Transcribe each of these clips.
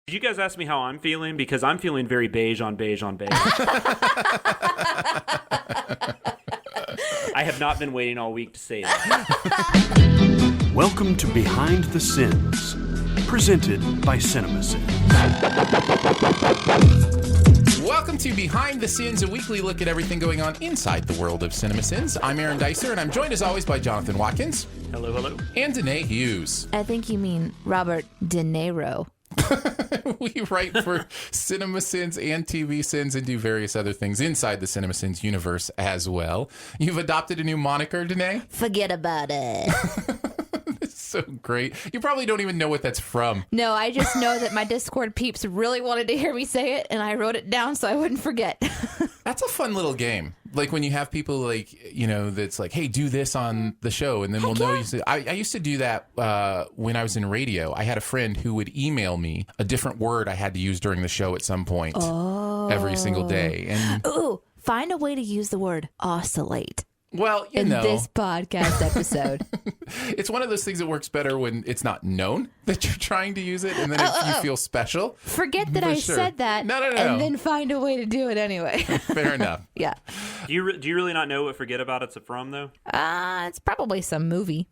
Did you guys ask me how I'm feeling? Because I'm feeling very beige on beige on beige. I have not been waiting all week to say that. Welcome to Behind the Sins, presented by Cinemasins. Welcome to Behind the Sins, a weekly look at everything going on inside the world of Cinemasins. I'm Aaron Dicer, and I'm joined as always by Jonathan Watkins. Hello, hello. And Danae Hughes. I think you mean Robert De Niro. We write for Cinemasins and TV Sins and do various other things inside the Cinemasins universe as well. You've adopted a new moniker, Danae? Forget about it. It's so great. You probably don't even know what that's from. No, I just know that my Discord peeps really wanted to hear me say it, and I wrote it down so I wouldn't forget. That's a fun little game. Like when you have people like, you know, that's like, hey, do this on the show. And then we'll know you say, I used to do that when I was in radio. I had a friend who would email me a different word I had to use during the show at some point every single day. And Ooh, find a way to use the word oscillate. Well, you in know, this podcast episode. It's one of those things that works better when it's not known that you're trying to use it, and then you feel special. Forget that I said that. No. And then find a way to do it anyway. Fair enough. Yeah. Do you really not know what Forget About It's from, though? It's probably some movie.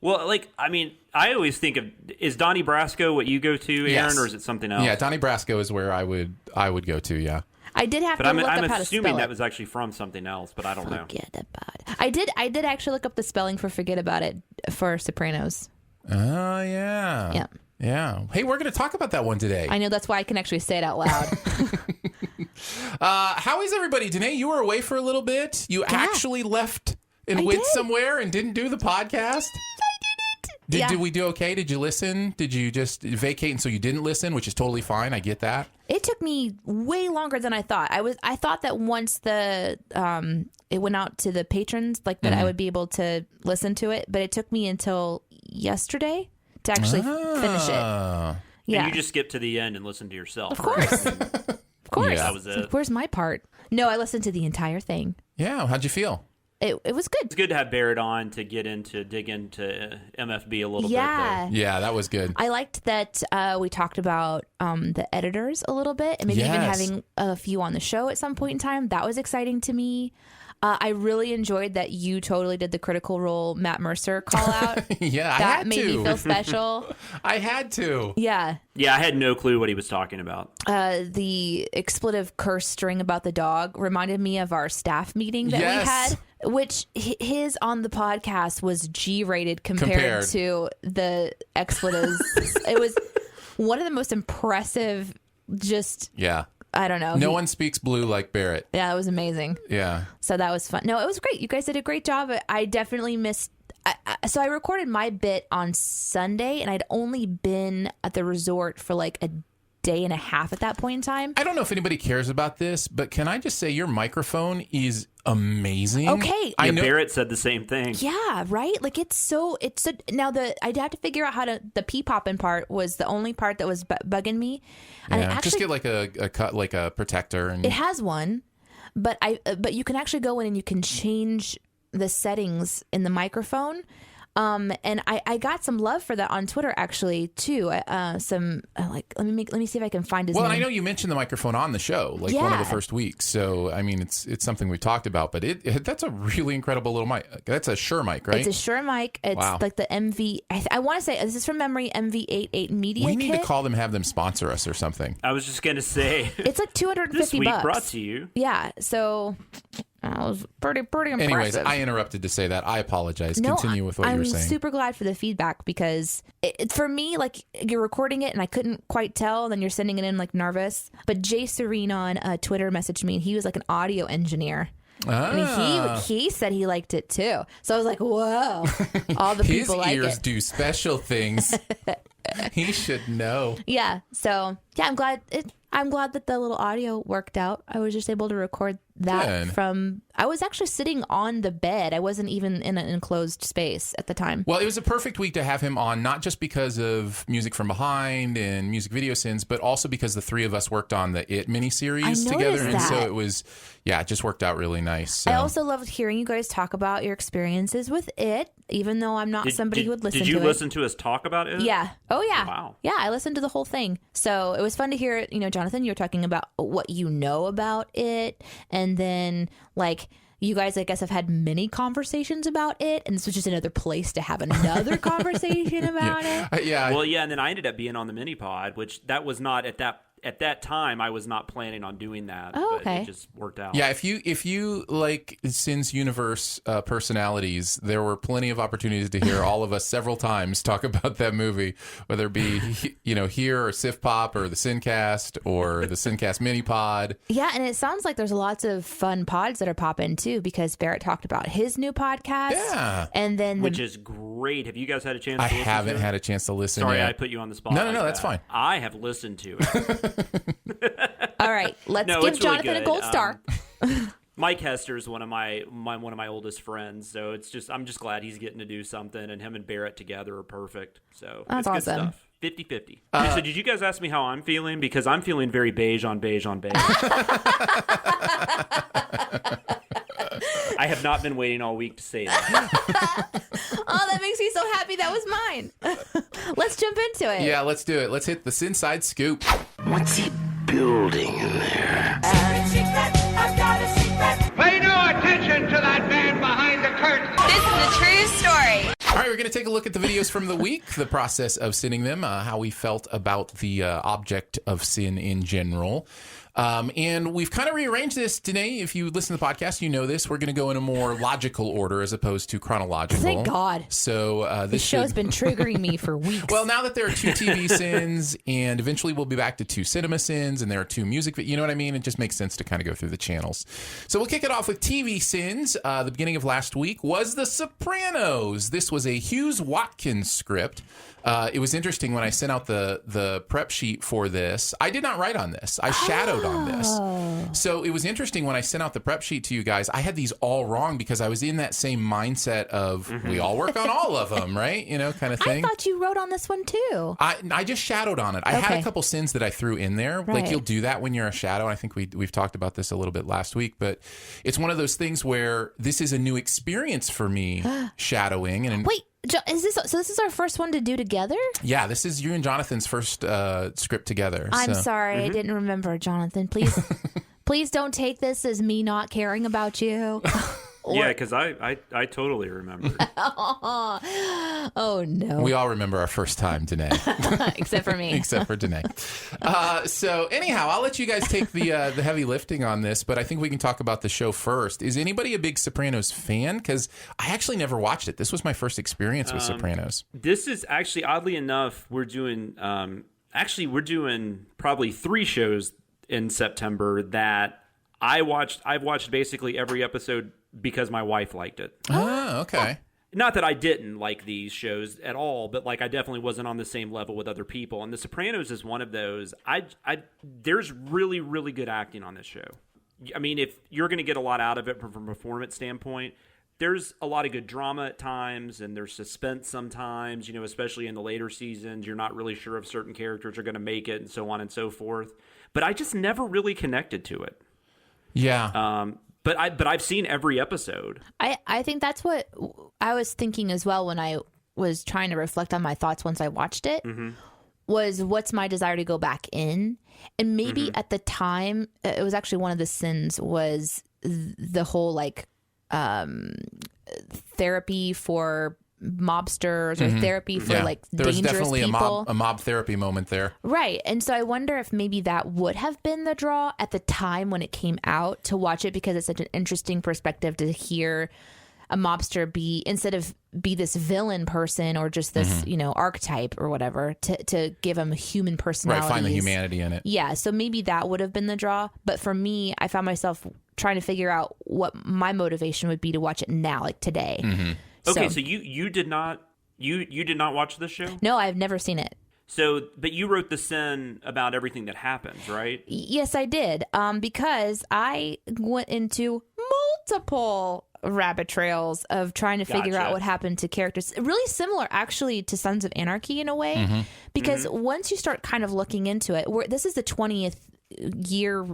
Well, like, I mean, I always think of, is Donnie Brasco what you go to, Aaron, Yes. or is it something else? Yeah, Donnie Brasco is where I would go to, yeah. I did have But to I'm look up how to spell assuming it. that was actually from something else, but I don't know. Forget about it. I did actually look up the spelling for Forget About It for Sopranos. Oh, yeah. Yeah. Yeah. Hey, we're going to talk about that one today. I know, that's why I can actually say it out loud. How is everybody? Danae, you were away for a little bit. You actually left and went somewhere and didn't do the podcast? Did we do okay? Did you listen? Did you just vacate and so you didn't listen, which is totally fine. I get that. It took me way longer than I thought. I thought that once it went out to the patrons, like that I would be able to listen to it, but it took me until yesterday to actually finish it. Yeah. And you just skipped to the end and listened to yourself. Of course. Of course. Yeah. That was it. Like, where's my part? No, I listened to the entire thing. Yeah. How'd you feel? It was good. It's good to have Barrett on to dig into MFB a little bit. Yeah. Yeah, that was good. I liked that we talked about the editors a little bit, and maybe even having a few on the show at some point in time. That was exciting to me. I really enjoyed that you totally did the Critical Role Matt Mercer call out. Yeah, I that had made to. me feel special. I had to. Yeah. Yeah, I had no clue what he was talking about. The expletive curse string about the dog reminded me of our staff meeting that we had, which his on the podcast was G-rated compared to the expletives. It was one of the most impressive, I don't know. No one speaks blue like Barrett. Yeah, it was amazing. Yeah. So that was fun. No, it was great. You guys did a great job. I definitely missed. So I recorded my bit on Sunday, and I'd only been at the resort for like a day and a half at that point in time. I don't know if anybody cares about this, but can I just say your microphone is amazing? Okay. Yeah, Barrett said the same thing. Yeah, right? Like now I'd have to figure out how to, the pee popping part was the only part that was bugging me. And Yeah, I actually, just get like a cut, like a protector. And it has one, but you can actually go in and you can change the settings in the microphone. And I got some love for that on Twitter actually too. Let me see if I can find his name. Well, I know you mentioned the microphone on the show, like one of the first weeks. So I mean, it's something we talked about, but that's a really incredible little mic. That's a Shure mic, right? It's a Shure mic. It's like the MV. I want to say this is from memory MV88 Media. We need kit. to call them, have them sponsor us or something. I was just going to say. It's like $250. This week brought to you. Yeah, so that was pretty impressive. Anyways, I interrupted to say that. I apologize. Continue with what you were saying. I'm super glad for the feedback because for me, like you're recording it and I couldn't quite tell, and then you're sending it in like nervous. But Jay Serene on Twitter messaged me, and he was like an audio engineer. And he said he liked it too. So I was like, whoa, all the people like it. His ears do special things. He should know. Yeah. So yeah, I'm glad that the little audio worked out. I was just able to record that I was actually sitting on the bed. I wasn't even in an enclosed space at the time. Well, it was a perfect week to have him on, not just because of Music from Behind and Music Video Sins, but also because the three of us worked on the It miniseries together. And so it was, it just worked out really nice. So. I also loved hearing you guys talk about your experiences with It, even though I'm not somebody who would listen to it. Did you listen to us talk about it? Yeah. Oh, yeah. Wow. Yeah, I listened to the whole thing. So it was fun to hear, Jonathan, you were talking about what you know about it. And then, like, you guys, I guess, have had many conversations about it. And this was just another place to have another conversation about it. Yeah. Well, yeah. And then I ended up being on the mini pod, which that was not at that time, I was not planning on doing that. Oh, okay. But it just worked out. Yeah, if you like Sin's universe personalities, there were plenty of opportunities to hear all of us several times talk about that movie, whether it be here or Sif Pop or the Sincast or the Sincast mini pod. Yeah, and it sounds like there's lots of fun pods that are popping too, because Barrett talked about his new podcast. Yeah, and then which is great. Have you guys had a chance? I to listen haven't to it? had a chance to listen. Sorry, yet. I put you on the spot. No, that's fine. I have listened to it. All right, let's give Jonathan really a gold star. Mike Hester is one of my oldest friends, so I'm just glad he's getting to do something, and him and Barrett together are perfect. So that's it's awesome. Good stuff. 50-50. So did you guys ask me how I'm feeling? Because I'm feeling very beige on beige on beige. I have not been waiting all week to say that. Oh, that makes me so happy. That was mine. Let's jump into it. Yeah, let's do it. Let's hit the Sinside Scoop. What's he building in there? I've got a secret. Pay no attention to that man behind the curtain. This is a true story. All right, we're going to take a look at the videos from the week, the process of sinning them, how we felt about the object of sin in general. And we've kind of rearranged this today. If you listen to the podcast, you know this. We're going to go in a more logical order as opposed to chronological. Thank God. So this show's been triggering me for weeks. Well, now that there are 2 TV sins, and eventually we'll be back to 2 Cinemasins, and there are 2 music, you know what I mean? It just makes sense to kind of go through the channels. So we'll kick it off with TV sins. The beginning of last week was The Sopranos. This was a Hughes Watkins script. It was interesting when I sent out the prep sheet for this. I did not write on this. I shadowed on this. So it was interesting when I sent out the prep sheet to you guys. I had these all wrong because I was in that same mindset of we all work on all of them, right? Kind of thing. I thought you wrote on this one too. I just shadowed on it. I had a couple sins that I threw in there. Right. Like you'll do that when you're a shadow. I think we've talked about this a little bit last week, but it's one of those things where this is a new experience for me shadowing. And wait. This is our first one to do together? Yeah, this is you and Jonathan's first script together. I'm sorry, I didn't remember, Jonathan. Please don't take this as me not caring about you. Yeah, because I totally remember. Oh, no. We all remember our first time, Danae. Except for me. Except for Danae. So anyhow, I'll let you guys take the heavy lifting on this, but I think we can talk about the show first. Is anybody a big Sopranos fan? Because I actually never watched it. This was my first experience with Sopranos. This is actually, oddly enough, we're doing probably 3 shows in September that I've watched basically every episode because my wife liked it. Oh, okay. Not that I didn't like these shows at all, but like I definitely wasn't on the same level with other people. And The Sopranos is one of those. There's really, really good acting on this show. I mean, if you're going to get a lot out of it from a performance standpoint, there's a lot of good drama at times, and there's suspense sometimes, especially in the later seasons. You're not really sure if certain characters are going to make it and so on and so forth. But I just never really connected to it. Yeah. But I've seen every episode. I think that's what I was thinking as well when I was trying to reflect on my thoughts once I watched it. Was what's my desire to go back in? And maybe at the time, it was actually one of the sins was the whole like therapy for mobsters or therapy for like there was dangerous definitely people. a mob therapy moment there, right? And so I wonder if maybe that would have been the draw at the time when it came out to watch it, because it's such an interesting perspective to hear a mobster be, instead of be this villain person or just this archetype or whatever, to give him a human personality, right? Find the humanity in it. Yeah, so maybe that would have been the draw. But for me, I found myself trying to figure out what my motivation would be to watch it now, like today. Okay, so you did not watch this show? No, I've never seen it. So, but you wrote the sin about everything that happens, right? Yes, I did. Because I went into multiple rabbit trails of trying to figure out what happened to characters. Really similar, actually, to Sons of Anarchy in a way. Because once you start kind of looking into it, this is the 20th year,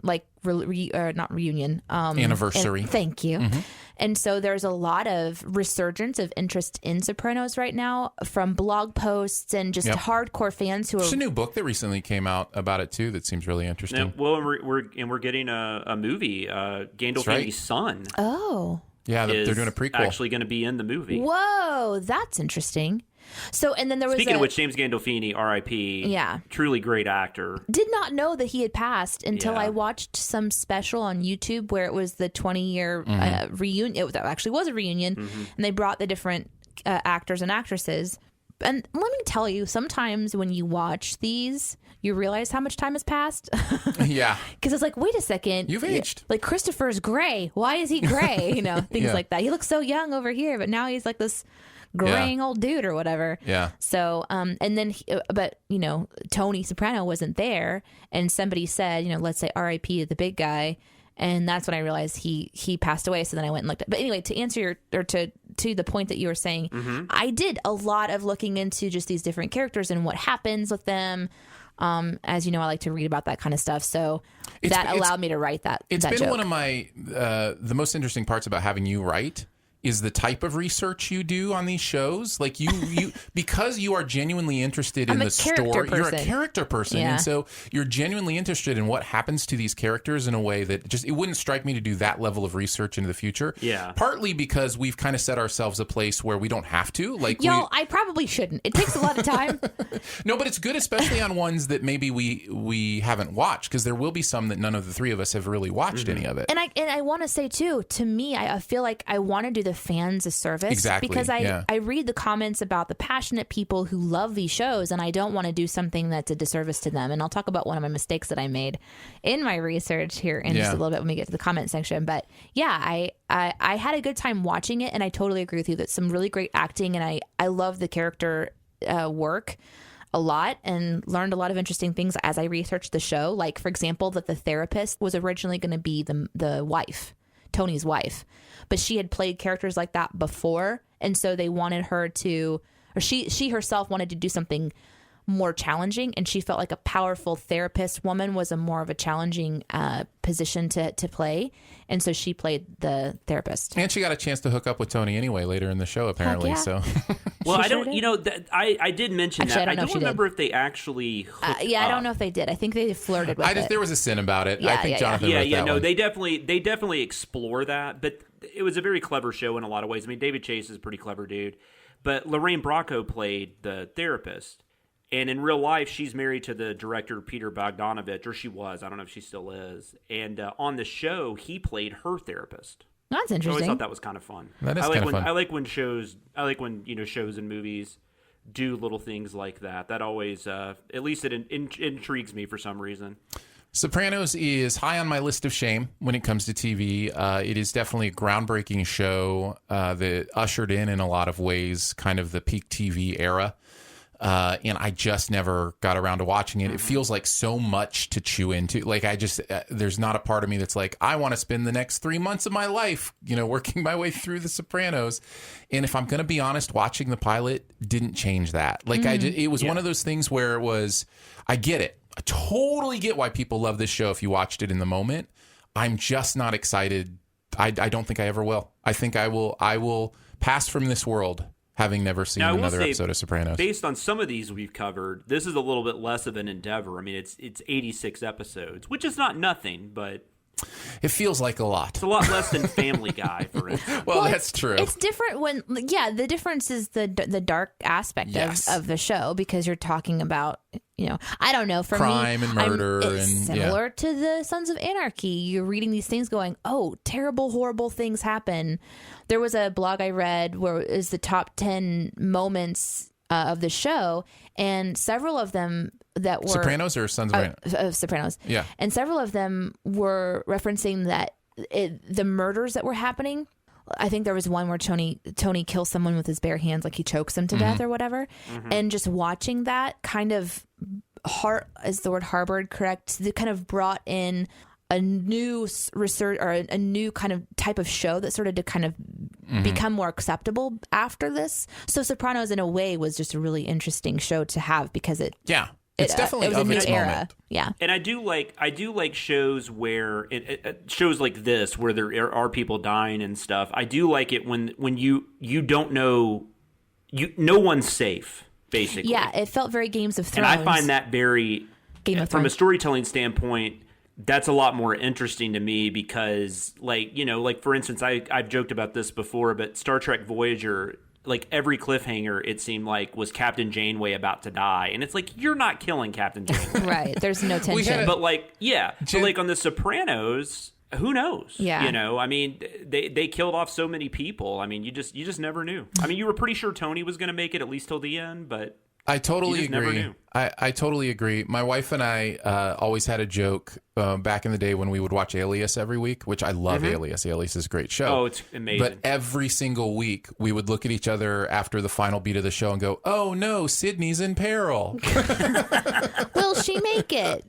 like, not reunion. Anniversary. Thank you. And so there's a lot of resurgence of interest in Sopranos right now from blog posts and just hardcore fans who There's are. a new book that recently came out about it too that seems really interesting. And, well, we're getting a movie. Gandolfini's son. Oh. Yeah, they're doing a prequel. Actually going to be in the movie. Whoa, that's interesting. So, and then there was Speaking of which, James Gandolfini, R.I.P. Yeah. Truly great actor. Did not know that he had passed until I watched some special on YouTube where it was the 20-year reunion. It actually was a reunion, and they brought the different actors and actresses. And let me tell you, sometimes when you watch these, you realize how much time has passed. Yeah. Because it's like, wait a second. You've aged. Like, Christopher's gray. Why is he gray? You know, things like that. He looks so young over here, but now he's like this graying old dude or whatever. Yeah. So, and then, but, you know, Tony Soprano wasn't there, and somebody said, you know, let's say R.I.P. to the big guy. And that's when I realized he passed away. So then I went and looked at. But anyway, to answer to the point that you were saying, I did a lot of looking into just these different characters and what happens with them. As you know, I like to read about that kind of stuff. So that allowed me to write that. It's that been joke. one of my the most interesting parts about having you write is the type of research you do on these shows. Like you because you are genuinely interested in the story. You're a character person. Yeah. And so you're genuinely interested in what happens to these characters in a way that just, it wouldn't strike me to do that level of research into the future. Yeah. Partly because we've kind of set ourselves a place where we don't have to. Like, I probably shouldn't. It takes a lot of time. No, but it's good, especially on ones that maybe we haven't watched, because there will be some that none of the three of us have really watched any of it. And I want to say too, to me, I feel like I want to do the fans a service. Exactly. Because I read the comments about the passionate people who love these shows, and I don't want to do something that's a disservice to them. And I'll talk about one of my mistakes that I made in my research here in just a little bit when we get to the comment section. But yeah, I had a good time watching it, and I totally agree with you. That's some really great acting, and I love the character work a lot, and learned a lot of interesting things as I researched the show. Like, for example, that the therapist was originally going to be the wife, Tony's wife, but she had played characters like that before, and so they wanted her to, or she herself wanted to do something more challenging, and she felt like a powerful therapist woman was a more of a challenging position to play, and so she played the therapist. And she got a chance to hook up with Tony anyway later in the show, apparently. So, well, She I don't. sure did. You know, I did mention Actually, that. I don't know I if don't she remember if they actually. I don't know if they did. I think they flirted with it. there was a sin about it. Yeah, I think Jonathan wrote that no, one. they definitely explore that, but it was a very clever show in a lot of ways. I mean, David Chase is a pretty clever dude, but Lorraine Bracco played the therapist, and in real life, she's married to the director Peter Bogdanovich, or she was. I don't know if she still is. And on the show, he played her therapist. That's I interesting. always thought that was kind of fun. That is I like kind of fun. I like when shows and movies do little things like that. That always, at least it intrigues me for some reason. Sopranos is high on my list of shame when it comes to TV. It is definitely a groundbreaking show that ushered in a lot of ways kind of the peak TV era. And I just never got around to watching it. It feels like so much to chew into. Like, I just, there's not a part of me that's like, I want to spend the next 3 months of my life, working my way through The Sopranos. And if I'm going to be honest, watching the pilot didn't change that. Like, it was one of those things where it was, I get it. I totally get why people love this show if you watched it in the moment. I'm just not excited. I don't think I ever will. I think I will pass from this world, having never seen another episode of Sopranos. Based on some of these we've covered, this is a little bit less of an endeavor. I mean, it's 86 episodes, which is not nothing, but it feels like a lot. It's a lot less than Family Guy, for instance. Well, that's true. It's different when, the difference is the dark aspect of the show, because you're talking about, I don't know, for crime me, and murder, it's similar to the Sons of Anarchy. You're reading these things going, oh, terrible, horrible things happen. There was a blog I read where it was the top 10 moments of the show, and several of them that were Sopranos or Sons of Anarchy? Of Sopranos. Yeah. And several of them were referencing that the murders that were happening, I think there was one where Tony kills someone with his bare hands, like he chokes him to death or whatever. And just watching that kind of is the word harbored correct? It kind of brought in a new research or a new kind of type of show that started to kind of become more acceptable after this. So Sopranos in a way was just a really interesting show to have because it's definitely it was a new era. Moment. Yeah. And I do like shows where shows like this where there are people dying and stuff. I do like it when you don't know, no one's safe basically. Yeah, it felt very Games of Thrones. And I find that very from a storytelling standpoint, that's a lot more interesting to me because, like, you know, like for instance, I've joked about this before, but Star Trek Voyager, like every cliffhanger, it seemed like was Captain Janeway about to die, and it's like you're not killing Captain Janeway, right? There's no tension, but like, but like on The Sopranos, who knows? Yeah, you know, I mean, they killed off so many people. I mean, you just never knew. I mean, you were pretty sure Tony was going to make it at least till the end, but. I totally agree. Never knew. I totally agree. My wife and I always had a joke back in the day when we would watch Alias every week, which I love Alias. Alias is a great show. Oh, it's amazing. But every single week we would look at each other after the final beat of the show and go, oh no, Sydney's in peril. Will she make it?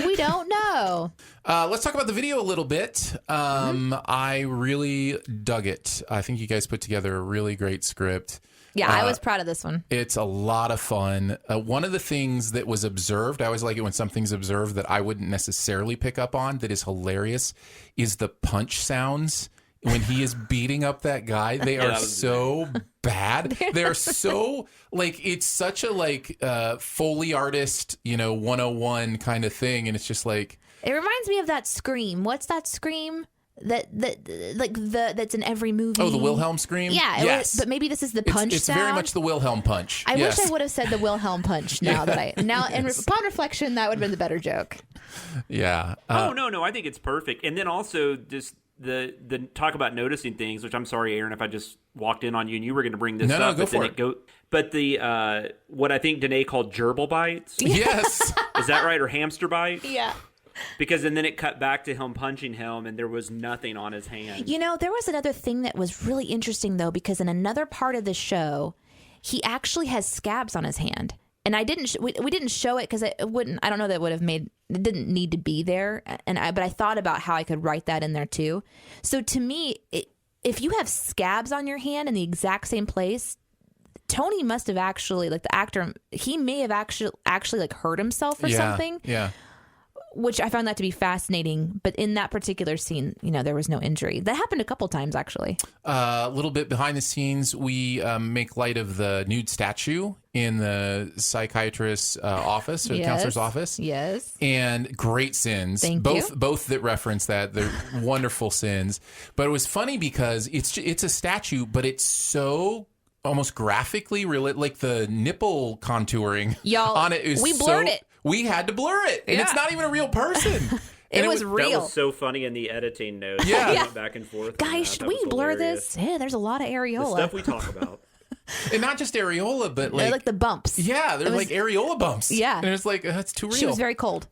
We don't know. Let's talk about the video a little bit. I really dug it. I think you guys put together a really great script. Yeah, I was proud of this one. It's a lot of fun. One of the things that was observed, I always like it when something's observed that I wouldn't necessarily pick up on, that is hilarious, is the punch sounds when he is beating up that guy. They are so bad. They're so, like, it's such a, like, Foley artist, 101 kind of thing. And it's just like... It reminds me of that Scream. What's that Scream? That's in every movie. Oh, the Wilhelm scream? Yeah, yes. But maybe this is the punch it's sound. Very much the Wilhelm punch. I wish I would have said the Wilhelm punch upon reflection, that would have been the better joke. Yeah. No, I think it's perfect. And then also just the talk about noticing things, which I'm sorry, Aaron, if I just walked in on you and you were going to bring this up. No, go for it. But the what I think Danae called gerbil bites. Yes. Is that right? Or hamster bites? Yeah. Because and then it cut back to him punching him, and there was nothing on his hand. There was another thing that was really interesting, though, because in another part of the show, he actually has scabs on his hand. And we didn't show it because it wouldn't. I don't know that it would have made. It didn't need to be there. But I thought about how I could write that in there too. So to me, if you have scabs on your hand in the exact same place, Tony must have actually, like the actor, he may have actually like hurt himself or something. Yeah. Which I found that to be fascinating. But in that particular scene, there was no injury. That happened a couple times, actually. A little bit behind the scenes, we make light of the nude statue in the psychiatrist's office, or the counselor's office. Yes. And great sins. Thank you. Both that reference that. They're wonderful sins. But it was funny because it's a statue, but it's so... almost graphically real, like the nipple contouring on it is we blurred it. We had to blur it, and it's not even a real person. It was real. That was so funny in the editing notes. Yeah. We went back and forth. Guys, should we blur this? Yeah, there's a lot of areola. The stuff we talk about. And not just areola, but like the bumps. Yeah, they're like areola bumps. Yeah. And it's like, that's too real. She was very cold.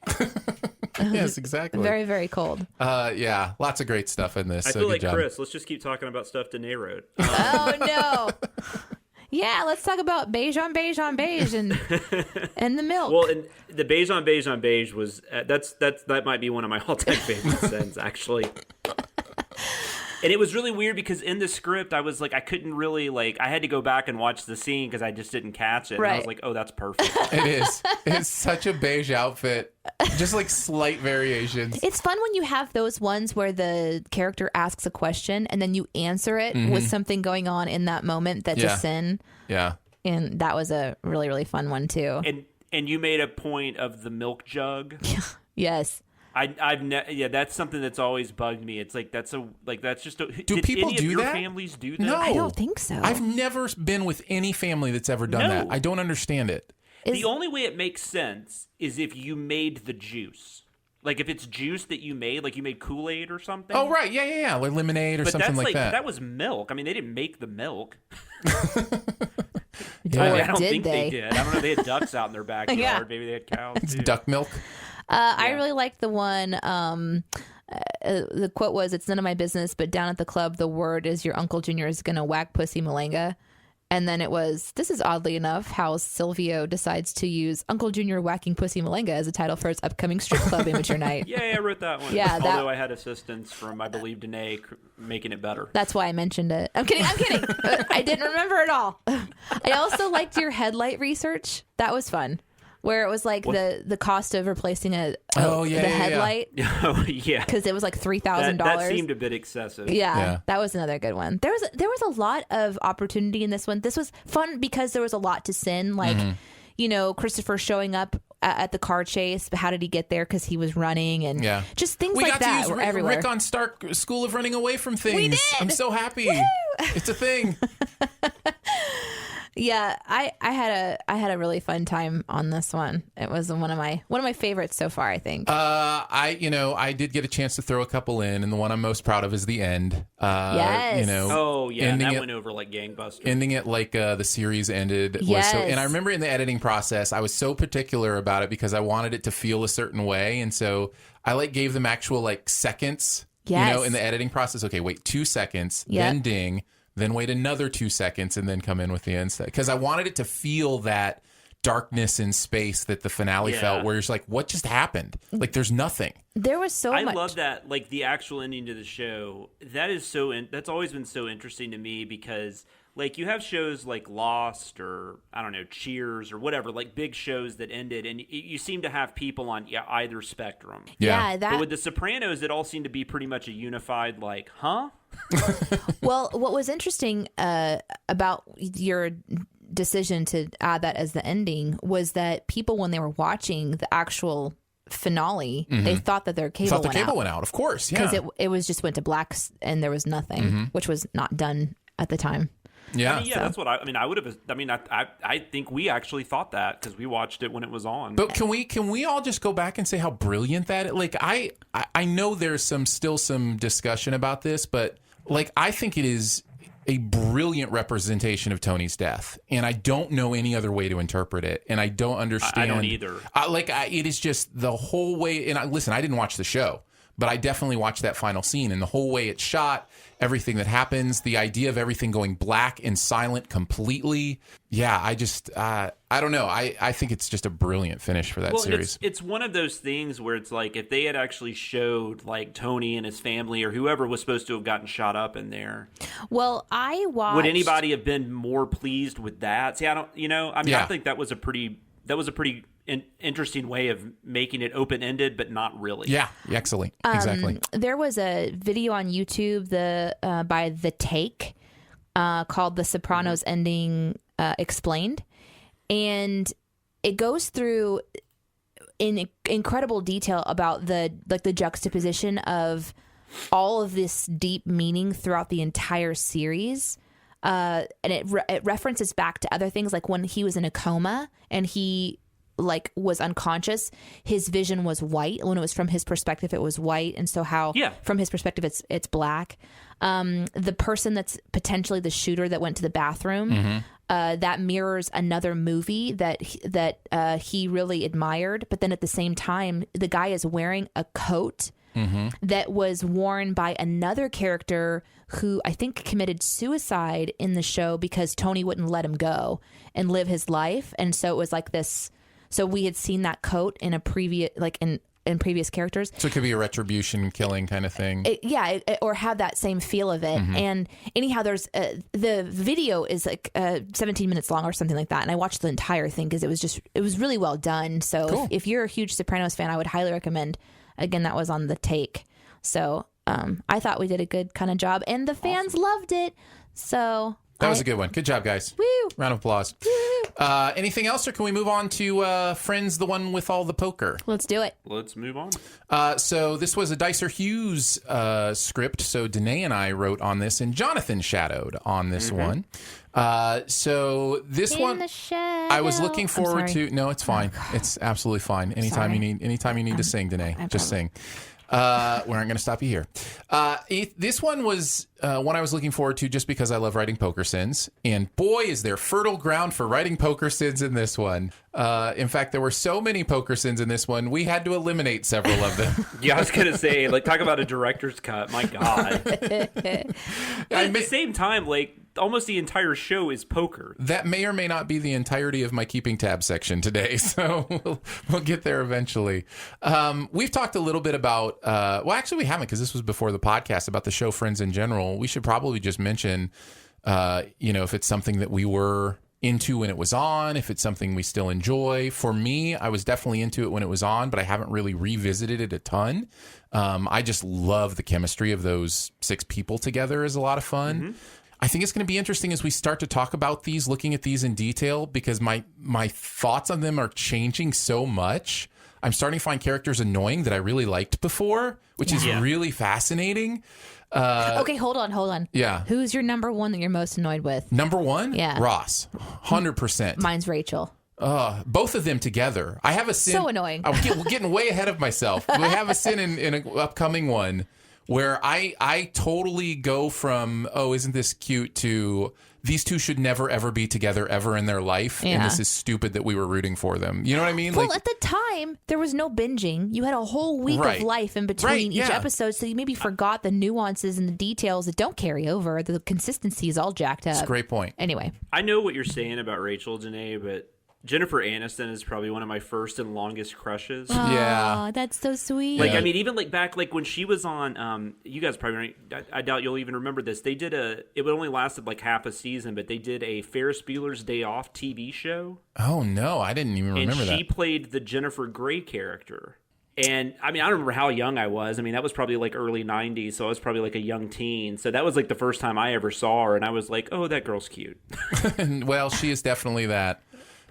Yes, exactly. Very, very cold. Yeah, lots of great stuff in this. I feel like Chris. Let's just keep talking about stuff Danae wrote. Oh, no. Yeah, let's talk about beige on beige on beige and the milk. Well, and the beige on beige on beige was that might be one of my all-time favorite scenes, actually. And it was really weird because in the script, I was like, I couldn't really I had to go back and watch the scene because I just didn't catch it. Right. And I was like, oh, that's perfect. It is. It's such a beige outfit. Just like slight variations. It's fun when you have those ones where the character asks a question and then you answer it with something going on in that moment that's a sin. Yeah. And that was a really, really fun one too. And you made a point of the milk jug. Yes. That's something that's always bugged me. It's like that's just a. Do people do your that? Families do that? No, I don't think so. I've never been with any family that's ever done that. I don't understand it. The only way it makes sense is if you made the juice. Like if it's juice that you made, like you made Kool-Aid or something. Oh right, yeah, like lemonade or something like that. That was milk. I mean, they didn't make the milk. I don't think they did. I don't know. They had ducks out in their backyard. Yeah. Maybe they had cows. It's too. duck milk. I really like the one the quote was, "It's none of my business, but down at the club, the word is your Uncle Junior is going to whack pussy Malanga." And then it was, "This is oddly enough how Silvio decides to use Uncle Junior whacking pussy Malanga as a title for his upcoming strip club amateur night." Yeah, I wrote that one. Yeah, although I had assistance from, I believe, Danae making it better. That's why I mentioned it. I'm kidding. I didn't remember it all. I also liked your headlight research. That was fun. Where it was like the cost of replacing the headlight. Oh yeah, because it was like $3,000. That seemed a bit excessive. Yeah, that was another good one. There was a lot of opportunity in this one. This was fun because there was a lot to sin. Like, Christopher showing up at the car chase, but how did he get there? Because he was running, and just things like that were everywhere. Rick on Stark School of Running Away from Things. We did. I'm so happy. It's a thing. Yeah, I had a really fun time on this one. It was one of my favorites so far, I think. I did get a chance to throw a couple in, and the one I'm most proud of is the end. Yes. That went over like gangbusters. Ending it like the series ended. Yes. And I remember in the editing process, I was so particular about it because I wanted it to feel a certain way, and so I gave them actual seconds. Yes. In the editing process. Okay, wait 2 seconds, then ding. Then wait another 2 seconds and then come in with the end. Because I wanted it to feel that darkness in space that the finale felt, where it's like, what just happened? Like, there's nothing. There was so much. I love that, the actual ending to the show. That's always been so interesting to me because, you have shows like Lost or, I don't know, Cheers or whatever, big shows that ended, and you seem to have people on either spectrum. Yeah. But with The Sopranos, it all seemed to be pretty much a unified, huh? Well, what was interesting about your decision to add that as the ending was that people, when they were watching the actual finale, they thought that their cable went out. Of course, yeah. Because it was just went to black and there was nothing, which was not done at the time. Yeah, that's what I would have. I think we actually thought that because we watched it when it was on. But can we all just go back and say how brilliant that is? I know there's still some discussion about this, but I think it is a brilliant representation of Tony's death, and I don't know any other way to interpret it, and I don't understand. I don't either. It is just the whole way. And listen, I didn't watch the show, but I definitely watched that final scene and the whole way it's shot, everything that happens, the idea of everything going black and silent completely. Yeah, I don't know. I think it's just a brilliant finish for that series. It's one of those things where it's if they had actually showed Tony and his family or whoever was supposed to have gotten shot up in there. Well, I watched. Would anybody have been more pleased with that? See, I don't. I think that was a pretty interesting way of making it open-ended, but not really. Yeah, excellent. Exactly. There was a video on YouTube by The Take called The Sopranos Ending Explained, and it goes through in incredible detail about the juxtaposition of all of this deep meaning throughout the entire series. And it references back to other things, like when he was in a coma and he was unconscious, his vision was white. When it was from his perspective, it was white, and so from his perspective it's black. The person that's potentially the shooter that went to the bathroom, that mirrors another movie that he really admired, but then at the same time the guy is wearing a coat that was worn by another character who I think committed suicide in the show because Tony wouldn't let him go and live his life, and so it was like this. So we had seen that coat in a previous, in previous characters. So it could be a retribution killing kind of thing. Or have that same feel of it. And anyhow, there's the video is 17 minutes long or something like that. And I watched the entire thing because it was really well done. So cool. if you're a huge Sopranos fan, I would highly recommend. Again, that was on The Take. So I thought we did a good kind of job, and the fans loved it. So that was a good one. Good job, guys. Woo. Round of applause. Woo. Anything else, or can we move on to Friends, the one with all the poker? Let's do it. Let's move on. So this was a Dicer Hughes script. So Danae and I wrote on this, and Jonathan shadowed on this one. So this In one, the shadow. I was looking forward to. No, it's fine. It's absolutely fine. Anytime you need to sing, Danae, just sing. We aren't going to stop you here. This one was one I was looking forward to just because I love writing poker sins. And boy, is there fertile ground for writing poker sins in this one. In fact, there were so many poker sins in this one, we had to eliminate several of them. Yeah, I was going to say, like, talk about a director's cut. My God. At the same time, like, almost the entire show is poker. That may or may not be the entirety of my keeping tab section today, so we'll get there eventually. We've talked a little bit about, well, actually we haven't because this was before the podcast, about the show Friends in general. We should probably just mention, if it's something that we were into when it was on, if it's something we still enjoy. For me, I was definitely into it when it was on, but I haven't really revisited it a ton. I just love the chemistry of those 6 people together is a lot of fun. Mm-hmm. I think it's going to be interesting as we start to talk about these, looking at these in detail, because my thoughts on them are changing so much. I'm starting to find characters annoying that I really liked before, which is really fascinating. Okay, hold on. Yeah. Who's your number one that you're most annoyed with? Number one? Yeah. Ross. 100%. Mine's Rachel. Both of them together. I have a sin. So annoying. We're getting way ahead of myself. We have a sin in an upcoming one where I totally go from, oh, isn't this cute, to these two should never, ever be together ever in their life. Yeah. And this is stupid that we were rooting for them. You know what I mean? Well, at the time, there was no binging. You had a whole week of life in between each episode, so you maybe forgot the nuances and the details that don't carry over. The consistency is all jacked up. That's a great point. Anyway. I know what you're saying about Rachel, Janae, but Jennifer Aniston is probably one of my first and longest crushes. Oh, yeah, that's so sweet. Like, I mean, even like back, like when she was on, you guys probably, I doubt you'll even remember this. They did it only lasted like half a season, but they did a Ferris Bueller's Day Off TV show. Oh no, I didn't even remember that. And she played the Jennifer Grey character. And I mean, I don't remember how young I was. I mean, that was probably like early 90s, so I was probably like a young teen. So that was like the first time I ever saw her, and I was like, oh, that girl's cute. Well, she is definitely that.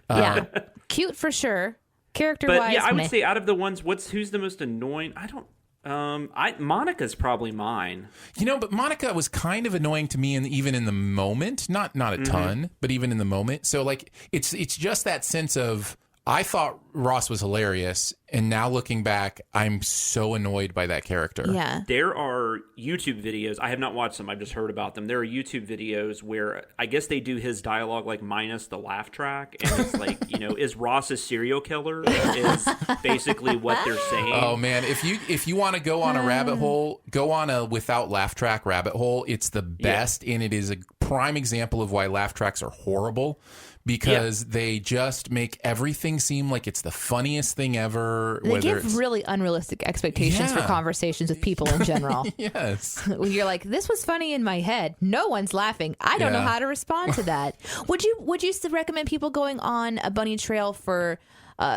Yeah, cute for sure. Character-wise, but yeah, I would say out of the ones, who's the most annoying? I don't. Monica's probably mine. But Monica was kind of annoying to me, and even in the moment, not a ton, but even in the moment. So like, it's just that sense of, I thought Ross was hilarious, and now looking back, I'm so annoyed by that character. Yeah. There are YouTube videos. I have not watched them. I've just heard about them. There are YouTube videos where I guess they do his dialogue like minus the laugh track, and it's like, is Ross a serial killer? Is basically what they're saying. Oh man, if you want to go on a rabbit hole, go on a without laugh track rabbit hole. It's the best, and it is a prime example of why laugh tracks are horrible. Because they just make everything seem like it's the funniest thing ever. They give really unrealistic expectations for conversations with people in general. Yes. You're like, this was funny in my head. No one's laughing. I don't know how to respond to that. Would you recommend people going on a bunny trail for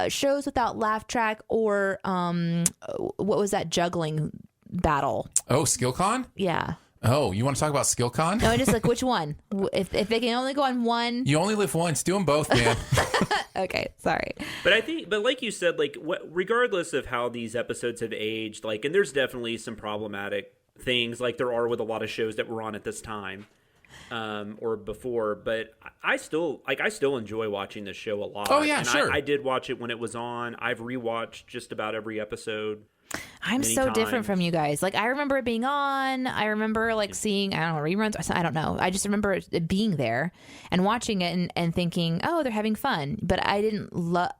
shows without laugh track, or what was that juggling battle? Oh, SkillCon? Yeah. Oh, you want to talk about SkillCon? No, just like, which one? If they can only go on one. You only live once. Do them both, man. Okay, sorry. But like you said, like regardless of how these episodes have aged, like, and there's definitely some problematic things like there are with a lot of shows that were on at this time or before, but I still enjoy watching this show a lot. Oh yeah, and sure. I did watch it when it was on. I've rewatched just about every episode. I'm so different from you guys. Like, I remember it being on. I remember like seeing, I don't know, reruns. I don't know. I just remember it being there and watching it and thinking, oh, they're having fun. But I didn't love.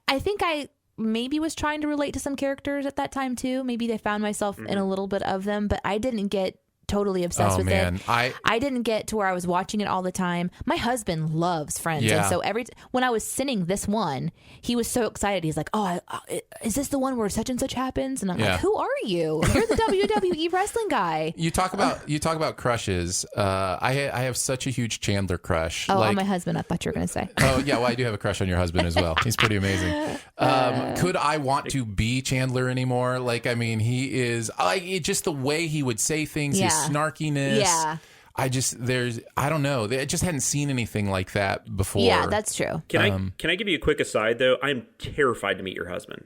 I think I maybe was trying to relate to some characters at that time too. Maybe they found myself in a little bit of them, but I didn't get totally obsessed with it. I didn't get to where I was watching it all the time. My husband loves Friends, and so when I was sending this one, he was so excited. He's like, "Oh, is this the one where such and such happens?" And I'm like, "Who are you? You're the WWE wrestling guy." You talk about crushes. I have such a huge Chandler crush. Oh, on my husband. I thought you were going to say. Oh yeah, well I do have a crush on your husband as well. He's pretty amazing. Could I want to be Chandler anymore? Like, I mean, he is. Just the way he would say things. His snarkiness. Yeah. I don't know. I just hadn't seen anything like that before. Yeah, that's true. Can I give you a quick aside though? I'm terrified to meet your husband.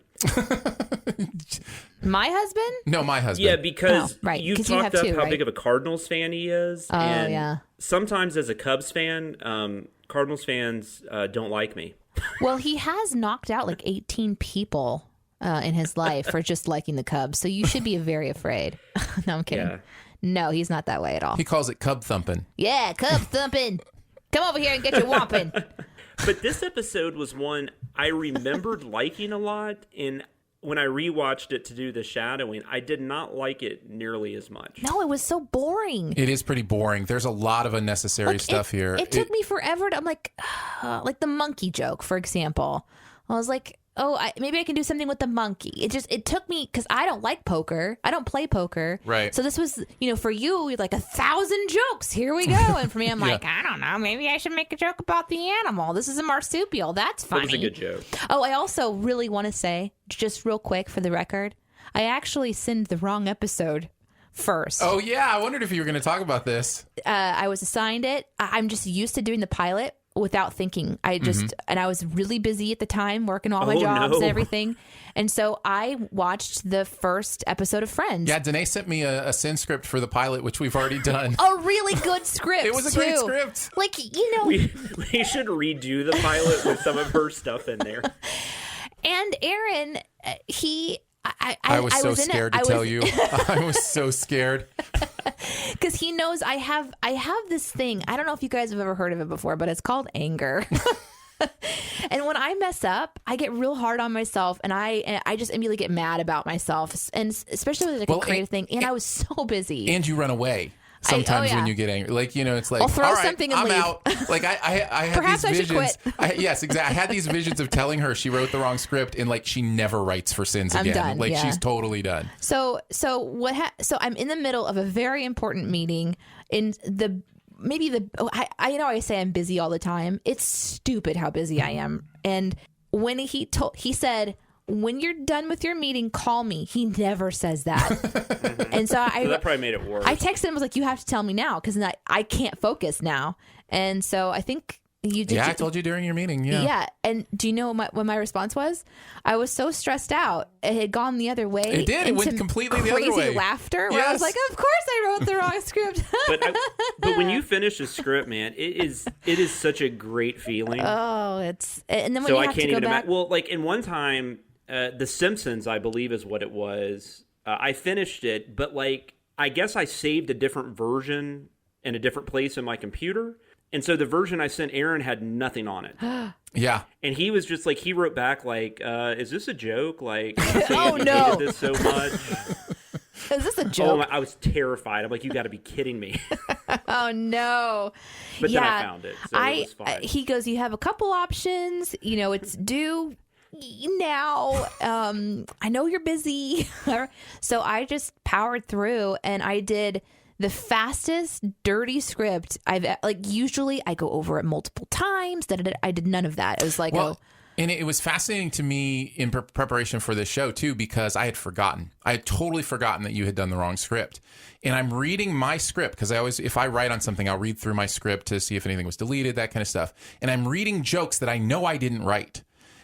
My husband? No, my husband. Yeah, because you've talked up how right? big of a Cardinals fan he is. Oh, and yeah. sometimes as a Cubs fan, Cardinals fans don't like me. Well, he has knocked out like 18 people in his life for just liking the Cubs. So you should be very afraid. No, I'm kidding. Yeah. No, he's not that way at all. He calls it cub thumping. Yeah, Cub thumping. Come over here and get your whomping. But this episode was one I remembered liking a lot, and when I rewatched it to do the shadowing, I did not like it nearly as much. No, it was so boring. It is pretty boring. There's a lot of unnecessary stuff here. It took me forever to, I'm like the monkey joke, for example. I was like, maybe I can do something with the monkey. It took me, because I don't like poker. I don't play poker. Right. So this was, for you, like 1,000 jokes. Here we go. And for me, I'm like, I don't know. Maybe I should make a joke about the animal. This is a marsupial. That's funny. That was a good joke. Oh, I also really want to say, just real quick for the record, I actually sinned the wrong episode first. Oh, yeah. I wondered if you were going to talk about this. I was assigned it. I'm just used to doing the pilot without thinking. And I was really busy at the time working all my jobs and everything. And so I watched the first episode of Friends. Yeah, Danae sent me a sin script for the pilot, which we've already done. A really good script. It was a great script. Like, we should redo the pilot with some of her stuff in there. And Aaron, I was so scared to tell you. I was so scared. Because he knows I have this thing. I don't know if you guys have ever heard of it before, but it's called anger. And when I mess up, I get real hard on myself, and I just immediately get mad about myself, and especially with a creative thing. And I was so busy. And you run away. Sometimes when you get angry, like, it's like, I'll throw all right, something and I'm leave. out. Like I had Perhaps these I should visions. quit. Yes, exactly. I had these visions of telling her she wrote the wrong script, and like she never writes for sins I'm again. done, Like yeah. she's totally done. So I'm in the middle of a very important meeting in the. Maybe I know I say I'm busy all the time. It's stupid how busy I am. And when he said, when you're done with your meeting, call me. He never says that. And so that probably made it worse. I texted him, was like, you have to tell me now, because I can't focus now. And so I think you did. Yeah, I told you during your meeting. Yeah. Yeah. And do you know what my response was? I was so stressed out. It had gone the other way. It did. It went completely the other way. Crazy laughter. Where I was like, of course I wrote the wrong script. But when you finish a script, man, it is such a great feeling. Oh, and then when so you I have can't to go even back. imagine. Well, like in one time, The Cinemasins, I believe is what it was. I finished it, but like I guess I saved a different version in a different place in my computer. And so the version I sent Aaron had nothing on it. Yeah. And he was just like, he wrote back like, is this a joke? Like, Oh, you no. hated this so much. Is this a joke? I was terrified. I'm like, you got to be kidding me. Oh, no. But then I found it. So it was fine. He goes, you have a couple options. It's due now. I know you're busy. So I just powered through, and I did the fastest dirty script usually I go over it multiple times. I did none of that. It was like, and it was fascinating to me in preparation for this show too, because I had forgotten. I had totally forgotten that you had done the wrong script. And I'm reading my script, because if I write on something, I'll read through my script to see if anything was deleted, that kind of stuff. And I'm reading jokes that I know I didn't write.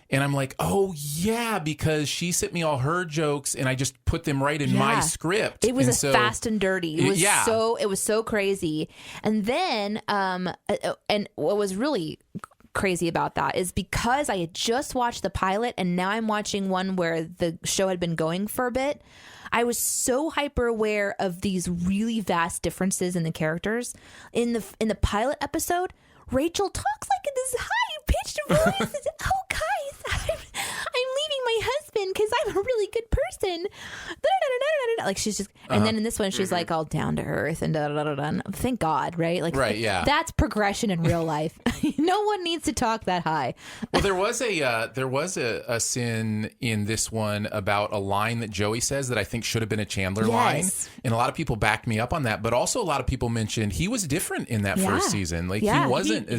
And I'm like, oh, yeah, because she sent me all her jokes and I just put them right in my script. It was fast and dirty. It was so crazy. And then, and what was really crazy about that is because I had just watched the pilot and now I'm watching one where the show had been going for a bit. I was so hyper aware of these really vast differences in the characters. In the pilot episode, Rachel talks like in this high-pitched voice. Oh, guys, I'm leaving my husband because I'm a really good person. Like she's just, and then in this one, she's like all down to earth and da-da-da-da-da. Thank God, right? Like, right, yeah. That's progression in real life. No one needs to talk that high. Well, there was a sin in this one about a line that Joey says that I think should have been a Chandler line, and a lot of people backed me up on that. But also, a lot of people mentioned he was different in that first season. Like he wasn't.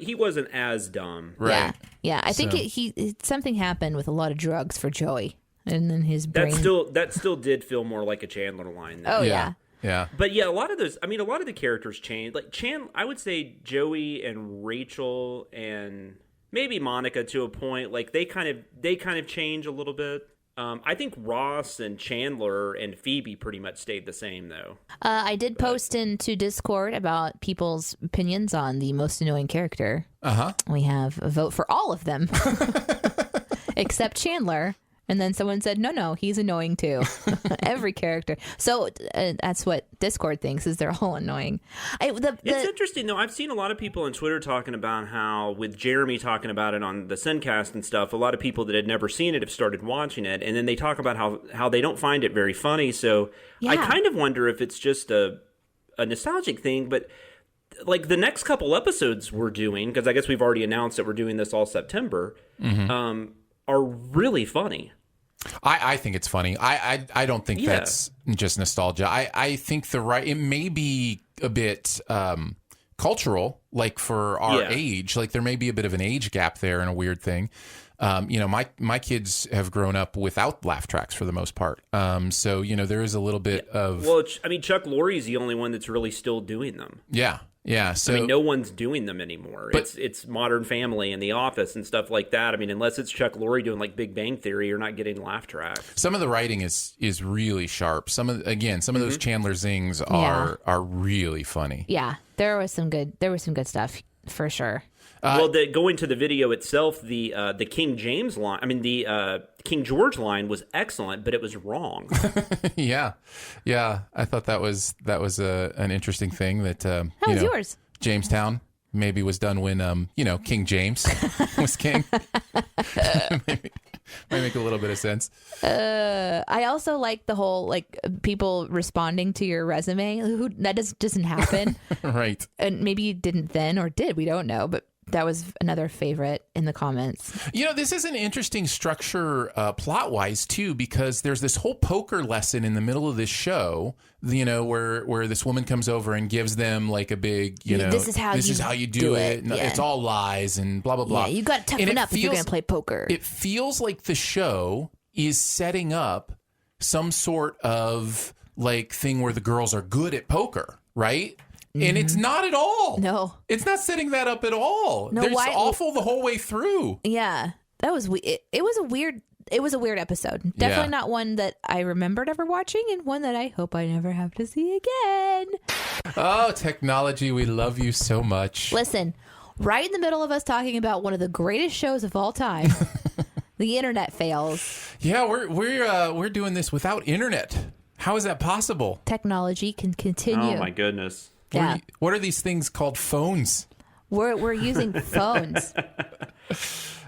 He wasn't as dumb. Right. Yeah. I think something happened with a lot of drugs for Joey, and then his brain. That still did feel more like a Chandler line. Though. Oh yeah. Yeah. But yeah, a lot of the characters changed. Like I would say Joey and Rachel and maybe Monica to a point. Like they kind of change a little bit. I think Ross and Chandler and Phoebe pretty much stayed the same, though. I did post into Discord about people's opinions on the most annoying character. Uh-huh. We have a vote for all of them, except Chandler. And then someone said, no, he's annoying too. Every character. So that's what Discord thinks, is they're all annoying. It's interesting, though. I've seen a lot of people on Twitter talking about how, with Jeremy talking about it on the Sincast and stuff, a lot of people that had never seen it have started watching it. And then they talk about how they don't find it very funny. So I kind of wonder if it's just a nostalgic thing. But like the next couple episodes we're doing, because I guess we've already announced that we're doing this all September, are really funny. I think it's funny. I don't think that's just nostalgia. I think it may be a bit cultural, like for our age. Like there may be a bit of an age gap there and a weird thing. My kids have grown up without laugh tracks for the most part. So, there is a little bit of... Well, Chuck Lorre's the only one that's really still doing them. Yeah. Yeah, so no one's doing them anymore. But it's Modern Family and The Office and stuff like that. Unless it's Chuck Lorre doing like Big Bang Theory, you're not getting laugh tracks. Some of the writing is really sharp. Some of those Chandler Zings are really funny. Yeah, there was some good stuff for sure. Going to the video itself, the King James line, the King George line was excellent, but it was wrong. Yeah. I thought that was an interesting thing that That was yours. Jamestown maybe was done when King James was king. Might make a little bit of sense. I also like the whole people responding to your resume. That doesn't happen, right? And maybe you didn't then, or did, we don't know, but. That was another favorite in the comments. This is an interesting structure plot-wise, too, because there's this whole poker lesson in the middle of this show, where this woman comes over and gives them like a big, this is how you do it. No, it's all lies and blah, blah, blah. Yeah, you got to toughen up if you're going to play poker. It feels like the show is setting up some sort of like thing where the girls are good at poker, right? And it's not at all. No. It's not setting that up at all. No, it's awful the whole way through. Yeah. That was it was a weird episode. Definitely not one that I remembered ever watching, and one that I hope I never have to see again. Oh, technology, we love you so much. Listen, right in the middle of us talking about one of the greatest shows of all time, the internet fails. Yeah, we're doing this without internet. How is that possible? Technology can continue. Oh my goodness. Yeah. What are these things called? Phones. We're using phones.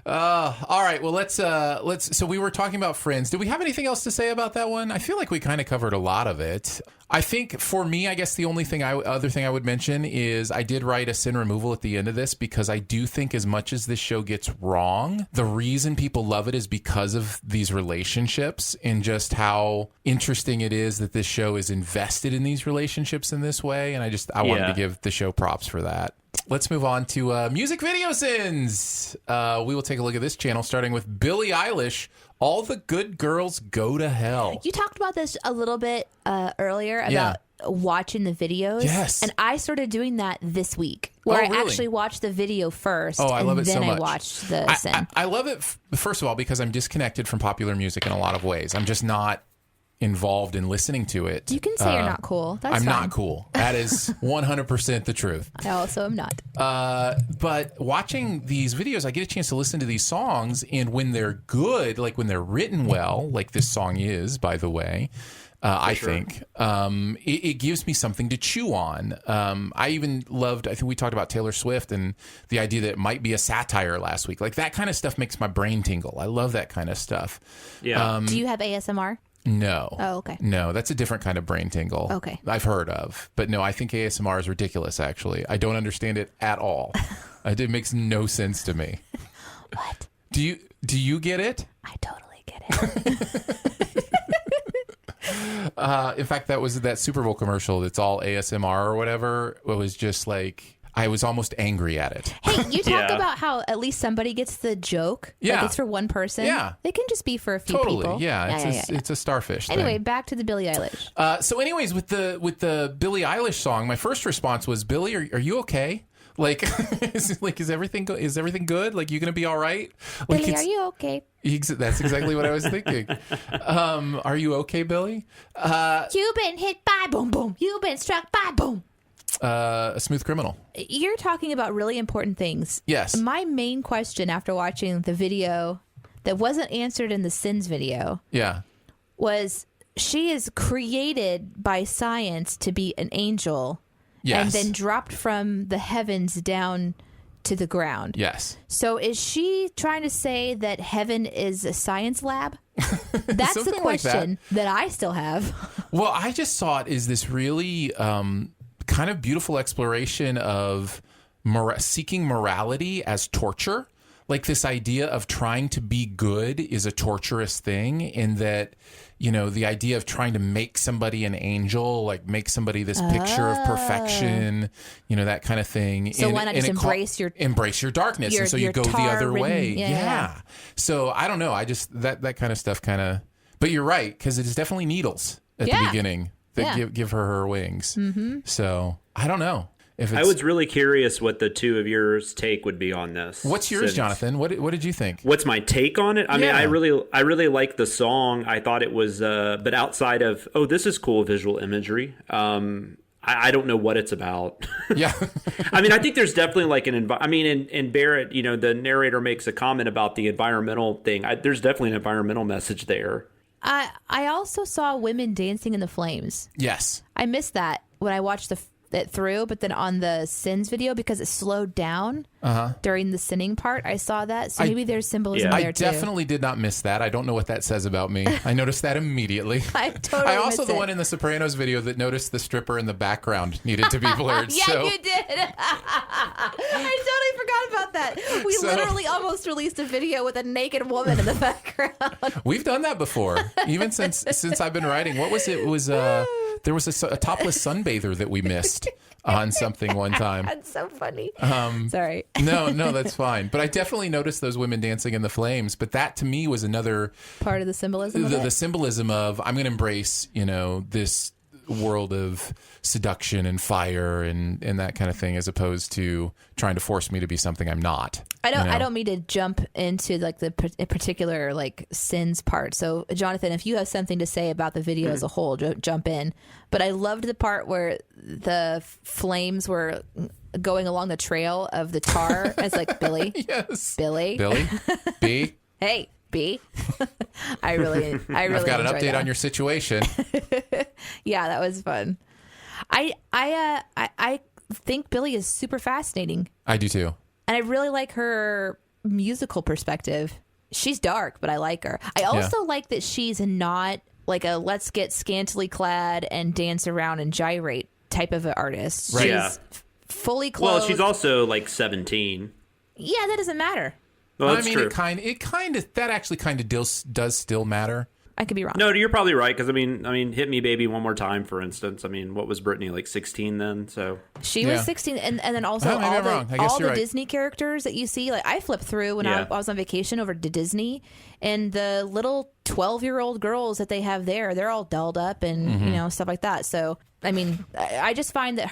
All right. Well, let's. So we were talking about Friends. Did we have anything else to say about that one? I feel like we kind of covered a lot of it. I think for me, I guess the only other thing I would mention is I did write a sin removal at the end of this because I do think as much as this show gets wrong, the reason people love it is because of these relationships and just how interesting it is that this show is invested in these relationships in this way. And I wanted to give the show props for that. Let's move on to music video sins. We will take a look at this channel, starting with Billie Eilish. All the good girls go to hell. You talked about this a little bit earlier about watching the videos. Yes. And I started doing that this week, where I actually watched the video first. I love it so much. I watched the sin. I love it, first of all, because I'm disconnected from popular music in a lot of ways. I'm just not involved in listening to it. You can say you're not cool. That's I'm fine. not cool. That is 100% the truth. I also am not. But watching these videos, I get a chance to listen to these songs, and when they're good, like when they're written well, like this song is, by the way, I think, it gives me something to chew on. I even loved, I think we talked about Taylor Swift and the idea that it might be a satire last week. Like that kind of stuff makes my brain tingle. I love that kind of stuff. Yeah. Do you have ASMR? No. Oh, okay. No, that's a different kind of brain tingle. Okay. I've heard of. But no, I think ASMR is ridiculous, actually. I don't understand it at all. It makes no sense to me. What? Do you get it? I totally get it. In fact, that Super Bowl commercial that's all ASMR or whatever. It was just like... I was almost angry at it. Hey, you talk about how at least somebody gets the joke. Yeah. Like it's for one person. Yeah. It can just be for a few Totally. people. Yeah. It's a starfish Anyway, thing. back to the Billie Eilish. So anyways, with the Billie Eilish song, my first response was, Billie, are you okay? Like, is everything good? Like, you going to be all right? Like, Billie, are you okay? That's exactly what I was thinking. Are you okay, Billie? You've been hit by boom, boom. You've been struck by boom. A Smooth Criminal. You're talking about really important things. Yes. My main question after watching the video that wasn't answered in the Sins video was she is created by science to be an angel and then dropped from the heavens down to the ground. Yes. So is she trying to say that heaven is a science lab? That's the question that I still have. Well, I just saw it as this really kind of beautiful exploration of seeking morality as torture. Like this idea of trying to be good is a torturous thing, in that, you know, the idea of trying to make somebody an angel, like make somebody this picture of perfection, you know, that kind of thing. So why not just embrace your darkness? And so you go the other way. Yeah. So I don't know. I just, that kind of stuff kind of, but you're right, because it is definitely needles at the beginning that give her wings. Mm-hmm. So I don't know. I was really curious what the two of yours take would be on this. What's yours, Jonathan? What did you think? What's my take on it? I mean, I really like the song. I thought it was, but outside of, this is cool visual imagery. I don't know what it's about. Yeah. I mean, I think there's definitely like in Barrett, you know, the narrator makes a comment about the environmental thing. There's definitely an environmental message there. I also saw women dancing in the flames. Yes. I missed that when I watched it through, but then on the Sins video, because it slowed down during the sinning part, I saw that. So maybe there's symbolism there too. I definitely did not miss that. I don't know what that says about me. I noticed that immediately. I also the one in the Sopranos video that noticed the stripper in the background needed to be blurred. You did. I totally forgot about that. We literally almost released a video with a naked woman in the background. We've done that before, even since I've been writing. What was it? It was there was a topless sunbather that we missed on something one time. That's so funny. Sorry. No, that's fine. But I definitely noticed those women dancing in the flames. But that to me was another part of the symbolism. The symbolism of, I'm going to embrace, you know, this world of seduction and fire and that kind of thing, as opposed to trying to force me to be something I'm not. I don't mean to jump into like the particular like Sins part. So Jonathan, if you have something to say about the video as a whole, jump in. But I loved the part where the flames were going along the trail of the tar as like Billy. Yes. Billy. B. Hey, B. I really I've got an update that. on your situation. Yeah, that was fun. I think Billy is super fascinating. I do too. And I really like her musical perspective. She's dark, but I like her. I also like that she's not like a let's get scantily clad and dance around and gyrate type of an artist. Right. She's fully clothed. Well, she's also like 17. Yeah, that doesn't matter. Well, that's true. It kind of that actually kind of does still matter. I could be wrong. No, you're probably right, because I mean, Hit Me Baby One More Time, for instance. I mean, what was Britney, like 16 then? So she was 16, and then also all the Disney characters that you see. Like I flipped through when I was on vacation over to Disney, and the little 12-year-old girls that they have there, they're all dolled up and you know, stuff like that. So I mean, I just find that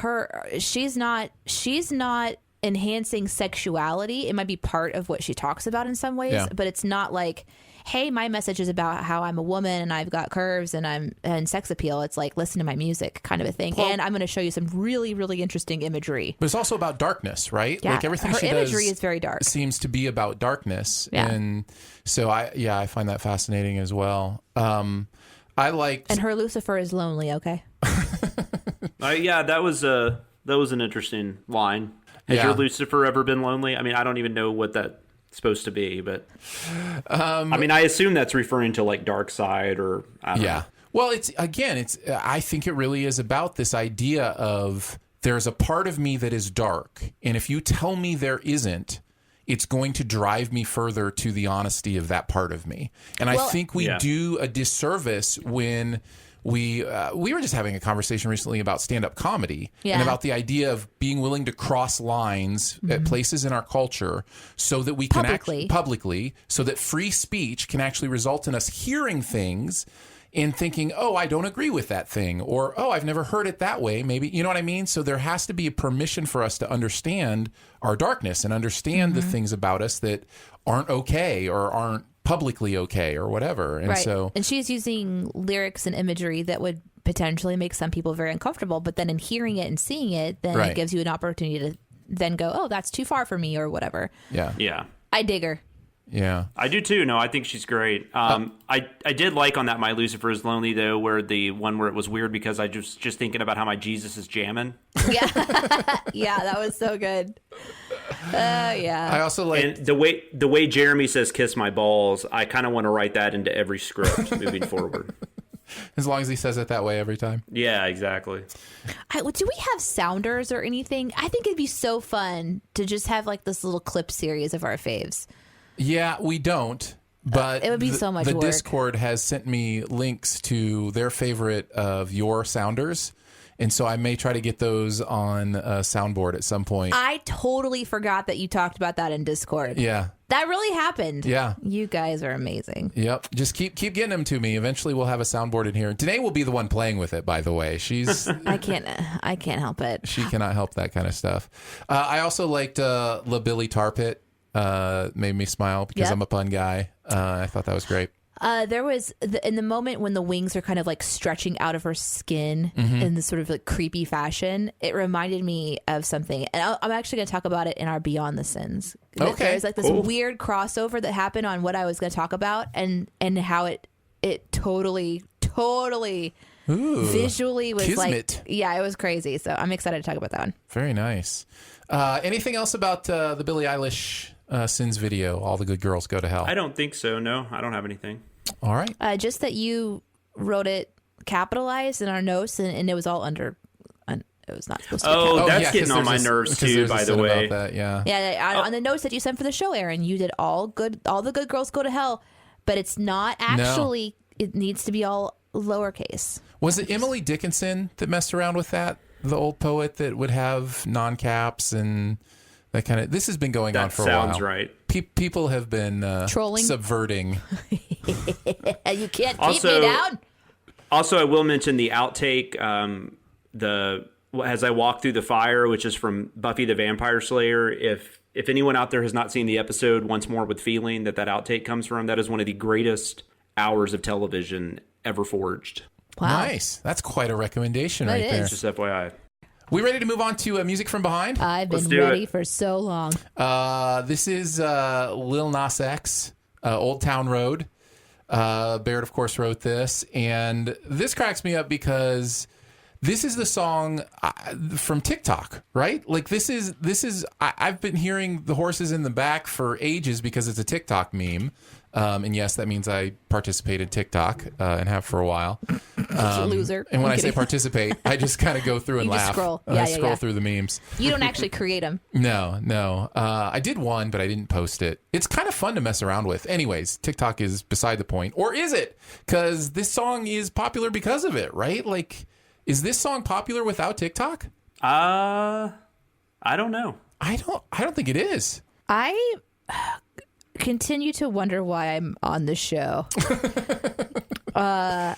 she's not enhancing sexuality. It might be part of what she talks about in some ways, but it's not like, hey, my message is about how I'm a woman and I've got curves and sex appeal. It's like, listen to my music kind of a thing. Well, and I'm going to show you some really, really interesting imagery. But it's also about darkness, right? Yeah, like everything her she imagery does is very dark. Seems to be about darkness. Yeah. And so I find that fascinating as well. I liked... And her Lucifer is lonely, okay? that was an interesting line. Has your Lucifer ever been lonely? I mean, I don't even know what that's supposed to be, but I mean, I assume that's referring to like dark side or I don't know. Well, I think it really is about this idea of there's a part of me that is dark, and if you tell me there isn't, it's going to drive me further to the honesty of that part of me. And I think we do a disservice when we were just having a conversation recently about stand-up comedy and about the idea of being willing to cross lines at places in our culture so that we can publicly, so that free speech can actually result in us hearing things and thinking, oh, I don't agree with that thing, or, oh, I've never heard it that way. Maybe, you know what I mean? So there has to be a permission for us to understand our darkness and understand the things about us that aren't okay or aren't publicly okay or whatever. And and she's using lyrics and imagery that would potentially make some people very uncomfortable, but then in hearing it and seeing it, then it gives you an opportunity to then go, oh, that's too far for me or whatever. Yeah. I dig her. Yeah. I do too. No, I think she's great. I did like on that My Lucifer is Lonely though, where the one where it was weird because I just thinking about how my Jesus is jamming. Yeah, yeah, that was so good. Yeah. I also like And the way Jeremy says "kiss my balls." I kind of want to write that into every script moving forward. as long as he says it that way every time. Yeah, exactly. Do we have sounders or anything? I think it'd be so fun to just have like this little clip series of our faves. Yeah, we don't. But it would be so much the work. Discord has sent me links to their favorite of your sounders. And so I may try to get those on a soundboard at some point. I totally forgot that you talked about that in Discord. Yeah. That really happened. Yeah. You guys are amazing. Yep. Just keep getting them to me. Eventually we'll have a soundboard in here. Danae will be the one playing with it, by the way. I can't help it. She cannot help that kind of stuff. I also liked La Billy Tar Pit. Made me smile because I'm a pun guy. I thought that was great. There was in the moment when the wings are kind of like stretching out of her skin in this sort of like creepy fashion. It reminded me of something, and I'm actually going to talk about it in our Beyond the Sins. Okay, there's like this weird crossover that happened on what I was going to talk about, and how it totally visually was Kismet. like, yeah, it was crazy. So I'm excited to talk about that one. Very nice. Anything else about the Billie Eilish Sins video? All the good girls go to hell. I don't think so. No, I don't have anything. All right. Just that you wrote it capitalized in our notes, and it was all under. It was not supposed to. Oh, that's yeah, getting on my nerves too. By the way, that, yeah. Yeah, on the notes that you sent for the show, Aaron, you did all the good girls go to hell, but it's not actually. No. It needs to be all lowercase. Was it Emily Dickinson that messed around with that? The old poet that would have non-caps and that kind of. This has been going on for a while. That sounds right. People have been trolling, subverting. You can't keep me down. Also, I will mention the outtake. As I walk through the fire, which is from Buffy the Vampire Slayer. If anyone out there has not seen the episode Once More with Feeling, that outtake comes from, that is one of the greatest hours of television ever forged. Wow. Nice. That's quite a recommendation right there. Just FYI. We ready to move on to music from behind? I've been ready for so long. This is Lil Nas X, Old Town Road. Baird, of course, wrote this. And this cracks me up because this is the song from TikTok, right? Like this is. I've been hearing the horses in the back for ages because it's a TikTok meme. And yes, that means I participate in TikTok and have for a while. Loser. And when I say participate, I just kind of go through and laugh. Scroll. I scroll through the memes. You don't actually create them. No. I did one, but I didn't post it. It's kind of fun to mess around with. Anyways, TikTok is beside the point. Or is it? Because this song is popular because of it, right? Like, is this song popular without TikTok? I don't know. I don't think it is. I continue to wonder why I'm on this show. I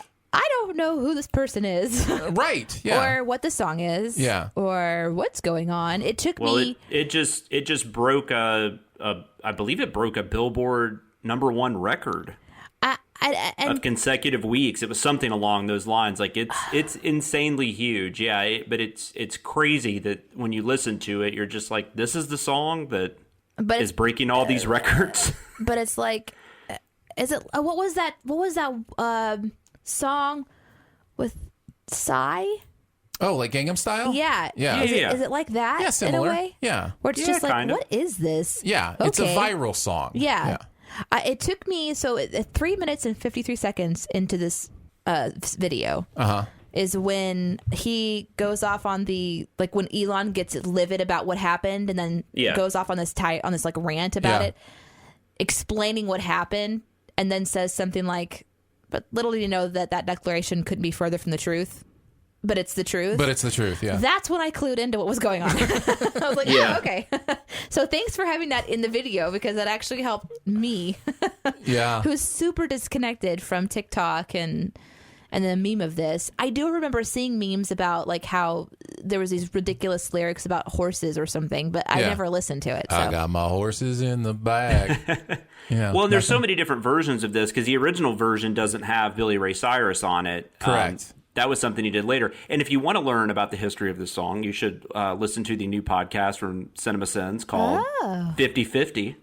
don't know who this person is. Right. Yeah. Or what the song is. Yeah. Or what's going on. It took me. It just broke I believe it broke a Billboard #1 record. Of consecutive weeks. It was something along those lines. Like it's insanely huge. Yeah. But it's crazy that when you listen to it, you're just like, this is the song that is breaking all these records. But it's like, is it? What was that? What was that song with Psy? Oh, like Gangnam Style? Yeah. Yeah. Is it like that? Yeah, similar. In a way? Yeah. Where it's just like, kind of. what is this? Yeah. Okay. It's a viral song. Yeah. It took me 3 minutes and 53 seconds into this video. Is when he goes off on when Elon gets livid about what happened and then goes off on this like rant about it, explaining what happened, and then says something like, "But little do you know that declaration couldn't be further from the truth." But it's the truth. But it's the truth, yeah. That's when I clued into what was going on. I was like, okay. So thanks for having that in the video because that actually helped me. Yeah. Who's super disconnected from TikTok and the meme of this. I do remember seeing memes about like how there was these ridiculous lyrics about horses or something, but I never listened to it. So. I got my horses in the bag. Yeah. Well, and there's so many different versions of this because the original version doesn't have Billy Ray Cyrus on it. Correct. that was something he did later. And if you want to learn about the history of this song, you should listen to the new podcast from Cinemasins called 50/50.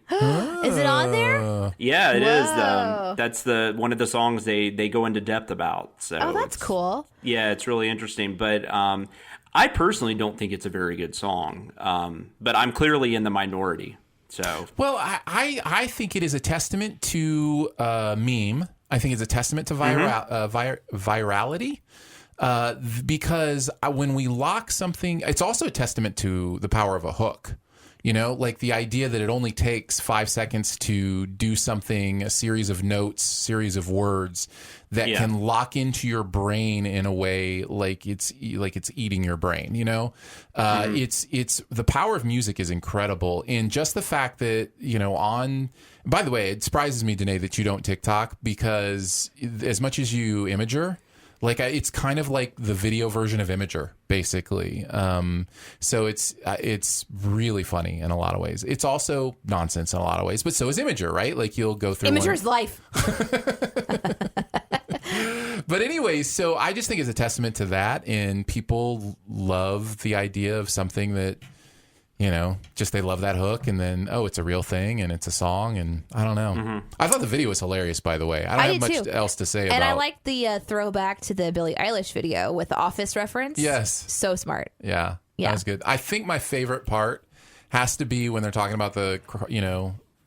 Is it on there? Yeah, it is. Whoa. That's one of the songs they go into depth about. So That's cool. Yeah, it's really interesting. But I personally don't think it's a very good song. But I'm clearly in the minority. So Well, I think it is a testament to meme. I think it's a testament to virality. Because when we lock something, it's also a testament to the power of a hook. You know, like the idea that it only takes 5 seconds to do something, a series of notes, series of words that can lock into your brain in a way like it's eating your brain. You know, it's the power of music is incredible, and just the fact that By the way, it surprises me, Danae, that you don't TikTok, because as much as you Imager. Like it's kind of like the video version of Imager, basically. So it's really funny in a lot of ways. It's also nonsense in a lot of ways, but so is Imager, right? Like you'll go through Imager's life. But anyways, so I just think it's a testament to that, and people love the idea of something that, just they love that hook, and then, it's a real thing, and it's a song, and I don't know. Mm-hmm. I thought the video was hilarious, by the way. I don't have much else to say about it. And I like the throwback to the Billie Eilish video with the Office reference. Yes. So smart. Yeah. That was good. I think my favorite part has to be when they're talking about the,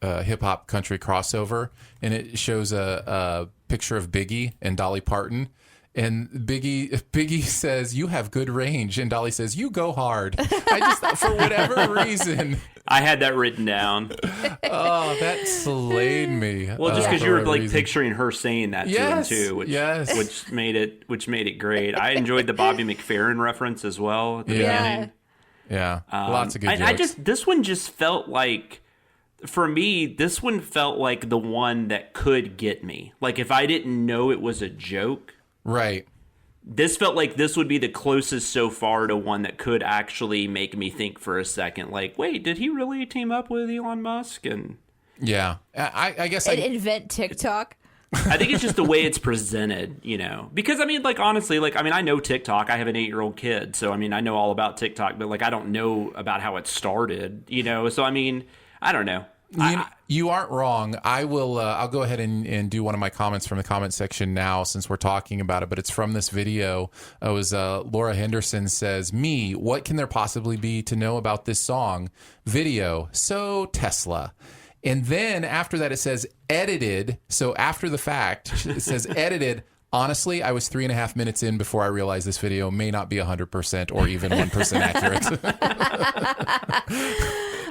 hip-hop country crossover, and it shows a picture of Biggie and Dolly Parton. And Biggie says, "You have good range," and Dolly says, "You go hard." I just, for whatever reason, I had that written down. Oh, that slayed me. Well, just because you were like picturing her saying that to him too, which made it great. I enjoyed the Bobby McFerrin reference as well at the beginning. Yeah, lots of good jokes. This one just felt like, for me, this one felt like the one that could get me. Like if I didn't know it was a joke. Right. This felt like this would be the closest so far to one that could actually make me think for a second, like, wait, did he really team up with Elon Musk? And yeah, I guess invent TikTok. I think it's just the way it's presented, because honestly, I know TikTok. I have an 8-year-old kid, so I know all about TikTok, but I don't know about how it started, so I don't know. You aren't wrong. I will. I'll go ahead and do one of my comments from the comment section now, since we're talking about it. But it's from this video. It was Laura Henderson says, "Me, what can there possibly be to know about this song? Video. So Tesla." And then after that, it says edited. So after the fact, it says edited. Honestly, I was 3.5 minutes in before I realized this video may not be 100% or even 1% accurate.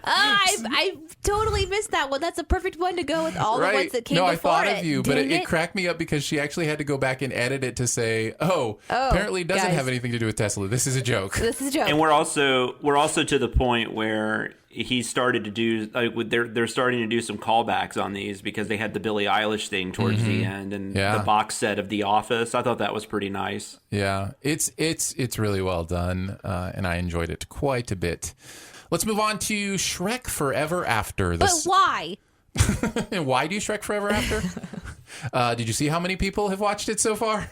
I totally missed that one. That's a perfect one to go with all the ones that came before it. No, I thought of you, but it cracked me up because she actually had to go back and edit it to say, apparently it doesn't have anything to do with Tesla. This is a joke. This is a joke. And we're also to the point where he started to do they're starting to do some callbacks on these, because they had the Billie Eilish thing towards the end, and the box set of The Office. I thought that was pretty nice. Yeah, it's really well done, and I enjoyed it quite a bit. Let's move on to Shrek Forever After. But why? Why do Shrek Forever After? Did you see how many people have watched it so far?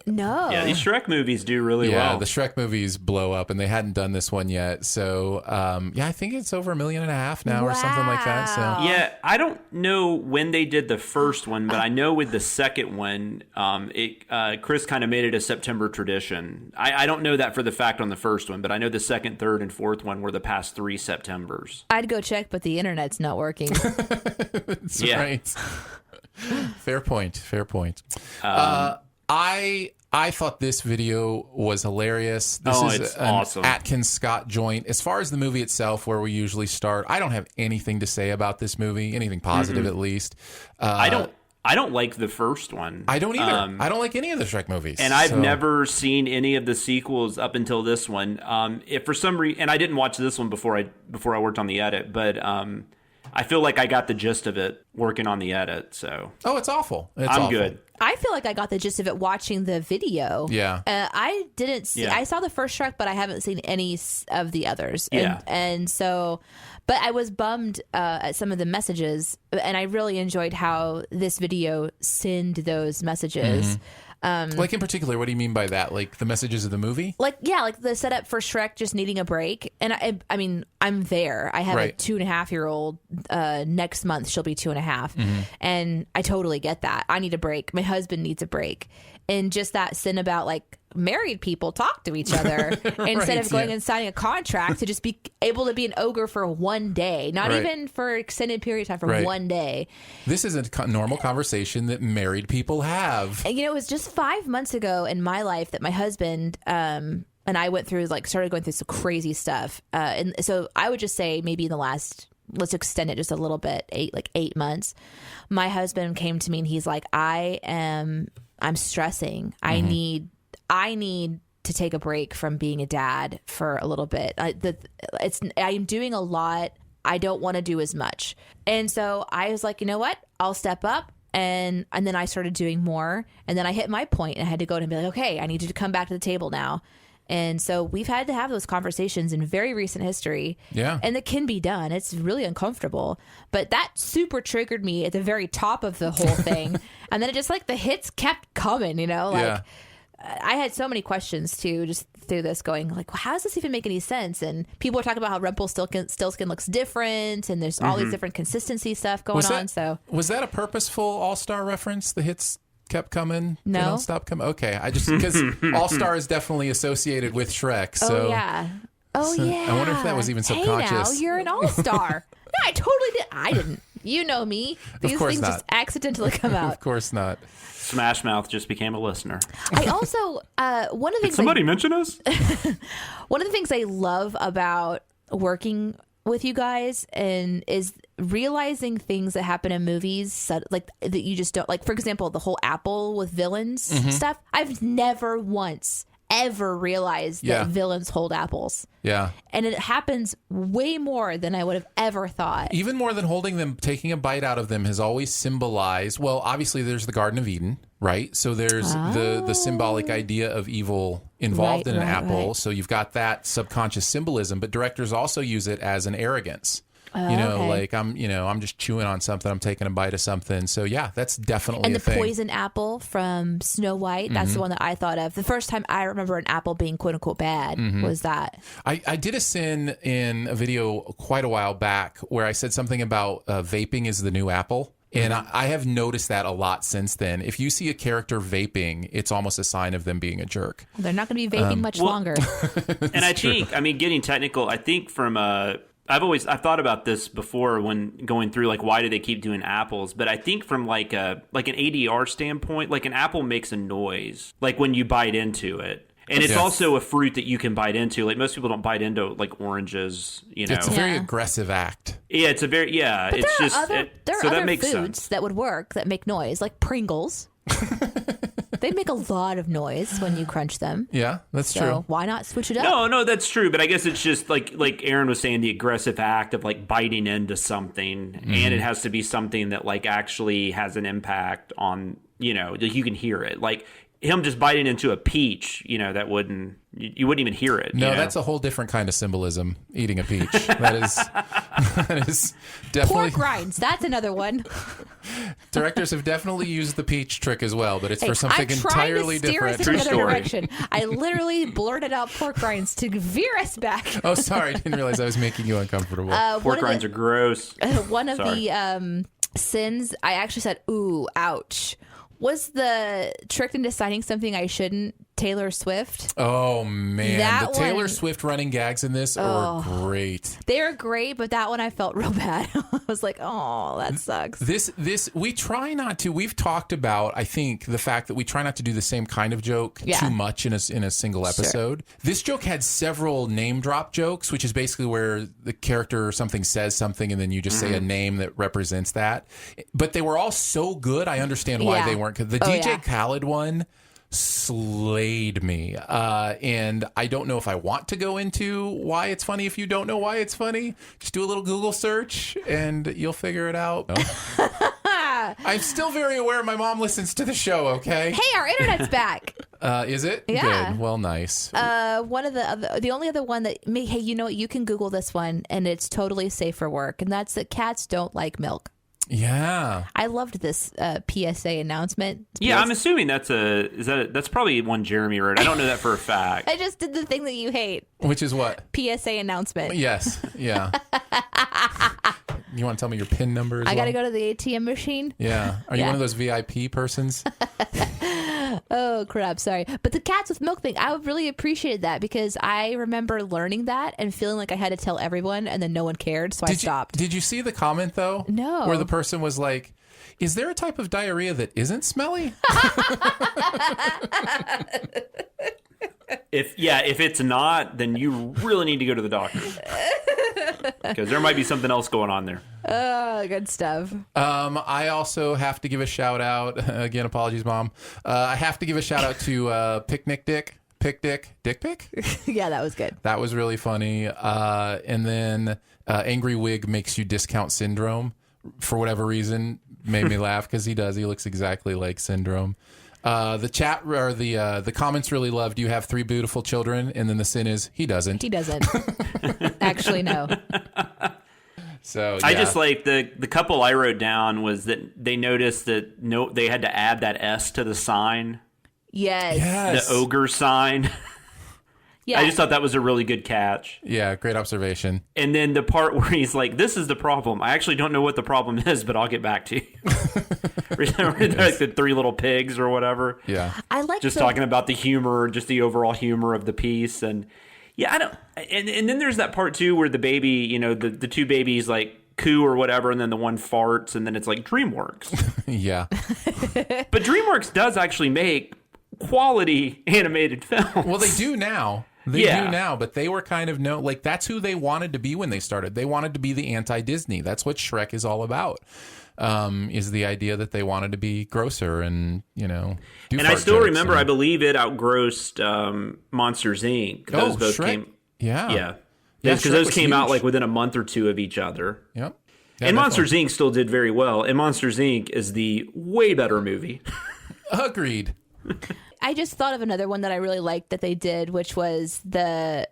No. Yeah, these Shrek movies do really well. Yeah, the Shrek movies blow up, and they hadn't done this one yet. So, I think it's over 1.5 million now or something like that. So yeah, I don't know when they did the first one, but I know with the second one, Chris kind of made it a September tradition. I don't know that for the fact on the first one, but I know the second, third, and fourth one were the past 3 Septembers. I'd go check, but the internet's not working. That's right. Fair point. I thought this video was hilarious. This is an awesome Atkins Scott joint. As far as the movie itself, where we usually start, I don't have anything to say about this movie, anything positive at least. I don't like the first one. I don't either. I don't like any of the Shrek movies. And I've never seen any of the sequels up until this one. If for some reason, and I didn't watch this one before I worked on the edit, but I feel like I got the gist of it working on the edit. So it's awful. I'm good. I feel like I got the gist of it watching the video. Yeah. I didn't see. I saw the first Shrek, but I haven't seen any of the others. Yeah. And so, but I was bummed at some of the messages, and I really enjoyed how this video sent those messages. Like in particular, what do you mean by that? Like the messages of the movie? Like the setup for Shrek just needing a break. And I mean, I'm there. I have a 2.5-year-old. Next month she'll be 2.5, and I totally get that. I need a break. My husband needs a break, and just that sin about like married people talk to each other instead of going and signing a contract to just be able to be an ogre for one day, not even for extended period of time, for one day. This is a normal conversation that married people have. And, it was just 5 months ago in my life that my husband and I started going through some crazy stuff. And so I would just say maybe in the last, let's extend it just a little bit, 8 months, my husband came to me and he's like, I'm stressing. I need to take a break from being a dad for a little bit. I'm doing a lot. I don't want to do as much. And so I was like, you know what? I'll step up. And then I started doing more. And then I hit my point and I had to go to him and be like, okay, I need you to come back to the table now. And so we've had to have those conversations in very recent history. Yeah. And it can be done. It's really uncomfortable. But that super triggered me at the very top of the whole thing. And then it just the hits kept coming, I had so many questions too, just through this, going like, well, how does this even make any sense? And people are talking about how Rumpelstiltskin looks different, and there's all these different consistency stuff going on. So was that a purposeful All-Star reference? The hits kept coming. No, they don't stop coming. Okay, I just because All-Star is definitely associated with Shrek. So yeah. I wonder if that was even subconscious. Hey, now you're an All-Star. No, I totally did. I didn't. You know me. These things just accidentally come out. Of course not. Smash Mouth just became a listener. I also one of the things. Did somebody mention us? One of the things I love about working with you guys is realizing things that happen in movies that you just don't like. For example, the whole Apple with villains stuff. I've never once ever realized that villains hold apples. Yeah. And it happens way more than I would have ever thought. Even more than holding them, taking a bite out of them has always symbolized, well, obviously there's the Garden of Eden, right? So there's the symbolic idea of evil involved in an apple. Right. So you've got that subconscious symbolism, but directors also use it as an arrogance. Like I'm just chewing on something. I'm taking a bite of something. So yeah, that's definitely a thing. And the poison apple from Snow White, that's the one that I thought of. The first time I remember an apple being quote unquote bad was that. I did a sin in a video quite a while back where I said something about vaping is the new apple. And I have noticed that a lot since then. If you see a character vaping, it's almost a sign of them being a jerk. They're not going to be vaping much longer. And I think, getting technical, I think from I've thought about this before when going through why do they keep doing apples, but I think from an ADR standpoint, an apple makes a noise when you bite into it. And it's also a fruit that you can bite into. Most people don't bite into oranges, It's a very aggressive act. Yeah, it's a very But it's there just are other that makes foods sense. that would work that make noise, like Pringles. They make a lot of noise when you crunch them. Yeah, that's true. So why not switch it up? No, that's true. But I guess it's just like Aaron was saying, the aggressive act of biting into something, and it has to be something that actually has an impact on you can hear it. Him just biting into a peach, that wouldn't you wouldn't even hear it. No, that's a whole different kind of symbolism. Eating a peach, that is definitely pork rinds. That's another one. Directors have definitely used the peach trick as well, but it's for something entirely different. I'm trying to steer us in another direction. I literally blurted out pork rinds to veer us back. Oh, sorry, I didn't realize I was making you uncomfortable. Pork rinds are gross. One of the sins, I actually said, "Ooh, ouch." Was the tricked into signing something I shouldn't Taylor Swift? Oh, man. The Taylor Swift running gags in this are great. They're great, but that one I felt real bad. I was like, oh, that sucks. This we try not to. We've talked about, I think, the fact that we try not to do the same kind of joke too much in a single episode. Sure. This joke had several name drop jokes, which is basically where the character or something says something and then you just say a name that represents that. But they were all so good, I understand why they weren't. The DJ Khaled one slayed me. And I don't know if I want to go into why it's funny. If you don't know why it's funny, just do a little Google search and you'll figure it out. I'm still very aware my mom listens to the show, okay? Hey, our internet's back. Is it? Yeah. Good. Well, nice. One of the only other one that, hey, you know what? You can Google this one and it's totally safe for work. And that's that cats don't like milk. Yeah. I loved this PSA announcement. Yeah, I'm assuming that's probably one Jeremy wrote. I don't know that for a fact. I just did the thing that you hate. Which is what? PSA announcement. Yes. Yeah. You want to tell me your PIN number? I got to go to the ATM machine. Yeah. Are you one of those VIP persons? Oh, crap. Sorry. But the cats with milk thing, I really appreciated that because I remember learning that and feeling like I had to tell everyone and then no one cared. So I stopped. Did you see the comment, though? No. Where the person was like, is there a type of diarrhea that isn't smelly? If it's not, then you really need to go to the doctor. Because there might be something else going on there. Oh, good stuff. I also have to give a shout out. Again, apologies, Mom. I have to give a shout out to Picnic Dick. Dick Pic? Yeah, that was good. That was really funny. And then Angry Wig Makes You Discount Syndrome. For whatever reason, made me laugh because he does. He looks exactly like Syndrome. The chat or the comments really loved you have 3 beautiful children, and then the sin is he doesn't. He doesn't. Actually, no. So yeah. I just like the couple I wrote down was that they noticed that they had to add that S to the sign. Yes. The ogre sign. Yeah. I just thought that was a really good catch. Yeah, great observation. And then the part where he's like, "This is the problem. I actually don't know what the problem is, but I'll get back to you." Like the 3 little pigs or whatever. Yeah. I like just talking about the humor, just the overall humor of the piece, and yeah, I don't. And then there's that part too where the baby, the 2 babies like coo or whatever, and then the one farts, and then it's like DreamWorks. Yeah. But DreamWorks does actually make quality animated films. Well, they do now. They do now, but they were kind of that's who they wanted to be when they started. They wanted to be the anti-Disney. That's what Shrek is all about. Is the idea that they wanted to be grosser and do. And I still remember, I believe it outgrossed Monsters Inc. Those both Shrek? came. Yeah, because those came huge. out like within a month or 2 of each other. Yep. Yeah, and Monsters Inc. still did very well. And Monsters Inc. is the way better movie. Agreed. I just thought of another one that I really liked that they did, which was the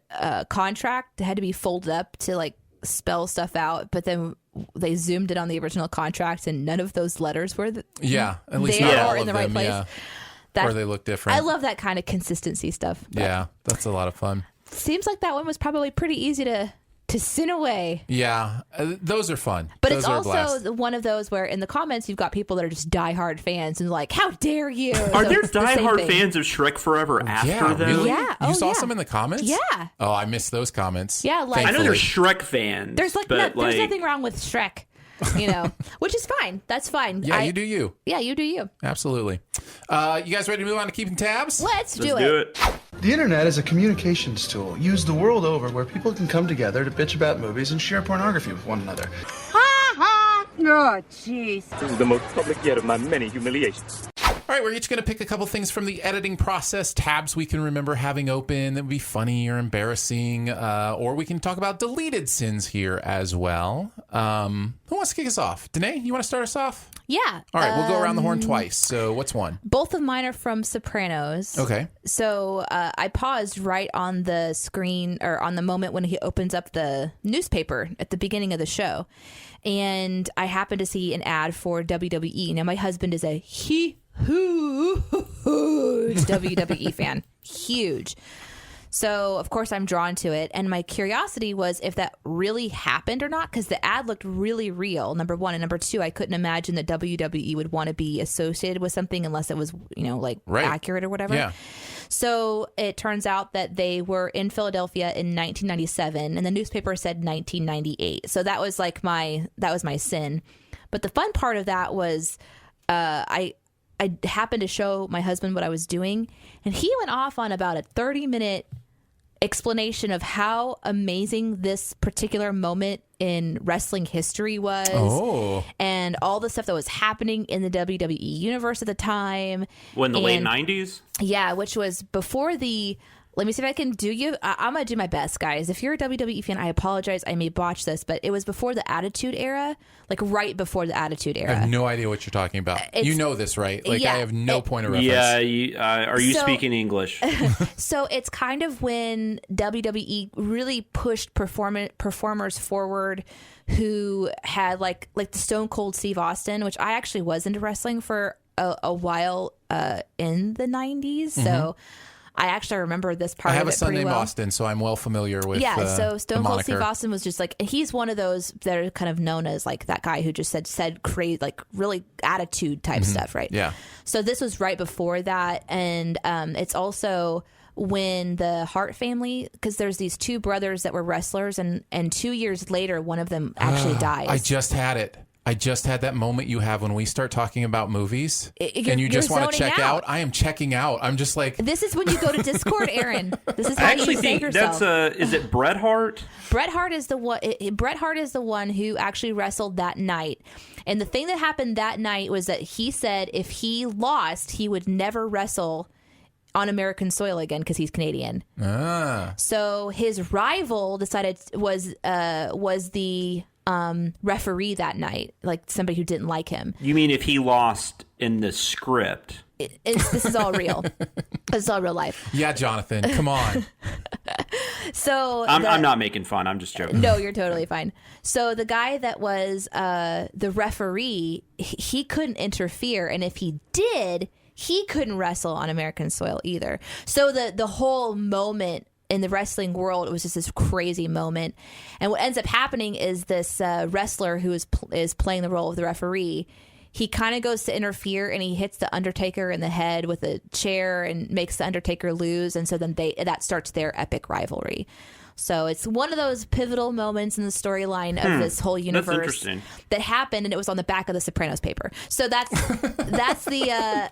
contract had to be folded up to like spell stuff out, but then they zoomed in on the original contract and none of those letters were at least not all in of the them, right place. Yeah. Or they look different. I love that kind of consistency stuff. Yeah, that's a lot of fun. Seems like that one was probably pretty easy to sin away. Yeah, those are fun. But those it's also one of those where in the comments you've got people that are just diehard fans and like, how dare you? Are there diehard fans of Shrek Forever after them? Really? Yeah. You saw some in the comments? Yeah. Oh, I missed those comments. Yeah, like I know there's Shrek fans. There's there's nothing wrong with Shrek. Which is fine. That's fine. Yeah, you do you. Yeah, you do you. Absolutely. You guys ready to move on to keeping tabs? Let's do it. The internet is a communications tool used the world over where people can come together to bitch about movies and share pornography with one another. Ha ha! Oh, jeez. This is the most public yet of my many humiliations. All right, we're each going to pick a couple things from the editing process, tabs we can remember having open that would be funny or embarrassing, or we can talk about deleted sins here as well. Who wants to kick us off? Danae, you want to start us off? Yeah. All right, we'll go around the horn twice. So what's one? Both of mine are from Sopranos. Okay. So I paused right on the screen or on the moment when he opens up the newspaper at the beginning of the show. And I happened to see an ad for WWE. Now, my husband is a huge WWE fan. Huge. So, of course, I'm drawn to it. And my curiosity was if that really happened or not, because the ad looked really real, number one. And number two, I couldn't imagine that WWE would want to be associated with something unless it was, accurate or whatever. Yeah. So it turns out that they were in Philadelphia in 1997, and the newspaper said 1998. So that was my sin. But the fun part of that was I happened to show my husband what I was doing, and he went off on about a 30-minute explanation of how amazing this particular moment in wrestling history was, and all the stuff that was happening in the WWE universe at the time. When the late 90s? Yeah, which was before the Let me see if I can do you. I'm going to do my best, guys. If you're a WWE fan, I apologize. I may botch this, but it was before the Attitude Era, like right before the Attitude Era. I have no idea what you're talking about. You know this, right? Like, yeah, I have no point of reference. Yeah. Are you speaking English? So it's kind of when WWE really pushed performers forward who had like the Stone Cold Steve Austin, which I actually was into wrestling for a while in the 90s. So I actually remember this part of it. I have a son named well. Austin, so I'm well familiar with so Stone Cold Steve moniker. Austin was just like, he's one of those that are kind of known as like that guy who just said crazy, like really attitude type stuff, right? Yeah. So this was right before that, and it's also when the Hart family, because there's these two brothers that were wrestlers, and 2 years later, one of them actually dies. I just had it. I just had that moment you have when we start talking about movies and you just want to check out. I am checking out. I'm just like... This is when you go to Discord, Aaron. This is how I actually you think save yourself. that's is it Bret Hart? Bret Hart is the one. Bret Hart is the one who actually wrestled that night. And the thing that happened that night was that he said if he lost, he would never wrestle on American soil again because he's Canadian. So his rival was the referee that night, like somebody who didn't like him. You mean if he lost in the script? This is all real. This is all real life. Yeah, Jonathan, come on. So I'm not making fun. I'm just joking. No, you're totally fine. So the guy that was the referee, he couldn't interfere, and if he did, he couldn't wrestle on American soil either. So the whole moment in the wrestling world, it was just this crazy moment. And what ends up happening is this wrestler who is playing the role of the referee, he kind of goes to interfere and he hits the Undertaker in the head with a chair and makes the Undertaker lose. And so then that starts their epic rivalry. So it's one of those pivotal moments in the storyline of this whole universe that happened, and it was on the back of the Sopranos paper. So that's the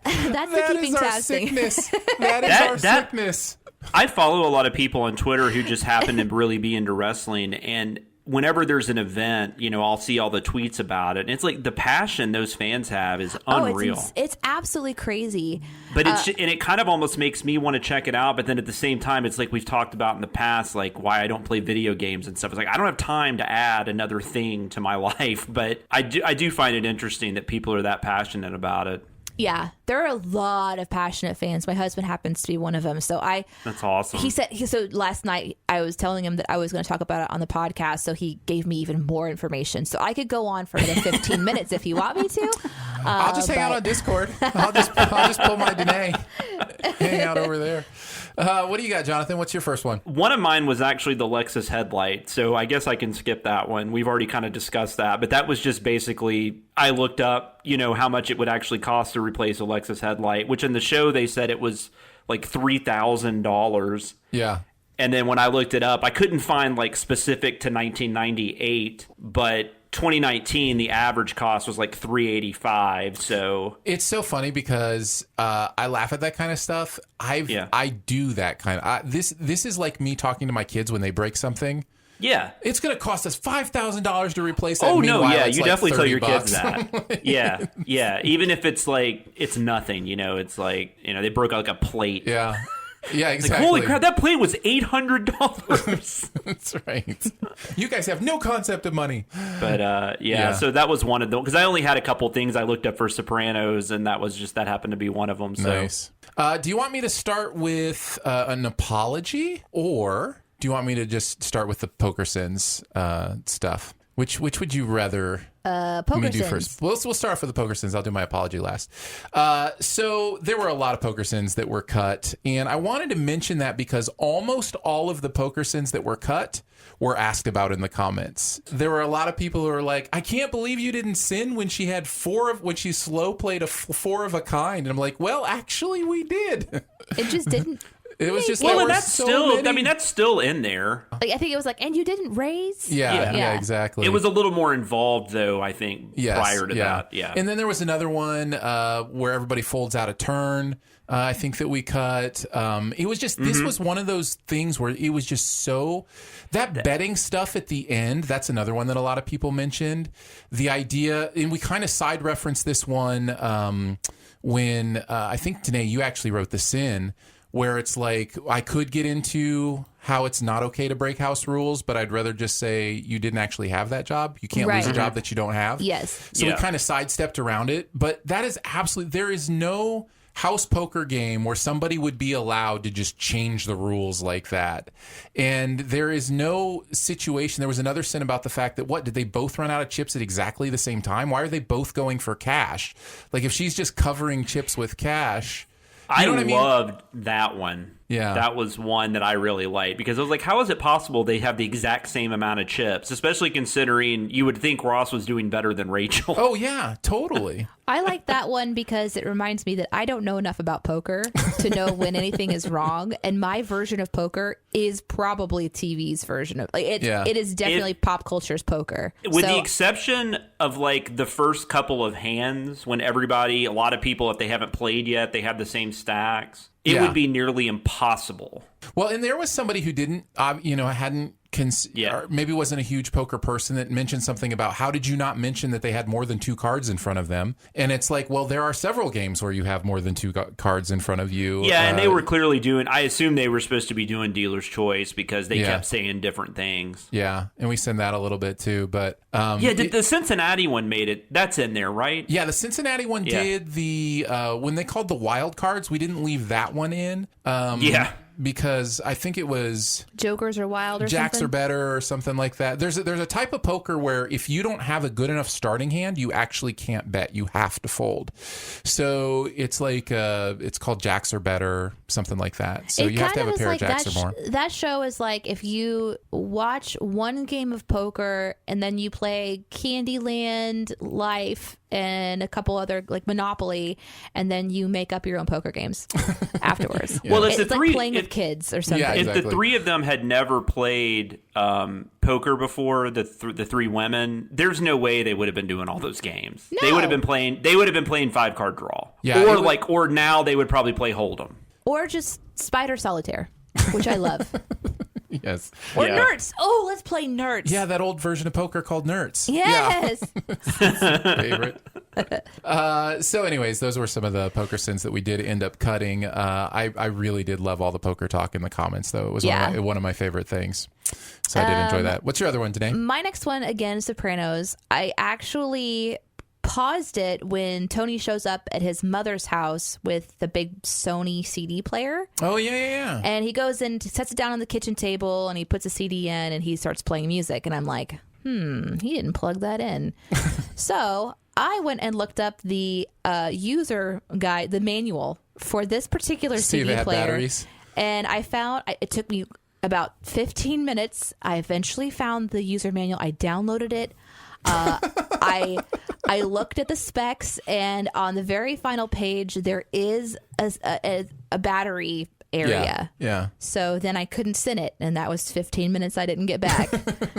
keeping tabs thing. That is our sickness. I follow a lot of people on Twitter who just happen to really be into wrestling, and whenever there's an event, I'll see all the tweets about it. And it's like the passion those fans have is unreal. It's absolutely crazy. But it kind of almost makes me want to check it out. But then at the same time, it's like we've talked about in the past, like why I don't play video games and stuff. It's like I don't have time to add another thing to my life. But I do find it interesting that people are that passionate about it. Yeah, there are a lot of passionate fans. My husband happens to be one of them. So that's awesome. He said, so last night I was telling him that I was going to talk about it on the podcast. So he gave me even more information. So I could go on for another 15 minutes if you want me to. I'll just hang out on Discord. I'll just pull my Danae, hang out over there. What do you got, Jonathan? What's your first one? One of mine was actually the Lexus headlight, so I guess I can skip that one. We've already kind of discussed that, but that was just basically, I looked up, how much it would actually cost to replace a Lexus headlight, which in the show they said it was like $3,000. Yeah. And then when I looked it up, I couldn't find like specific to 1998, but 2019, the average cost was like $385. So it's so funny because I laugh at that kind of stuff. I do that kind of. This is like me talking to my kids when they break something. Yeah, it's going to cost us $5,000 to replace that. Oh Meanwhile, no, yeah, you like definitely tell your $30. kids that. yeah. Even if it's like it's nothing, it's like they broke out like a plate. Yeah. Yeah, exactly. Like, holy crap, that plate was $800. That's right. You guys have no concept of money. But so that was one of them, because I only had a couple things I looked up for Sopranos, and that happened to be one of them. So. Nice. Do you want me to start with an apology, or do you want me to just start with the Poker Sins stuff? Which would you rather me do first? We'll start off with the Poker Sins. I'll do my apology last. So there were a lot of Poker Sins that were cut, and I wanted to mention that because almost all of the Poker Sins that were cut were asked about in the comments. There were a lot of people who were like, "I can't believe you didn't sin when she had when she slow played a 4 of a kind." And I'm like, "Well, actually, we did. It just didn't." It was just that's still in there. Like, I think it was like, and you didn't raise? Yeah, exactly. It was a little more involved, though, I think, prior to that. Yeah. And then there was another one where everybody folds out a turn, I think, that we cut. It was just, this was one of those things where it was just so, that betting stuff at the end, that's another one that a lot of people mentioned. The idea, and we kind of side referenced this one when I think, Danae, you actually wrote this in, where it's like I could get into how it's not okay to break house rules, but I'd rather just say you didn't actually have that job. You can't lose a job that you don't have. Yes. So we kind of sidestepped around it, but that is absolutely, there is no house poker game where somebody would be allowed to just change the rules like that. And there is no situation. There was another sin about the fact that did they both run out of chips at exactly the same time? Why are they both going for cash? Like if she's just covering chips with cash. I loved that one. Yeah. That was one that I really liked because I was like, how is it possible they have the exact same amount of chips, especially considering you would think Ross was doing better than Rachel. Oh, yeah, totally. I like that one because it reminds me that I don't know enough about poker to know when anything is wrong. And my version of poker is probably TV's version of it is definitely pop culture's poker. With the exception of like the first couple of hands when a lot of people, if they haven't played yet, they have the same stacks. It would be nearly impossible. Well, and there was somebody who didn't, hadn't, or maybe wasn't a huge poker person that mentioned something about how did you not mention that they had more than 2 cards in front of them? And it's like, well, there are several games where you have more than 2 cards in front of you. Yeah, and they were clearly I assume they were supposed to be doing dealer's choice because they kept saying different things. Yeah, and we send that a little bit too, but... the Cincinnati one made it. That's in there, right? Yeah, the Cincinnati one did. When they called the wild cards, we didn't leave that one in. Because I think it was Jokers are wild or Jacks something? are better or something like that. There's a type of poker where if you don't have a good enough starting hand, you actually can't bet. You have to fold. So it's like it's called Jacks are better, something like that. So you have to have a pair of Jacks or more. That show is like if you watch one game of poker and then you play Candyland, Life, and a couple other like Monopoly, and then you make up your own poker games afterwards. Well, it's like playing with kids or something. Yeah, exactly. If the 3 of them had never played poker before, the 3 women, there's no way they would have been doing all those games. No. They would have been playing 5-card draw. Yeah, or now they would probably play Hold'em. Or just Spider Solitaire, which I love. Yes. Or Nerds. Oh, let's play Nerds. Yeah, that old version of poker called Nerds. Yes. Yeah. Favorite. So anyways, those were some of the poker sins that we did end up cutting. I really did love all the poker talk in the comments, though. It was one of my favorite things. So I did enjoy that. What's your other one today? My next one, again, Sopranos. I actually paused it when Tony shows up at his mother's house with the big Sony CD player. Oh, yeah. And he goes and sets it down on the kitchen table and he puts a CD in and he starts playing music. And I'm like, he didn't plug that in. So I went and looked up the user guide, the manual for this particular CD player. Batteries. And I found, it took me about 15 minutes. I eventually found the user manual. I downloaded it. I looked at the specs, and on the very final page, there is a battery area. Yeah. So then I couldn't send it, and that was 15 minutes I didn't get back.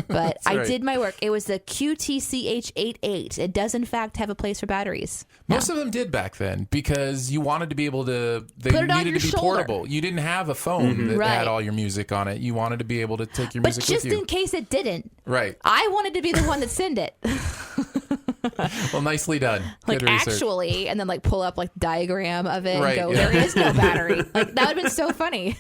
But I did my work. It was the QTCH88. It does, in fact, have a place for batteries. Most of them did back then because you wanted to be able to. They put it on needed your to be shoulder. portable. You didn't have a phone that had all your music on it. You wanted to be able to take your music with you. But just in case it didn't. Right. I wanted to be the one that sent it. Well, nicely done. Like, Good research. actually, and then like pull up like diagram of it Right, and go, yeah. there is no battery. Like, that would have been so funny.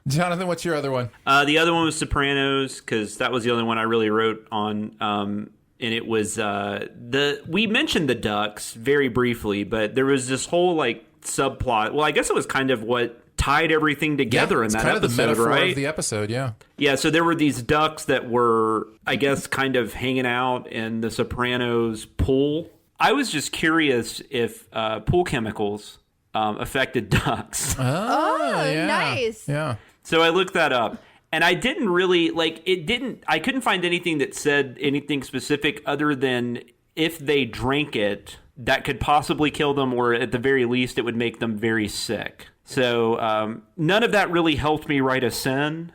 Jonathan, what's your other one? The other one was Sopranos because that was the only one I really wrote on. And it was we mentioned the ducks very briefly, but there was this whole like subplot. Well, I guess it was kind of what tied everything together in that kind episode, of the metaphor right? of the episode, yeah. Yeah, so there were these ducks that were, I guess, kind of hanging out in the Sopranos pool. I was just curious if pool chemicals affected ducks. Oh, yeah. nice. Yeah. So I looked that up. And I didn't really, I couldn't find anything that said anything specific other than if they drank it, that could possibly kill them, or at the very least, it would make them very sick. So none of that really helped me write a sin.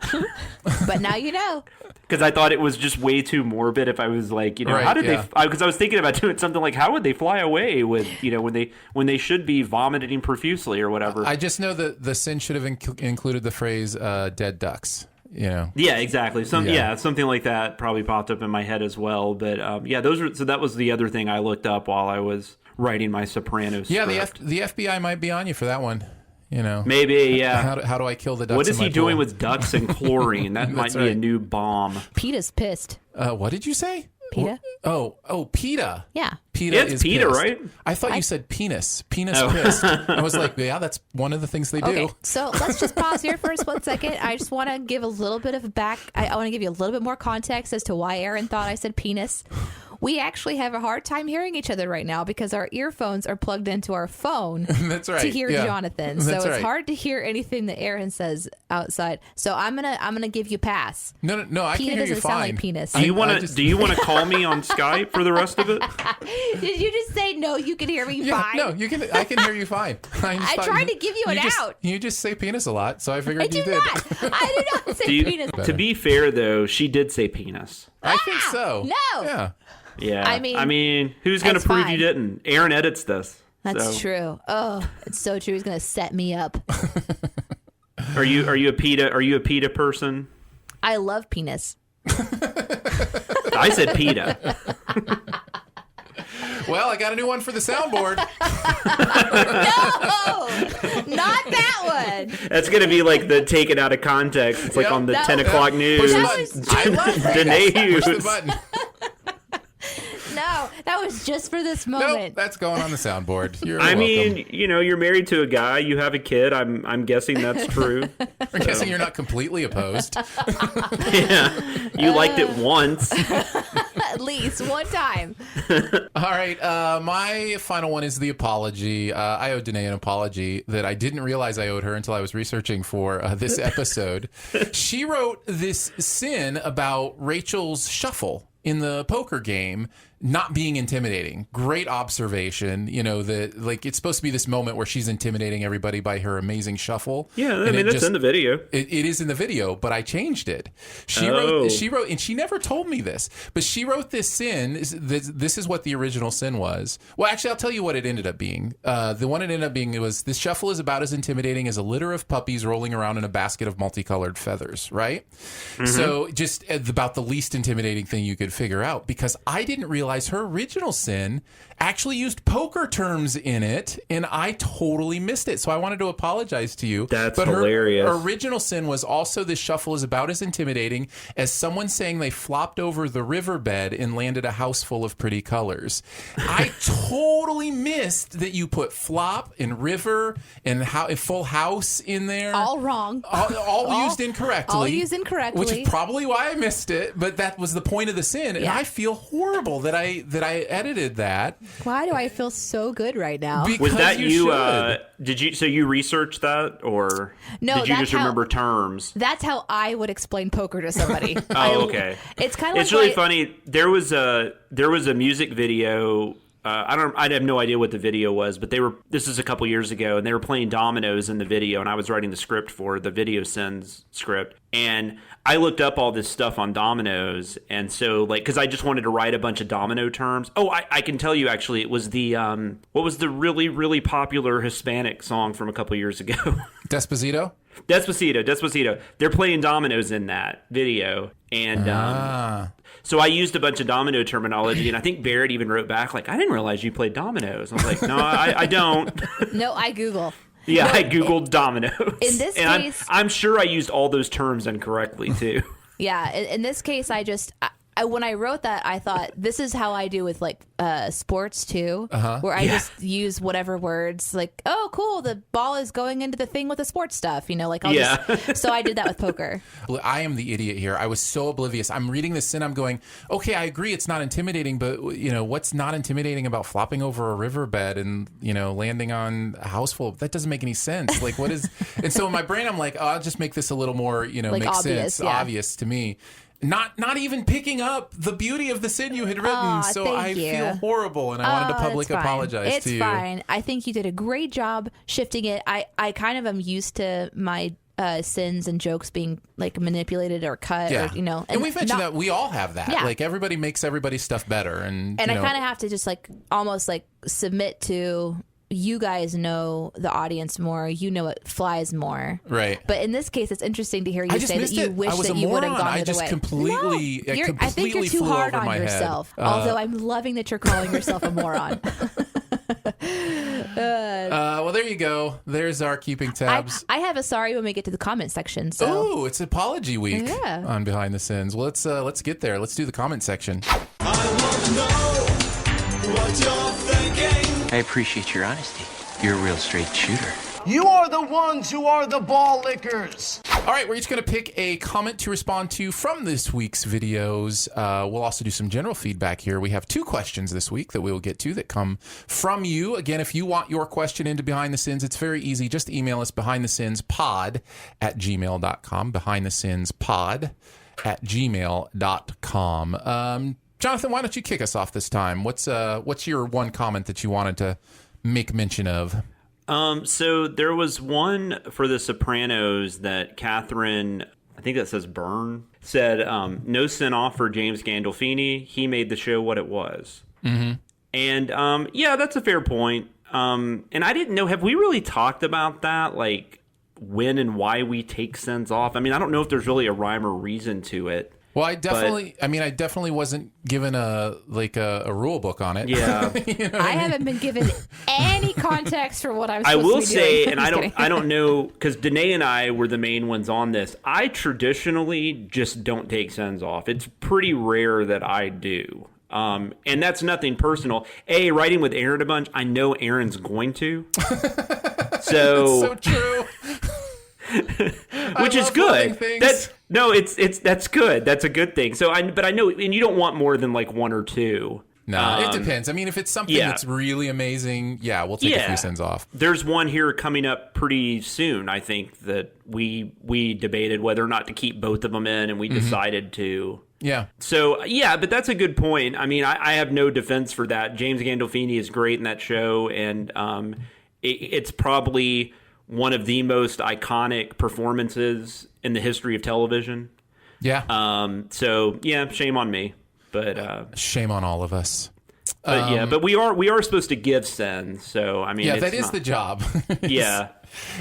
But now you know. Because I thought it was just way too morbid if I was like, Right, how did yeah. they, because I was thinking about doing something like, how would they fly away with, when they should be vomiting profusely or whatever. I just know that the sin should have included the phrase dead ducks. Yeah, exactly. Something like that probably popped up in my head as well. But so that was the other thing I looked up while I was writing my Sopranos. Yeah, script. the FBI might be on you for that one. You know, maybe, yeah. How do I kill the ducks? What is in my he doing pool? with ducks and chlorine? That might be a new bomb. PETA's pissed. What did you say? PETA? Oh, PETA. Yeah. PETA Yeah, it's is PETA, pissed. right? I thought you said penis. Penis pissed. I was like, yeah, that's one of the things they do. Okay, so let's just pause here for 1 second. I just want to give a little bit of I want to give you a little bit more context as to why Aaron thought I said penis. We actually have a hard time hearing each other right now because our earphones are plugged into our phone. That's right. To hear Jonathan, so That's it's right. hard to hear anything that Aaron says outside. So I'm gonna give you a pass. No, I can PETA hear you doesn't sound fine. like penis. Do you want to call me on Skype for the rest of it? Did you just say no? You can hear me fine. No, you can. I can hear you fine. I tried to give you an out. You just say penis a lot, so I figured I you do did. not. I do not say penis. To be fair, though, she did say penis. I think so. No. Yeah. Yeah. I mean, who's going to that's prove fine. you didn't? Aaron edits this. That's so. true. Oh, it's so true. He's gonna set me up. Are you a PETA person? I love penis. I said PETA. Well, I got a new one for the soundboard. No, not that one. That's going to be like the taken out of context. It's like on the 10 o'clock news. Push the button. I love Danae Push the Hughes. button. No, that was just for this Nope, moment. that's going on the soundboard. You're I welcome. mean, you're married to a guy. You have a kid. I'm guessing that's true. I'm guessing you're not completely opposed. Yeah, you liked it once. At least one time. All right, my final one is the apology. I owe Danae an apology that I didn't realize I owed her until I was researching for this episode. She wrote this sin about Rachel's shuffle in the poker game not being intimidating. Great observation. That like it's supposed to be this moment where she's intimidating everybody by her amazing shuffle. Yeah, I mean that's in the video. It is in the video, but I changed it. She wrote, and she never told me this, but she wrote this sin. This is what the original sin was. Well, actually, I'll tell you what it ended up being. The one it ended up being was this shuffle is about as intimidating as a litter of puppies rolling around in a basket of multicolored feathers, right? Mm-hmm. So just about the least intimidating thing you could figure out, because I didn't realize her original sin actually used poker terms in it, and I totally missed it. So I wanted to apologize to you. That's but hilarious. Her original sin was also this shuffle is about as intimidating as someone saying they flopped over the riverbed and landed a house full of pretty colors. I totally missed that you put flop and river and full house in there. All wrong. All used incorrectly. All used incorrectly. Which is probably why I missed it, but that was the point of the sin. And I feel horrible that I edited that. Why do I feel so good right now? Because Was that you? should. Did you? So you researched that, or No, did you that's just remember terms? That's how I would explain poker to somebody. Okay. It's kind of. It's really funny. There was a music video. I have no idea what the video was, but this is a couple years ago, and they were playing dominoes in the video, and I was writing the script for the video sends script, and I looked up all this stuff on dominoes, and so because I just wanted to write a bunch of domino terms. Oh, I can tell you actually, it was the what was the really, really popular Hispanic song from a couple years ago? Despacito? Despacito. They're playing dominoes in that video, and so I used a bunch of domino terminology, and I think Barrett even wrote back I didn't realize you played dominoes. I was like, no, I don't. No, I Google. Yeah, I Googled dominoes. In this case, I'm sure I used all those terms incorrectly too. Yeah, in this case, when I wrote that, I thought this is how I do with sports too, where I just use whatever words oh, cool, the ball is going into the thing with the sports stuff, so I did that with poker. I am the idiot here. I was so oblivious. I'm reading this and I'm going, okay, I agree it's not intimidating, but what's not intimidating about flopping over a riverbed and landing on a house full? That doesn't make any sense. What is? And so in my brain, I'm like, oh, I'll just make this a little more make obvious, sense, yeah. obvious to me. Not even picking up the beauty of the sin you had written, so I feel horrible, and I wanted to public apologize to you. It's fine. I think you did a great job shifting it. I kind of am used to my sins and jokes being manipulated or cut, yeah. or, and we've mentioned that we all have that. Yeah. Everybody makes everybody's stuff better, and I kind of have to just almost submit to. You guys know the audience more. You know it flies more. Right. But in this case, it's interesting to hear you say that you wish that you would have gone I the just way. completely, No, I think you're too hard on yourself. Although I'm loving that you're calling yourself a moron. Well, there you go. There's our keeping tabs. I have a sorry when we get to the comment section. So. Oh, it's apology week on Behind the Sins. Well, let's get there. Let's do the comment section. I want to know what you're thinking. I appreciate your honesty. You're a real straight shooter. You are the ones who are the ball lickers. All right, we're each going to pick a comment to respond to from this week's videos. We'll also do some general feedback here. We have 2 questions this week that we will get to that come from you. Again, if you want your question into Behind the Sins, it's very easy. Just email us behindthesinspod@gmail.com. behindthesinspod@gmail.com. Jonathan, why don't you kick us off this time? What's your one comment that you wanted to make mention of? So there was one for The Sopranos that Catherine, I think that says Byrne, said, no send off for James Gandolfini. He made the show what it was. Mm-hmm. And yeah, that's a fair point. And I didn't know, have we really talked about that? Like when and why we take sends off? I mean, I don't know if there's really a rhyme or reason to it. Well, I definitely wasn't given a rule book on it. Yeah. You know I haven't been given any context for what I'm supposed I will to be say, doing. and I don't know, because Danae and I were the main ones on this. I traditionally just don't take sends off. It's pretty rare that I do. And that's nothing personal. Writing with Aaron a bunch, I know Aaron's going to. So that's so true. Which is good. That's good. That's a good thing. But I know, and you don't want more than like 1 or 2. No, it depends. I mean, if it's something that's really amazing, we'll take a few sends off. There's one here coming up pretty soon, I think, that we debated whether or not to keep both of them in, and we decided to. Yeah. So, but that's a good point. I mean, I have no defense for that. James Gandolfini is great in that show, and it's probably one of the most iconic performances in the history of television. Yeah. Shame on me, but shame on all of us. But we are supposed to give sends. So I mean, that is the job. Yeah.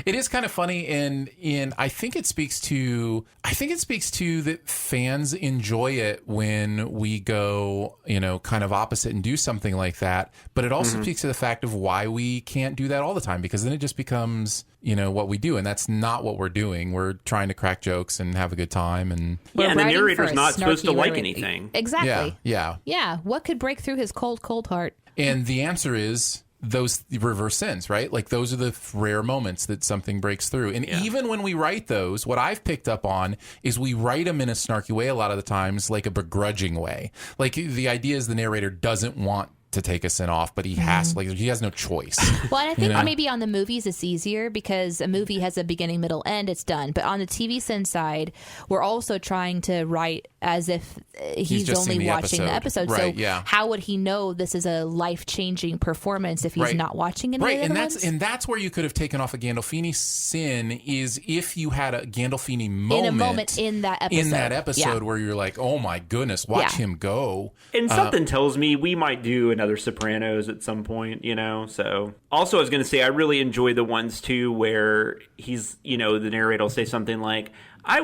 It is kind of funny, and I think it speaks to that fans enjoy it when we go, kind of opposite and do something like that. But it also speaks to the fact of why we can't do that all the time, because then it just becomes, what we do, and that's not what we're doing. We're trying to crack jokes and have a good time, and and the narrator's not supposed to like anything. Exactly. Yeah. What could break through his cold heart? And the answer is those reverse sends, right? Like those are the rare moments that something breaks through. And even when we write those, what I've picked up on is we write them in a snarky way a lot of the times, like a begrudging way. Like the idea is the narrator doesn't want to take a send off, but he has he has no choice. Well, and I think maybe on the movies it's easier because a movie has a beginning, middle, end, it's done. But on the TV send side, we're also trying to write as if he's only watching the episode. Right, so how would he know this is a life-changing performance if he's not watching any of the other ones? And that's where you could have taken off a Gandolfini sin, is if you had a Gandolfini moment in that episode where you're like, oh my goodness, watch him go. And something tells me we might do another Sopranos at some point, so also I was going to say I really enjoy the ones too where he's, the narrator will say something like, I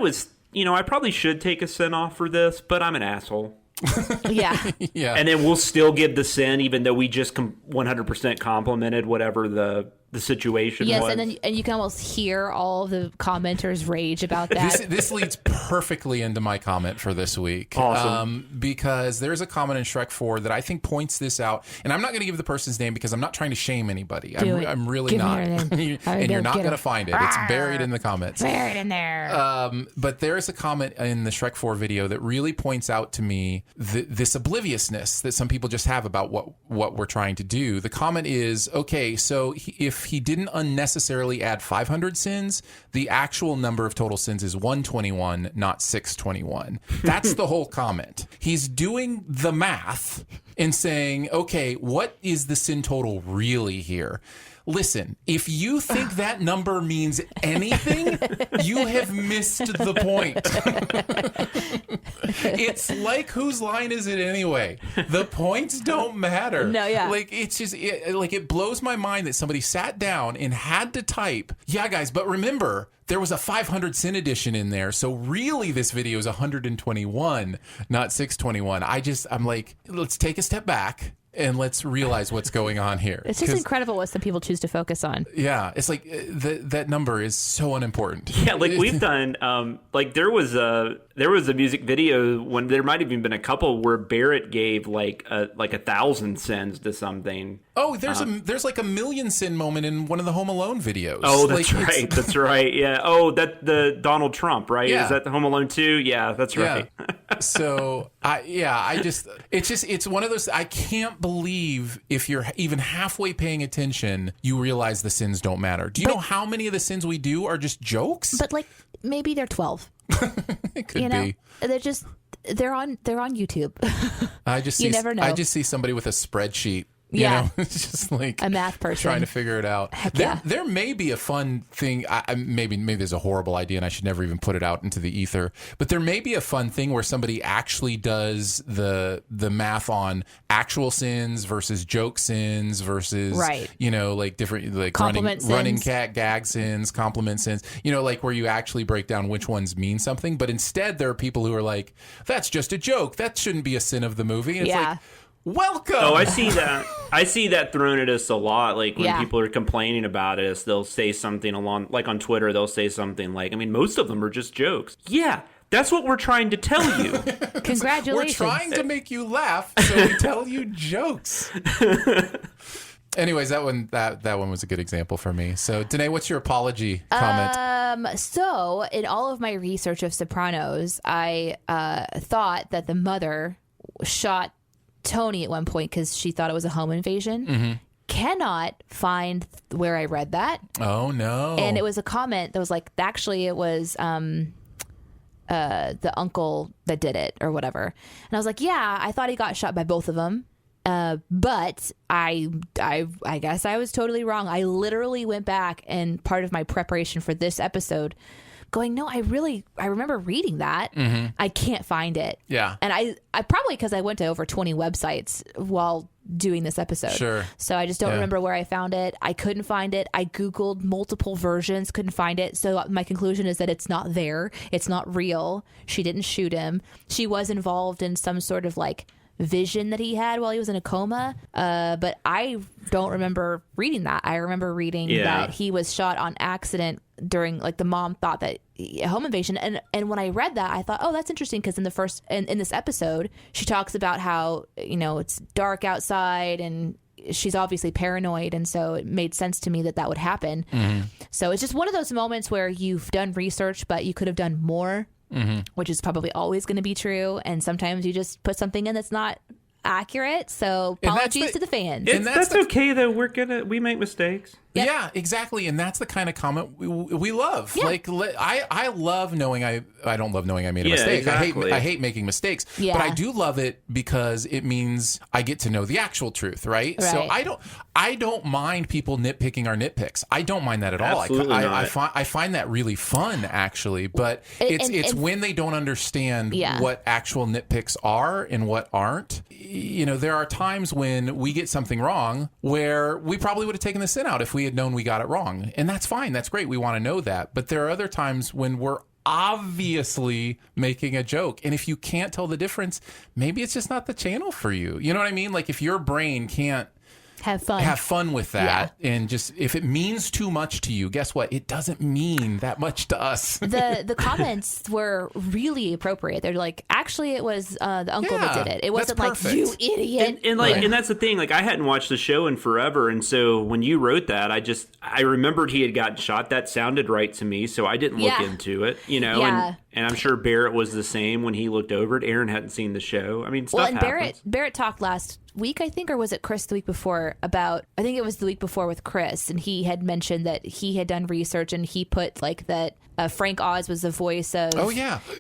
probably should take a send off for this, but I'm an asshole. Yeah. And then we'll still give the sin even though we just 100% complimented whatever the situation was. Yes, and you can almost hear all the commenters rage about that. This leads perfectly into my comment for this week. Awesome. Because there's a comment in Shrek 4 that I think points this out. And I'm not going to give the person's name because I'm not trying to shame anybody. I'm really not. And you're not going to find it. It's buried in the comments. Buried in there. But there's a comment in the Shrek 4 video that really points out to me this obliviousness that some people just have about what we're trying to do. The comment is, okay, so if he didn't unnecessarily add 500 sins, the actual number of total sins is 121, not 621. That's the whole comment. He's doing the math and saying, okay, what is the sin total really here? Listen, if you think that number means anything, you have missed the point. It's like, whose line is it anyway? The points don't matter. No, yeah. Like, it's just, it blows my mind that somebody sat down and had to type, yeah, guys, but remember, there was a 500 sin edition in there, so really this video is 121, not 621. I'm like, let's take a step back and let's realize what's going on here. It's just incredible what some people choose to focus on. Yeah, it's like that number is so unimportant. Yeah, like we've done. Like there was a music video when there might have even been a couple where Barrett gave like 1,000 sins to something. Oh, there's like a million sin moment in one of the Home Alone videos. Oh, that's right. That's right. Yeah. Oh, the Donald Trump, right? Yeah. Is that the Home Alone 2? Yeah, that's right. Yeah. So it's one of those. I can't believe if you're even halfway paying attention, you realize the sins don't matter. Do you know how many of the sins we do are just jokes? But like maybe they're 12. It could be. They're on YouTube. You never know. I just see somebody with a spreadsheet. You know, it's just like a math person trying to figure it out. There may be a fun thing. Maybe there's a horrible idea, and I should never even put it out into the ether. But there may be a fun thing where somebody actually does the math on actual sins versus joke sins versus like different like running cat gag sins, compliment sins. Like where you actually break down which ones mean something. But instead, there are people who are like, that's just a joke. That shouldn't be a sin of the movie. And it's like, welcome. Oh, I see that. I see that thrown at us a lot. Like when people are complaining about us, they'll say something along, like on Twitter, they'll say something like, I mean, most of them are just jokes. Yeah, that's what we're trying to tell you. Congratulations. We're trying to make you laugh, so we tell you jokes. Anyways, that one was a good example for me. So, Danae, what's your apology comment? So, in all of my research of Sopranos, I thought that the mother shot Tony at one point because she thought it was a home invasion. Mm-hmm. Cannot find where I read that. Oh no! And it was a comment that was like, actually, it was the uncle that did it or whatever. And I was like, yeah, I thought he got shot by both of them. But I guess I was totally wrong. I literally went back and part of my preparation for this episode going, no, I remember reading that. Mm-hmm. I can't find it. Yeah. And I probably because I went to over 20 websites while doing this episode. Sure. So I just don't remember where I found it. I couldn't find it. I Googled multiple versions, couldn't find it. So my conclusion is that it's not there. It's not real. She didn't shoot him. She was involved in some sort of like vision that he had while he was in a coma. But I don't remember reading that. I remember reading that he was shot on accident during, like, the mom thought that a home invasion. And when I read that, I thought, oh, that's interesting because in this episode, she talks about how, it's dark outside and she's obviously paranoid. And so it made sense to me that would happen. Mm-hmm. So it's just one of those moments where you've done research, but you could have done more. Mm-hmm. Which is probably always going to be true. And sometimes you just put something in that's not accurate. So apologies to the fans. That's okay, though. We make mistakes. Yep. Yeah, exactly. And that's the kind of comment we love. Yeah. Like, I love knowing I don't love knowing I made a mistake. Exactly. I hate making mistakes. Yeah. But I do love it because it means I get to know the actual truth, right? So I don't mind people nitpicking our nitpicks. I don't mind that at all. I find that really fun, actually. But it's when they don't understand what actual nitpicks are and what aren't. There are times when we get something wrong where we probably would have taken the sin out if we had known we got it wrong. And that's fine. That's great. We want to know that. But there are other times when we're obviously making a joke. And if you can't tell the difference, maybe it's just not the channel for you. You know what I mean? Like if your brain can't have fun with that, and just if it means too much to you, guess what? It doesn't mean that much to us. The comments were really appropriate. They're like, actually, it was the uncle that did it. It wasn't like, you idiot. And that's the thing. Like, I hadn't watched the show in forever, and so when you wrote that, I remembered he had gotten shot. That sounded right to me, so I didn't look into it. And I'm sure Barrett was the same when he looked over it. Aaron hadn't seen the show. I mean, stuff happens. Barrett talked last week, I think, or was it Chris the week before I think it was the week before with Chris, and he had mentioned that he had done research and he put like that Frank Oz was the voice of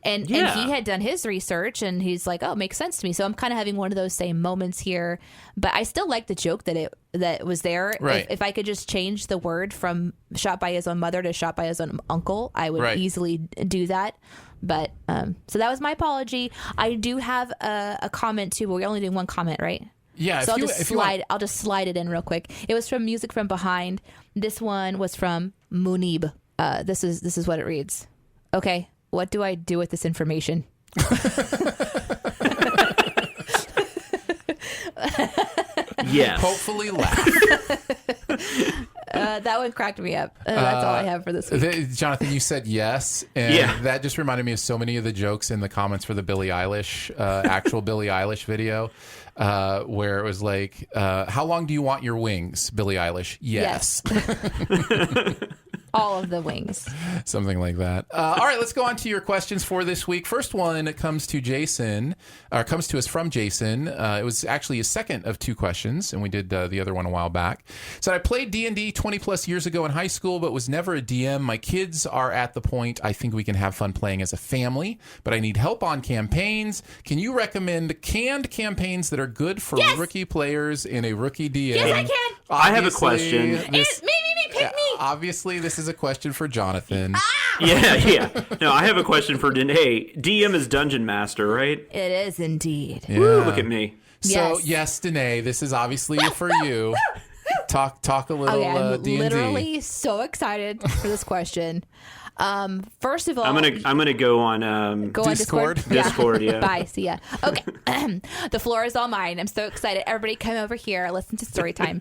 and he had done his research and he's like, oh, it makes sense to me. So I'm kind of having one of those same moments here, but I still like the joke that was there. Right. If I could just change the word from shot by his own mother to shot by his own uncle, I would easily do that. But so that was my apology. I do have a comment too, but we're only doing one comment, right? Yeah. So I'll just slide it in real quick. It was from Music from Behind. This one was from Munib. This is what it reads. Okay, what do I do with this information? Yes. Hopefully laugh. That one cracked me up. That's all I have for this week. Jonathan, you said yes, and that just reminded me of so many of the jokes in the comments for the Billie Eilish, actual Billie Eilish video, where it was like, how long do you want your wings, Billie Eilish? Yes. All of the wings. Something like that. All right, let's go on to your questions for this week. First one comes to Jason, or comes to us from Jason. It was actually a second of two questions, and we did the other one a while back. So I played D&D 20 plus years ago in high school, but was never a DM. My kids are at the point I think we can have fun playing as a family, but I need help on campaigns. Can you recommend canned campaigns that are good for rookie players in a rookie DM? Yes, I can. I have a question. Pick me. Obviously, this is a question for Jonathan. Yeah. No, I have a question for Danae. DM is Dungeon Master, right? It is indeed. Yeah. Woo, look at me. So, yes, Danae, this is obviously for you. Talk a little I'm D&D. literally so excited for this question. First of all, I'm gonna go on Discord. Discord, yeah. Bye. See ya. Okay. The floor is all mine. I'm so excited. Everybody come over here. Listen to story time.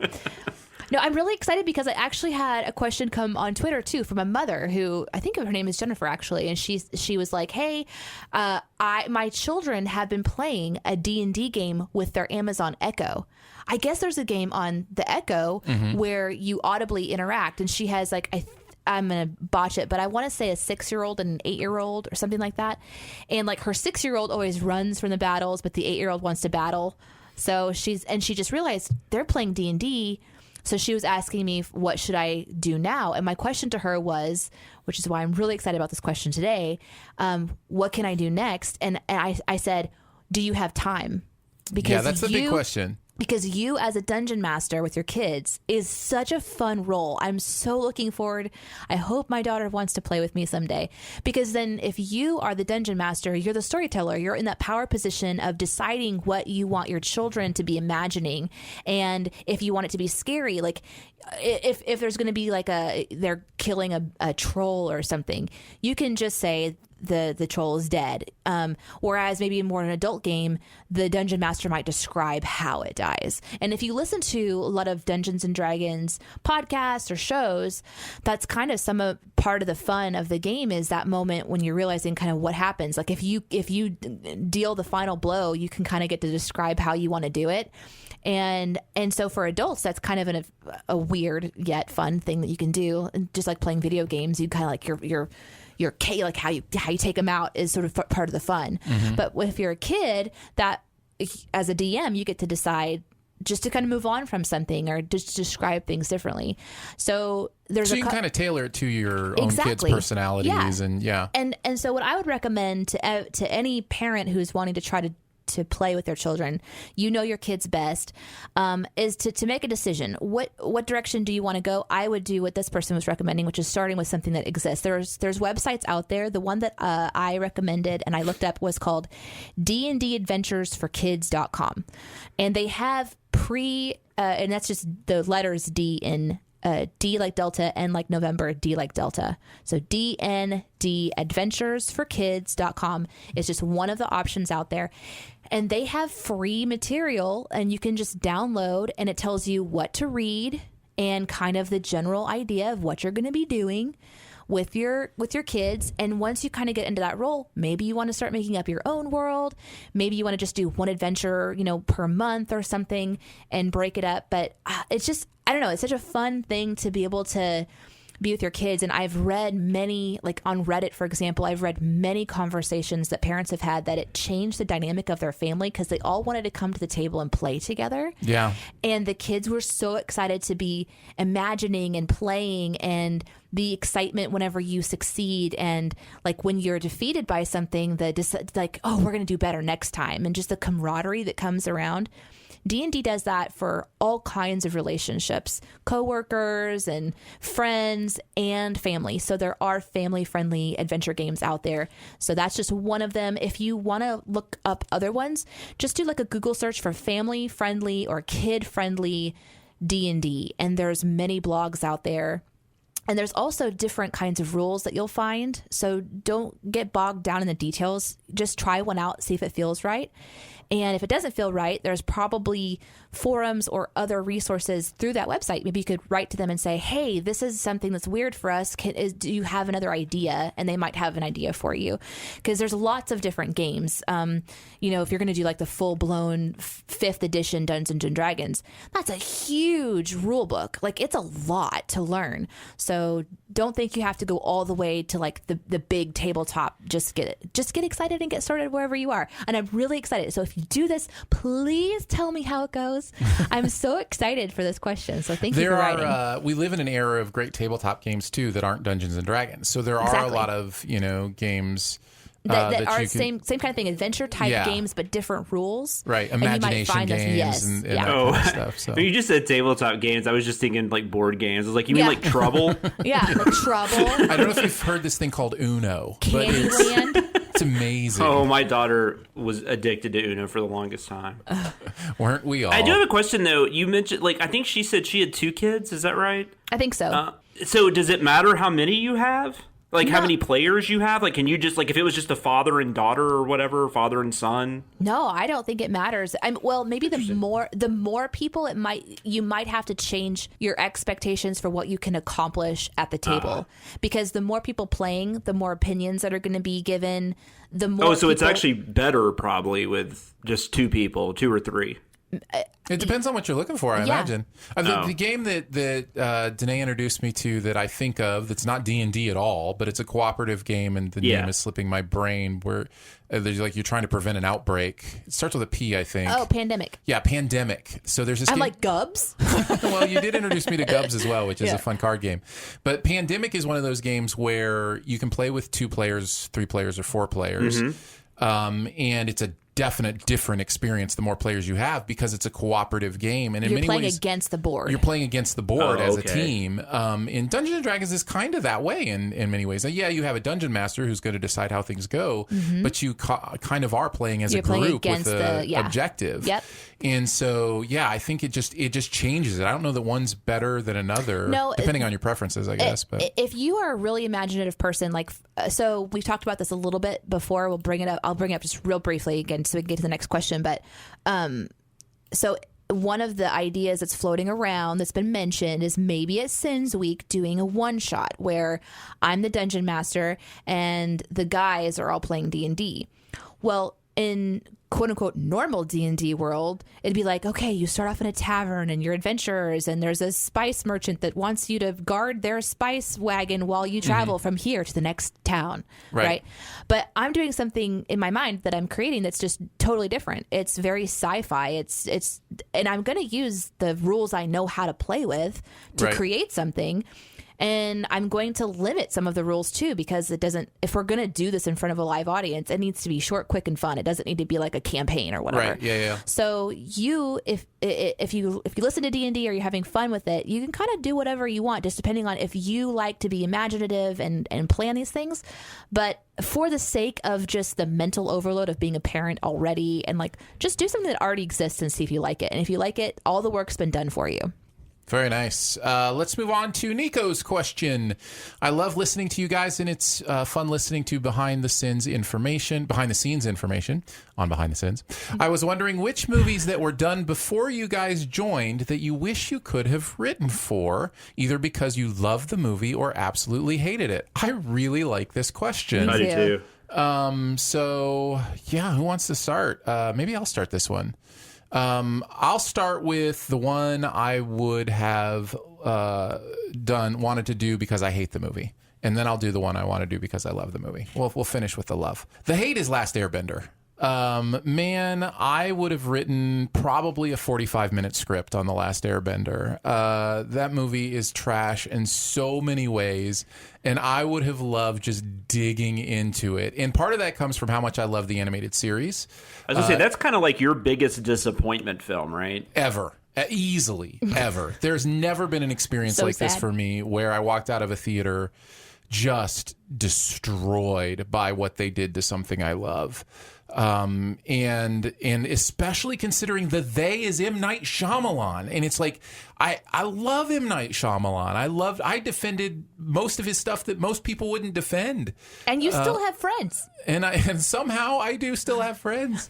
No, I'm really excited because I actually had a question come on Twitter too from a mother who, I think her name is Jennifer actually, and she was like, "Hey, my children have been playing a D&D game with their Amazon Echo. I guess there's a game on the Echo where you audibly interact." And she has like I'm going to botch it, but I want to say a 6-year-old and an 8-year-old or something like that. And like her 6-year-old always runs from the battles, but the 8-year-old wants to battle. So she just realized they're playing D&D. So she was asking me, what should I do now? And my question to her was, which is why I'm really excited about this question today, what can I do next? And I said, do you have time? Because that's the big question. Because you as a dungeon master with your kids is such a fun role. I'm so looking forward. I hope my daughter wants to play with me someday. Because then if you are the dungeon master, you're the storyteller. You're in that power position of deciding what you want your children to be imagining. And if you want it to be scary, like if there's going to be like they're killing a troll or something, you can just say the troll is dead. Whereas maybe in more an adult game, the dungeon master might describe how it dies. And if you listen to a lot of Dungeons and Dragons podcasts or shows, that's kind of part of the fun of the game is that moment when you're realizing kind of what happens. Like if you deal the final blow, you can kind of get to describe how you want to do it. And so for adults, that's kind of a weird yet fun thing that you can do. And just like playing video games, you kind of like your like how you take them out is sort of part of the fun. Mm-hmm. But if you're a kid, that as a DM, you get to decide just to kind of move on from something or just describe things differently. So you can kind of tailor it to your own kids' personalities. Yeah. And so what I would recommend to any parent who's wanting to try to play with their children, your kids best, is to make a decision. What direction do you want to go? I would do what this person was recommending, which is starting with something that exists. There's websites out there. The one that I recommended and I looked up was called dndadventuresforkids.com. And they have and that's just the letters D in D like Delta, N like November, D like Delta. So dndadventuresforkids.com is just one of the options out there. And they have free material and you can just download and it tells you what to read and kind of the general idea of what you're going to be doing with your kids. And once you kind of get into that role, maybe you want to start making up your own world. Maybe you want to just do one adventure, per month or something and break it up. But it's just, I don't know, it's such a fun thing to be able to be with your kids. And I've read many, like on Reddit, for example, I've read many conversations that parents have had that it changed the dynamic of their family because they all wanted to come to the table and play together. Yeah. And the kids were so excited to be imagining and playing, and the excitement whenever you succeed, and like when you're defeated by something, like, oh, we're going to do better next time. And just the camaraderie that comes around. D&D does that for all kinds of relationships, coworkers and friends and family. So there are family-friendly adventure games out there. So that's just one of them. If you want to look up other ones, just do like a Google search for family-friendly or kid-friendly D&D. And there's many blogs out there. And there's also different kinds of rules that you'll find. So don't get bogged down in the details. Just try one out, see if it feels right. And if it doesn't feel right, there's probably forums or other resources through that website. Maybe you could write to them and say, hey, this is something that's weird for us. Do you have another idea? And they might have an idea for you, because there's lots of different games. If you're going to do like the full-blown 5th edition Dungeons and Dragons, that's a huge rule book. Like, it's a lot to learn. So don't think you have to go all the way to like the big tabletop. Just get excited and get started wherever you are. And I'm really excited. So if you do this, please tell me how it goes. I'm so excited for this question. So thank you for writing. We live in an era of great tabletop games too that aren't Dungeons and Dragons. So there are a lot of games that are same kind of thing, adventure type games, but different rules. Right, imagination games and that kind of stuff. So. When you just said tabletop games, I was just thinking like board games. I was like, you mean like Trouble? Yeah, like Trouble. I don't know if you've heard this thing called Uno. Candyland. It's amazing. Oh, my daughter was addicted to Uno for the longest time. Weren't we all? I do have a question though. You mentioned, like, I think she said she had 2 kids. Is that right? I think so. So does it matter how many you have? Like, how many players you have? Like, can you just, like, if it was just a father and daughter or whatever, father and son? No, I don't think it matters. Maybe the more people, you might have to change your expectations for what you can accomplish at the table. Because the more people playing, the more opinions that are going to be given, the more so it's actually better probably with just 2 people, 2 or 3. It depends on what you're looking for, I imagine. The game that Danae introduced me to that I think of, that's not D&D at all, but it's a cooperative game, and the name is slipping my brain, where there's like you're trying to prevent an outbreak. It starts with a P, I think. Oh, Pandemic. Yeah, Pandemic. So there's this I'm game. like Gubs. Well, you did introduce me to Gubs as well, which is a fun card game. But Pandemic is one of those games where you can play with 2 players, 3 players, or 4 players. Mm-hmm. And it's a definite different experience the more players you have, because it's a cooperative game, and in many ways you're playing against the board. You're playing against the board as a team. In Dungeons and Dragons is kind of that way in many ways. Now, you have a dungeon master who's going to decide how things go, but you kind of are playing as a group with an objective. Yep. And so, I think it just changes it. I don't know that one's better than another, depending on your preferences, I guess. But if you are a really imaginative person, so we've talked about this a little bit before. I'll bring it up just real briefly again, so we can get to the next question. But so one of the ideas that's floating around that's been mentioned is maybe at Sins Week doing a one-shot where I'm the dungeon master and the guys are all playing D&D. Well, in quote-unquote normal D&D world, it'd be like, okay, you start off in a tavern and you're adventurers, and there's a spice merchant that wants you to guard their spice wagon while you travel from here to the next town, right? But I'm doing something in my mind that I'm creating that's just totally different. It's very sci-fi. It's and I'm going to use the rules I know how to play with to create something. And I'm going to limit some of the rules too, because if we're going to do this in front of a live audience, it needs to be short, quick, and fun. It doesn't need to be like a campaign or whatever. Right. Yeah. So if you listen to D&D or you're having fun with it, you can kind of do whatever you want, just depending on if you like to be imaginative and plan these things. But for the sake of just the mental overload of being a parent already, and just do something that already exists and see if you like it. And if you like it, all the work's been done for you. Very nice. Let's move on to Nico's question. I love listening to you guys, and it's fun listening to behind the scenes information on Behind the Sins. I was wondering which movies that were done before you guys joined that you wish you could have written for, either because you loved the movie or absolutely hated it. I really like this question. I do too. Who wants to start? Maybe I'll start this one. I'll start with the one I would have wanted to do because I hate the movie. And then I'll do the one I want to do because I love the movie. We'll finish with the love. The hate is Last Airbender. I would have written probably a 45-minute script on The Last Airbender. That movie is trash in so many ways, and I would have loved just digging into it. And part of that comes from how much I love the animated series. I was going to say, that's kind of like your biggest disappointment film, right? Ever. Easily, ever. There's never been an experience like this for me where I walked out of a theater just destroyed by what they did to something I love. and especially considering the they is M. Night Shyamalan, and it's like I love M. Night Shyamalan. I defended most of his stuff that most people wouldn't defend, and you still have friends, and somehow I do still have friends.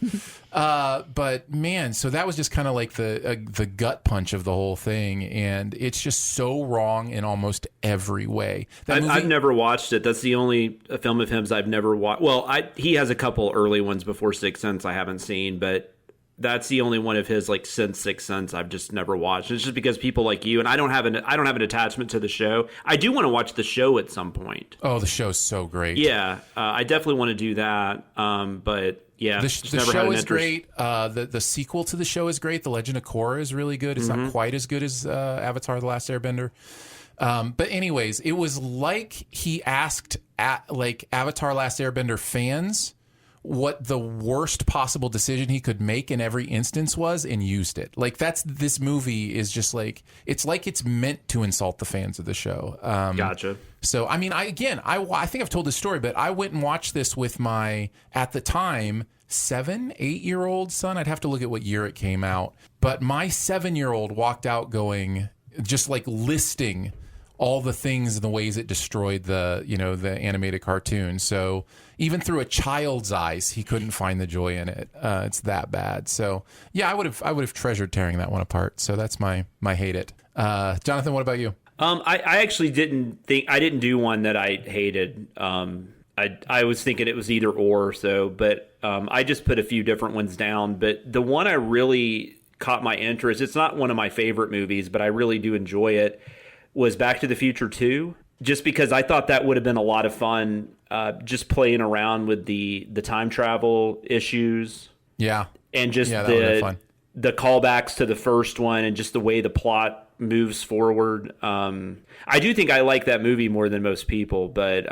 But man, so that was just kind of like the gut punch of the whole thing, and it's just so wrong in almost every way. I've never watched it. That's the only film of his I've never watched. Well, he has a couple early ones before Sixth Sense I haven't seen, but that's the only one of his like since Sixth Sense I've just never watched. It's just because people like you and I don't have an attachment to the show. I do want to watch the show at some point. Oh, the show's so great. Yeah, I definitely want to do that. But yeah, the show is great. The sequel to the show is great. The Legend of Korra is really good. It's not quite as good as Avatar: The Last Airbender. But anyways, it was like he asked Avatar: Last Airbender fans what the worst possible decision he could make in every instance was and used it. Like this movie is just like it's meant to insult the fans of the show. Gotcha. So, I mean, I think I've told this story, but I went and watched this with my, at the time, 8-year-old son. I'd have to look at what year it came out. But my 7-year-old walked out going, just like listing all the things and the ways it destroyed the animated cartoon. So even through a child's eyes, he couldn't find the joy in it. It's that bad. So yeah, I would have treasured tearing that one apart. So that's my hate it. Jonathan, what about you? I actually didn't do one that I hated. I was thinking it was either or, but I just put a few different ones down. But the one I really caught my interest, it's not one of my favorite movies, but I really do enjoy it, was Back to the Future 2, just because I thought that would have been a lot of fun, just playing around with the time travel issues. Yeah. And just the callbacks to the first one and just the way the plot moves forward. I do think I like that movie more than most people, but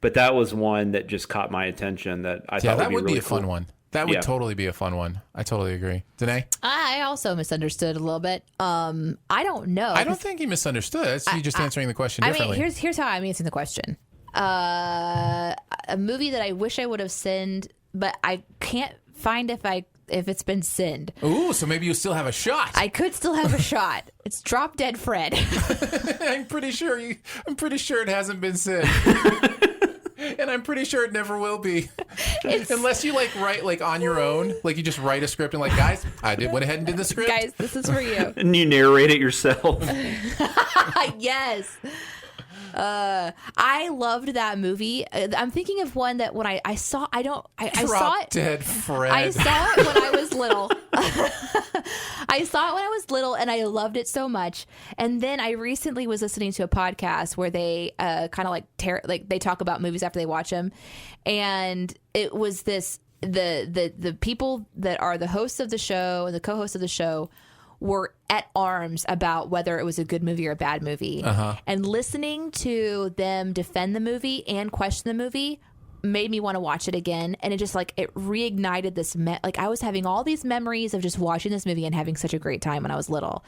that was one that just caught my attention that I thought that would be really a cool. fun one. That would totally be a fun one. I totally agree. Danae? I also misunderstood a little bit. I don't know. I don't think he misunderstood. He's just answering the question differently. I mean, here's how I'm answering the question. A movie that I wish I would have sinned, but I can't find if it's been sinned. Ooh, so maybe you still have a shot. I could still have a shot. It's Drop Dead Fred. I'm pretty sure it hasn't been sinned. And I'm pretty sure it never will be. Unless you write on your own, you just write a script and guys, went ahead and did the script. Guys, this is for you. And you narrate it yourself. Yes. I loved that movie. I'm thinking of one that when I saw, I saw it. Dead Fred. I saw it when I was little. I saw it when I was little, and I loved it so much. And then I recently was listening to a podcast where they kind of they talk about movies after they watch them, and it was the people that are the hosts of the show and the co-hosts of the show were at arms about whether it was a good movie or a bad movie. And listening to them defend the movie and question the movie made me want to watch it again. And it just it reignited this. I was having all these memories of just watching this movie and having such a great time when I was little.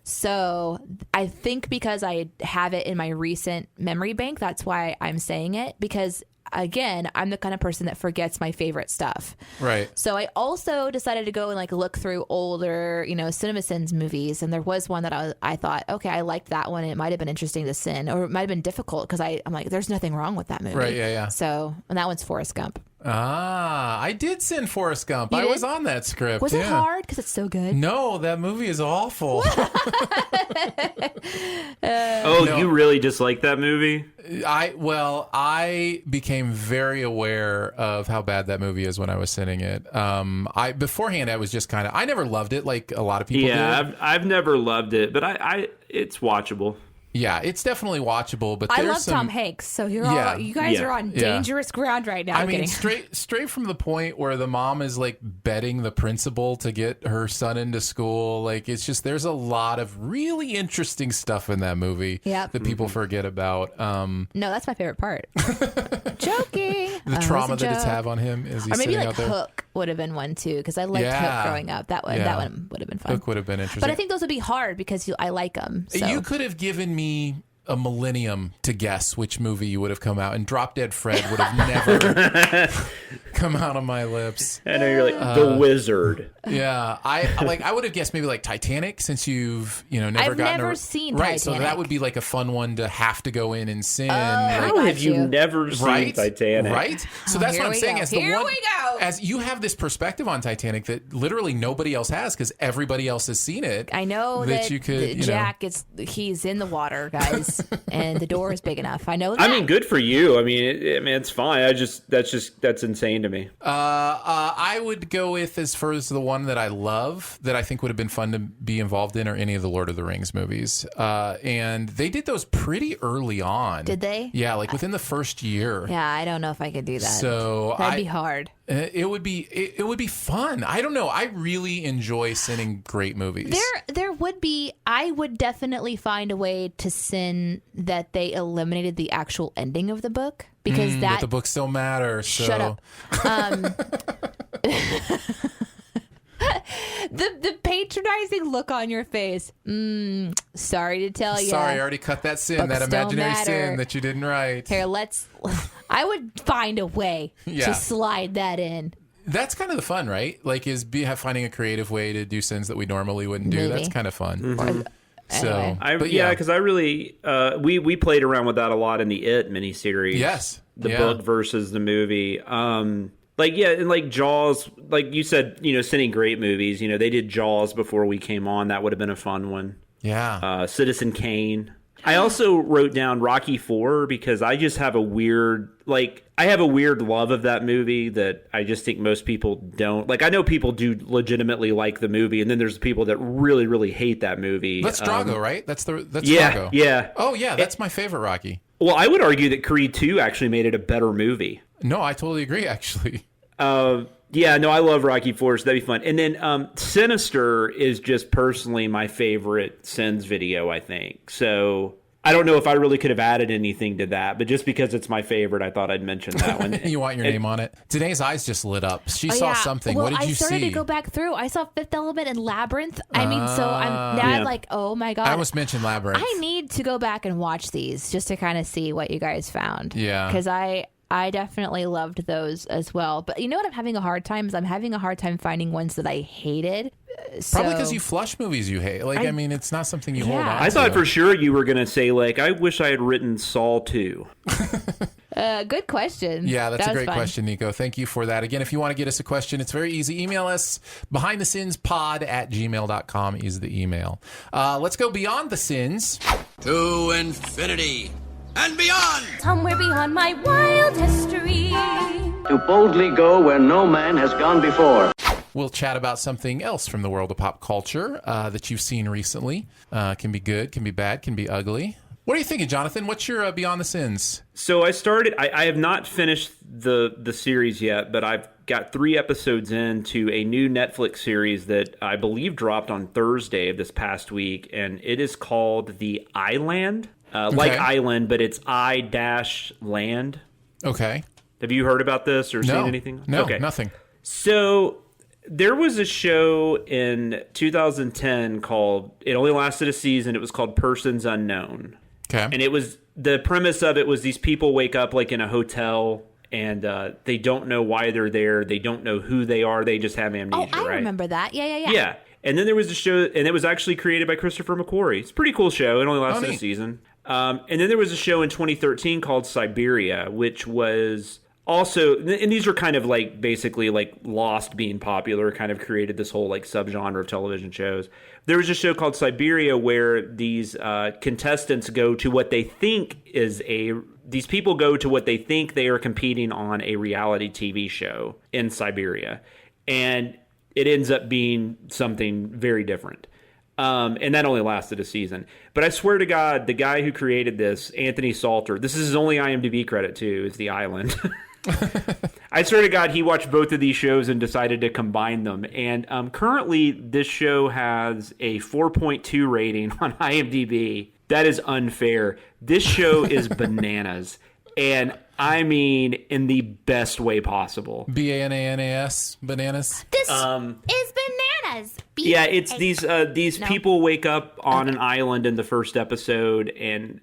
So I think because I have it in my recent memory bank, that's why I'm saying it, because again, I'm the kind of person that forgets my favorite stuff. Right. So I also decided to go and look through older, Cinemasins movies, and there was one that I thought, okay, I liked that one. And it might have been interesting to sin, or it might have been difficult because I'm like, there's nothing wrong with that movie. Right. Yeah. So, and that one's Forrest Gump. I did sin Forrest Gump. I was on that script. Was it hard? Because it's so good. No, that movie is awful. You really dislike that movie? I became very aware of how bad that movie is when I was sinning it. Beforehand I was just kind of, I never loved it like a lot of people do. I've never loved it, but it's watchable. Yeah, it's definitely watchable, but I love Tom Hanks, so you guys are on dangerous ground right now. I mean, straight from the point where the mom is betting the principal to get her son into school. It's just, there's a lot of really interesting stuff in that movie that people forget about. No, that's my favorite part. Joking. The trauma that it's have on him as he's sitting out there. Hook would have been one too, because I liked Hook growing up. That one would have been fun. Hook would have been interesting. But I think those would be hard because I like them. So. You could have given me a millennium to guess which movie you would have come out, and Drop Dead Fred would have never come out on my lips. I know you're like The Wizard. Yeah, I would have guessed maybe like Titanic, since you've never seen right. Titanic. So that would be like a fun one to have to go in and sin. How have you never seen Titanic? Right. So that's what I'm saying. Here we go. As you have this perspective on Titanic that literally nobody else has because everybody else has seen it. I know that you could. Jack he's in the water, guys, and the door is big enough. I know that. I mean, good for you. I mean, it's fine. That's insane to me. I would go with, as far as the one that I love, that I think would have been fun to be involved in, or any of the Lord of the Rings movies. And they did those pretty early on. Did they? Yeah, like within the first year. Yeah, I don't know if I could do that. So that'd be hard. It would be fun. I don't know. I really enjoy sinning great movies. There would be. I would definitely find a way to sin that they eliminated the actual ending of the book, because but the books don't matter. So. Shut up. The patronizing look on your face. Sorry to tell you. Sorry, I already cut that sin, Books that imaginary don't sin that you didn't write. Here, I would find a way to slide that in. That's kind of the fun, right? Like, finding a creative way to do sins that we normally wouldn't do. That's kind of fun. Mm-hmm. So, anyway. Because I really we played around with that a lot in the It miniseries. Yes, the book versus the movie. And like Jaws, like you said, sending great movies. They did Jaws before we came on. That would have been a fun one. Yeah. Citizen Kane. I also wrote down Rocky IV because I just have a weird love of that movie that I just think most people don't. Like, I know people do legitimately like the movie, and then there's people that really, really hate that movie. That's Drago, right? That's yeah, Drago. Yeah. Oh, yeah, that's my favorite Rocky. Well, I would argue that Creed 2 actually made it a better movie. No, I totally agree, actually. Yeah, no, I love Rocky IV, so that'd be fun. And then Sinister is just personally my favorite Sins video, I think. So I don't know if I really could have added anything to that, but just because it's my favorite, I thought I'd mention that one. You want your name on it? Danae's eyes just lit up. She saw something. Well, what did you see? I started to go back through. I saw Fifth Element and Labyrinth. I mean, so I'm like, oh my God. I almost mentioned Labyrinth. I need to go back and watch these just to kind of see what you guys found. Yeah. Because I definitely loved those as well. But you know what I'm having a hard time is I'm having a hard time finding ones that I hated. Probably because you flush movies you hate. Like, I mean, it's not something you hold on to. I thought for sure you were going to say, like, I wish I had written Saw 2. Good question. Yeah, that's a great question, Nico. Thank you for that. Again, if you want to get us a question, it's very easy. Email us. BehindTheSinsPod@gmail.com is the email. Let's go beyond the sins. To infinity and beyond. Somewhere beyond my wild history. To boldly go where no man has gone before. We'll chat about something else from the world of pop culture that you've seen recently. Can be good, can be bad, can be ugly. What are you thinking, Jonathan? What's your Beyond the Sins? So I have not finished the series yet, but I've got 3 episodes into a new Netflix series that I believe dropped on Thursday of this past week, and it is called The Island. Like Island, but it's I-Land. Okay. Have you heard about this or seen anything? No, nothing. So there was a show in 2010 called, it only lasted a season, it was called Persons Unknown. Okay. And it was, the premise of it was these people wake up like in a hotel and they don't know why they're there. They don't know who they are. They just have amnesia, I remember that. Yeah. Yeah. And then there was a show, and it was actually created by Christopher McQuarrie. It's a pretty cool show. It only lasted a season. And then there was a show in 2013 called Siberia, which was also, and these were kind of like basically like Lost being popular, kind of created this whole like subgenre of television shows. There was a show called Siberia where these contestants go to what they think is these people go to what they think they are competing on a reality TV show in Siberia. And it ends up being something very different. And that only lasted a season. But I swear to God, the guy who created this, Anthony Salter, this is his only IMDb credit too, is The Island. I swear to God, he watched both of these shows and decided to combine them. And currently, this show has a 4.2 rating on IMDb. That is unfair. This show is bananas. And I mean, in the best way possible. BANANAS, bananas. This is bananas. It's these people wake up on an island in the first episode, and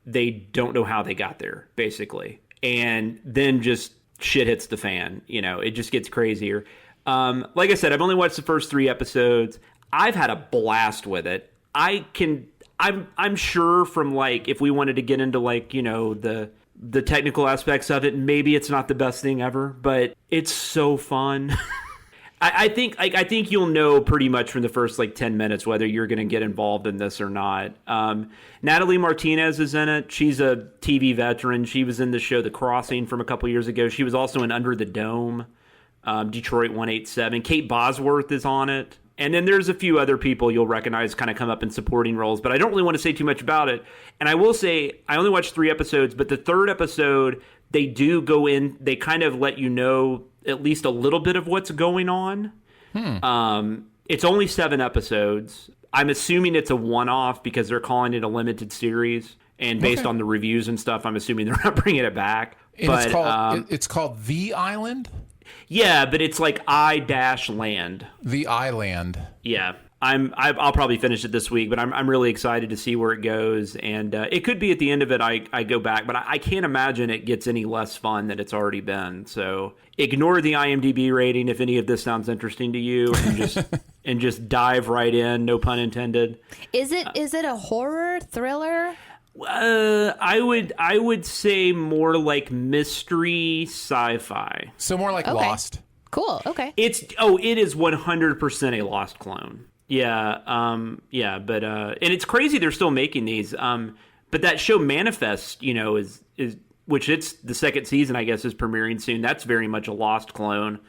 they don't know how they got there, basically. And then just shit hits the fan. It just gets crazier. Like I said, I've only watched the first 3 episodes. I've had a blast with it. I'm sure from if we wanted to get into the technical aspects of it, maybe it's not the best thing ever, but it's so fun. I think you'll know pretty much from the first 10 minutes whether you're going to get involved in this or not. Natalie Martinez is in it. She's a TV veteran. She was in the show The Crossing from a couple years ago. She was also in Under the Dome, Detroit 187. Kate Bosworth is on it. And then there's a few other people you'll recognize kind of come up in supporting roles, but I don't really want to say too much about it. And I will say, I only watched 3 episodes, but the 3rd episode, they do go in, they kind of let you know at least a little bit of what's going on. It's only 7 episodes. I'm assuming it's a one-off because they're calling it a limited series. And based on the reviews and stuff, I'm assuming they're not bringing it back. And it's called The Island? Yeah, but it's I-Land. The Island. Yeah. I'll probably finish it this week, but I'm really excited to see where it goes. And it could be at the end of it I go back, but I can't imagine it gets any less fun than it's already been. So ignore the IMDb rating if any of this sounds interesting to you, and just dive right in. No pun intended. Is it a horror thriller? I would say more like mystery sci-fi. So more like Lost. Cool. Okay. It is 100% a Lost clone. Yeah. But and it's crazy they're still making these. But that show Manifest, is which it's the 2nd season, I guess, is premiering soon. That's very much a Lost clone.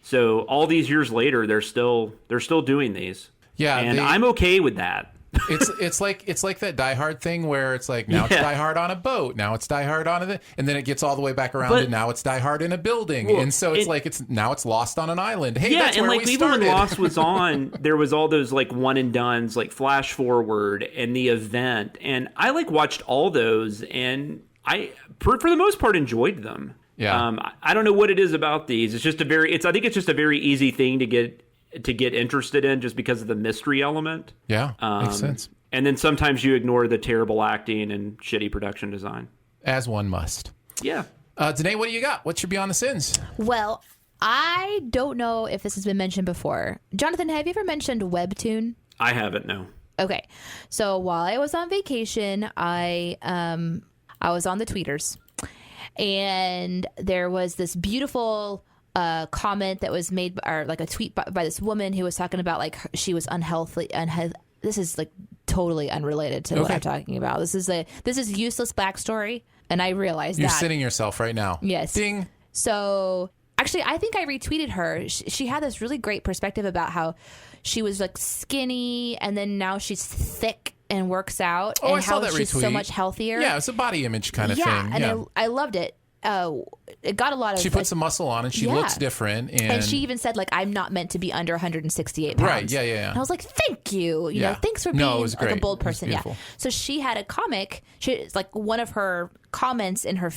So all these years later, they're still doing these. Yeah, and I'm okay with that. It's like that Die Hard thing where it's now it's Die Hard on a boat, now it's Die Hard on and then it gets all the way back around, and now it's Die Hard in a building, and so it's Lost on an island. Hey, that's where we started. Even when Lost was on, there was all those one and dones, flash forward and the event, and I watched all those, and I for the most part enjoyed them. Yeah, I don't know what it is about these. It's just I think it's just a very easy thing to get interested in just because of the mystery element. Yeah, makes sense. And then sometimes you ignore the terrible acting and shitty production design. As one must. Yeah. Danae, what do you got? What's your Beyond the Sins? Well, I don't know if this has been mentioned before. Jonathan, have you ever mentioned Webtoon? I haven't, no. Okay. So while I was on vacation, I was on the tweeters. And there was this beautiful comment that was made, or a tweet by this woman who was talking about she was unhealthy. This is totally unrelated to what I'm talking about. This is useless backstory, and I realized you're sitting yourself right now. Yes. Ding. So actually, I think I retweeted her. She had this really great perspective about how she was skinny, and then now she's thick and works out, and I saw how that she's retweet. So much healthier. Yeah, it's a body image kind of thing. And I loved it. It got a lot of. She put some muscle on, and she looks different. And she even said, I'm not meant to be under 168 pounds. Right? Yeah. And I was like, thank you. You know, thanks for being it was great. A bold person. Yeah. So she had a comic. It's one of her comments in her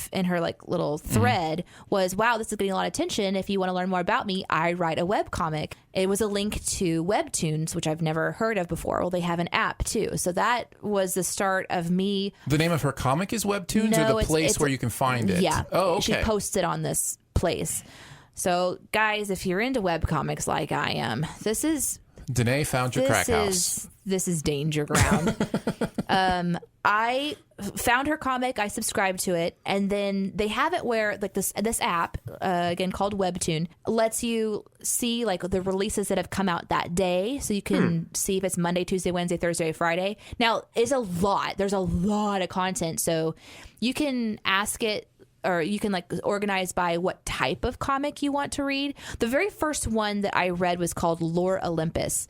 little thread was, wow, this is getting a lot of attention. If you want to learn more about me, I write a web comic. It was a link to Webtoons, which I've never heard of before. Well, they have an app too. So that was the start of me. The name of her comic is Webtoons, or the place where you can find it? Yeah. Oh, okay. She posted on this place. So guys, if you're into web comics like I am, this is Danae found your crack house. This is danger ground. I found her comic. I subscribed to it, and then they have it where this app again called Webtoon lets you see the releases that have come out that day, so you can see if it's Monday, Tuesday, Wednesday, Thursday, Friday. Now it's a lot. There's a lot of content, so you can ask it. Or you can organize by what type of comic you want to read. The very first one that I read was called Lore Olympus.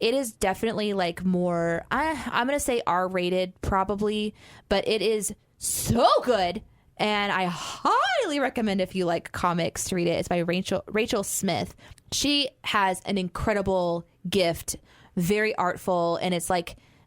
It is definitely more, I'm going to say R-rated probably, but it is so good. And I highly recommend if you like comics to read it. It's by Rachel Smith. She has an incredible gift, very artful, and it's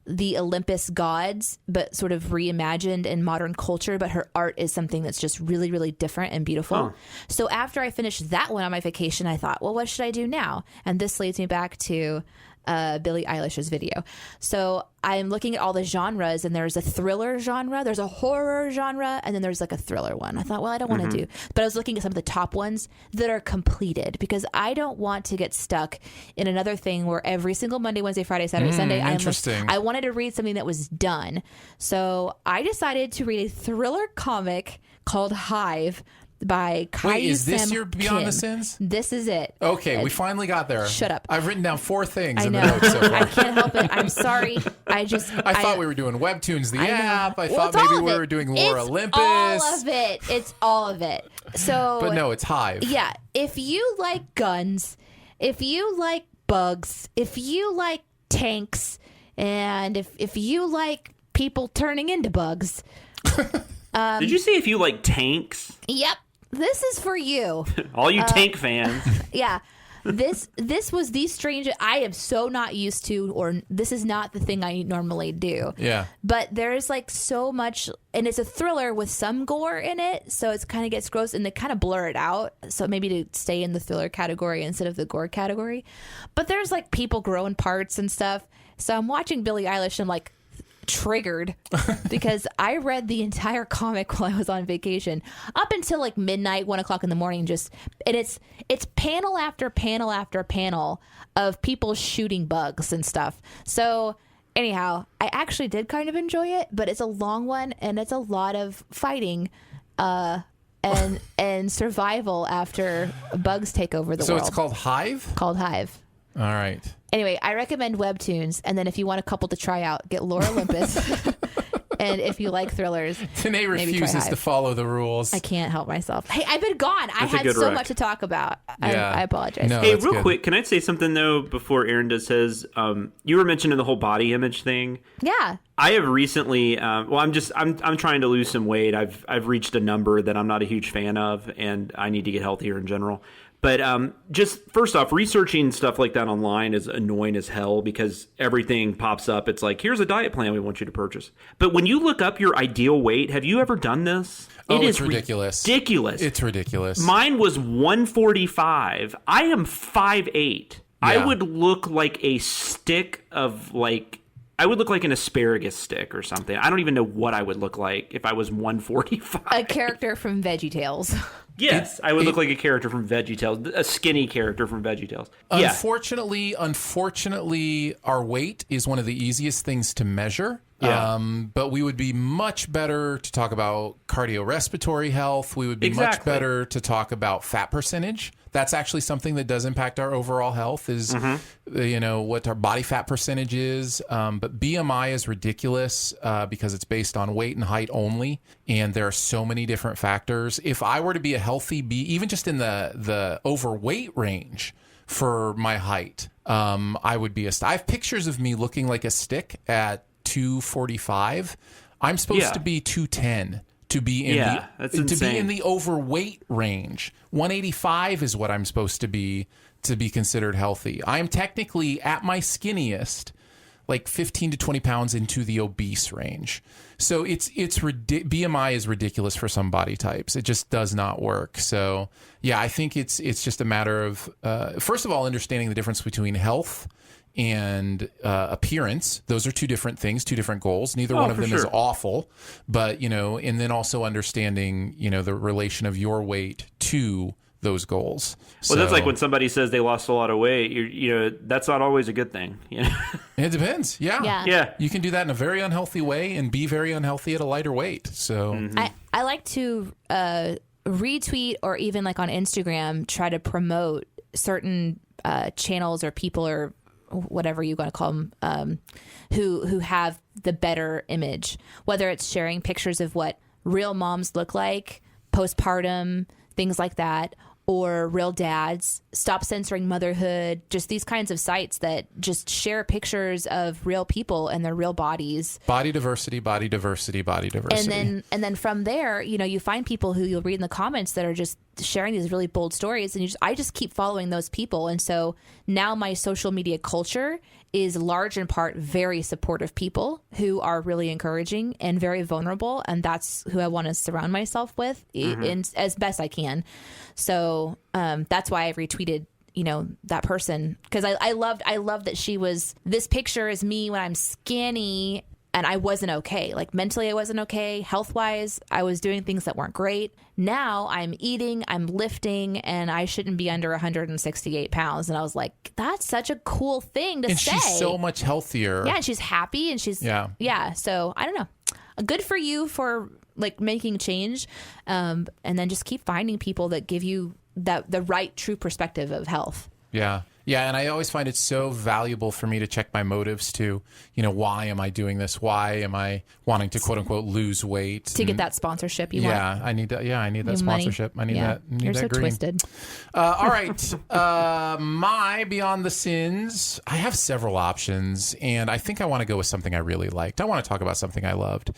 the Olympus gods, but sort of reimagined in modern culture. But her art is something that's just really, really different and beautiful. Oh. So after I finished that one on my vacation, I thought, well, what should I do now? And this leads me back to Billie Eilish's video. So I'm looking at all the genres, and there's a thriller genre, there's a horror genre, and then there's like a thriller one. I thought, well, I don't want to do, but I was looking at some of the top ones that are completed, because I don't want to get stuck in another thing where every single Monday, Wednesday, Friday, Saturday, Sunday, I wanted to read something that was done. So I decided to read a thriller comic called Hive by Caillou. Wait, is this Sam your Beyond Kim. the Sins? This is it. Okay, we finally got there. Shut up. I've written down 4 things I in know. the notes so far. I can't help it. I'm sorry. I thought we were doing Webtoons, the app. I thought it's all maybe of we it. were doing Laura It's Olympus. all of it. It's all of it. So, But no, it's Hive. Yeah. If you like guns, if you like bugs, if you like tanks, and if you like people turning into bugs. Did you say if you like tanks? Yep. This is for you. All you tank fans. Yeah. This was the strangest. I am so not used to, or this is not the thing I normally do. Yeah. But there's like so much, and it's a thriller with some gore in it, so it kind of gets gross, and they kind of blur it out, so maybe to stay in the thriller category instead of the gore category. But there's like people growing parts and stuff. So I'm watching Billie Eilish, and I'm like triggered because I read the entire comic while I was on vacation up until like midnight, 1 o'clock in the morning. And it's panel after panel after panel of people shooting bugs and stuff. So anyhow, I actually did kind of enjoy it, but it's a long one, and it's a lot of fighting and survival after bugs take over the world. So it's called Hive? Called Hive. All right. Anyway, I recommend Webtoons, and then if you want a couple to try out, get Laura Olympus. And if you like thrillers, Tanae refuses to follow the rules. I can't help myself. Hey, I've been gone. I had so much to talk about. I apologize. No, hey, real quick, can I say something though before Aaron does his? You were mentioning the whole body image thing. Yeah. I have recently. I'm trying to lose some weight. I've reached a number that I'm not a huge fan of, and I need to get healthier in general. But just first off, researching stuff like that online is annoying as hell because everything pops up. It's like, here's a diet plan we want you to purchase. But when you look up your ideal weight, have you ever done this? Oh, it's ridiculous. Ridiculous. It's ridiculous. Mine was 145. I am 5'8". Yeah. I would look like a stick of like... I would look like an asparagus stick or something. I don't even know what I would look like if I was 145. A character from VeggieTales. Yes, I would look like a character from VeggieTales, a skinny character from VeggieTales. Yeah. Unfortunately, our weight is one of the easiest things to measure. Yeah. But we would be much better to talk about cardiorespiratory health. We would be much better to talk about fat percentage. That's actually something that does impact our overall health is, what our body fat percentage is. But BMI is ridiculous because it's based on weight and height only. And there are so many different factors. If I were to be a healthy even just in the overweight range for my height, I would be I have pictures of me looking like a stick at 245. I'm supposed to be 210 to be in the overweight range. 185 is what I'm supposed to be considered healthy. I am technically at my skinniest like 15 to 20 pounds into the obese range. So BMI is ridiculous for some body types. It just does not work. So yeah, I think it's just a matter of first of all understanding the difference between health and appearance. Those are two different things, two different goals. Neither one of them is awful, but and then also understanding the relation of your weight to those goals. Well, that's like when somebody says they lost a lot of weight. That's not always a good thing. It depends. Yeah. You can do that in a very unhealthy way and be very unhealthy at a lighter weight. So I like to retweet or even like on Instagram try to promote certain channels or people or whatever you want to call them, who have the better image, whether it's sharing pictures of what real moms look like, postpartum, things like that, or real dads, Stop Censoring Motherhood, just these kinds of sites that just share pictures of real people and their real bodies. Body diversity, body diversity, body diversity. And then from there, you find people who you'll read in the comments that are just sharing these really bold stories, and I just keep following those people. And so now my social media culture is large in part very supportive people who are really encouraging and very vulnerable, and that's who I want to surround myself with in as best I can. So that's why I retweeted that person, because I loved that she was, this picture is me when I'm skinny and I wasn't okay. Like mentally I wasn't okay. Health wise, I was doing things that weren't great. Now I'm eating, I'm lifting, and I shouldn't be under 168 pounds. And I was like, that's such a cool thing to say. And she's so much healthier. Yeah, and she's happy, and she's yeah. So I don't know. Good for you for like making change, and then just keep finding people that give you the right true perspective of health. Yeah. Yeah, and I always find it so valuable for me to check my motives too. Why am I doing this? Why am I wanting to quote unquote lose weight? To get that sponsorship you want. Yeah, I need that. Yeah, I need that sponsorship. Money. I need that. You're that so green. twisted. All right. My Beyond the Sins. I have several options, and I think I want to go with something I really liked. I want to talk about something I loved.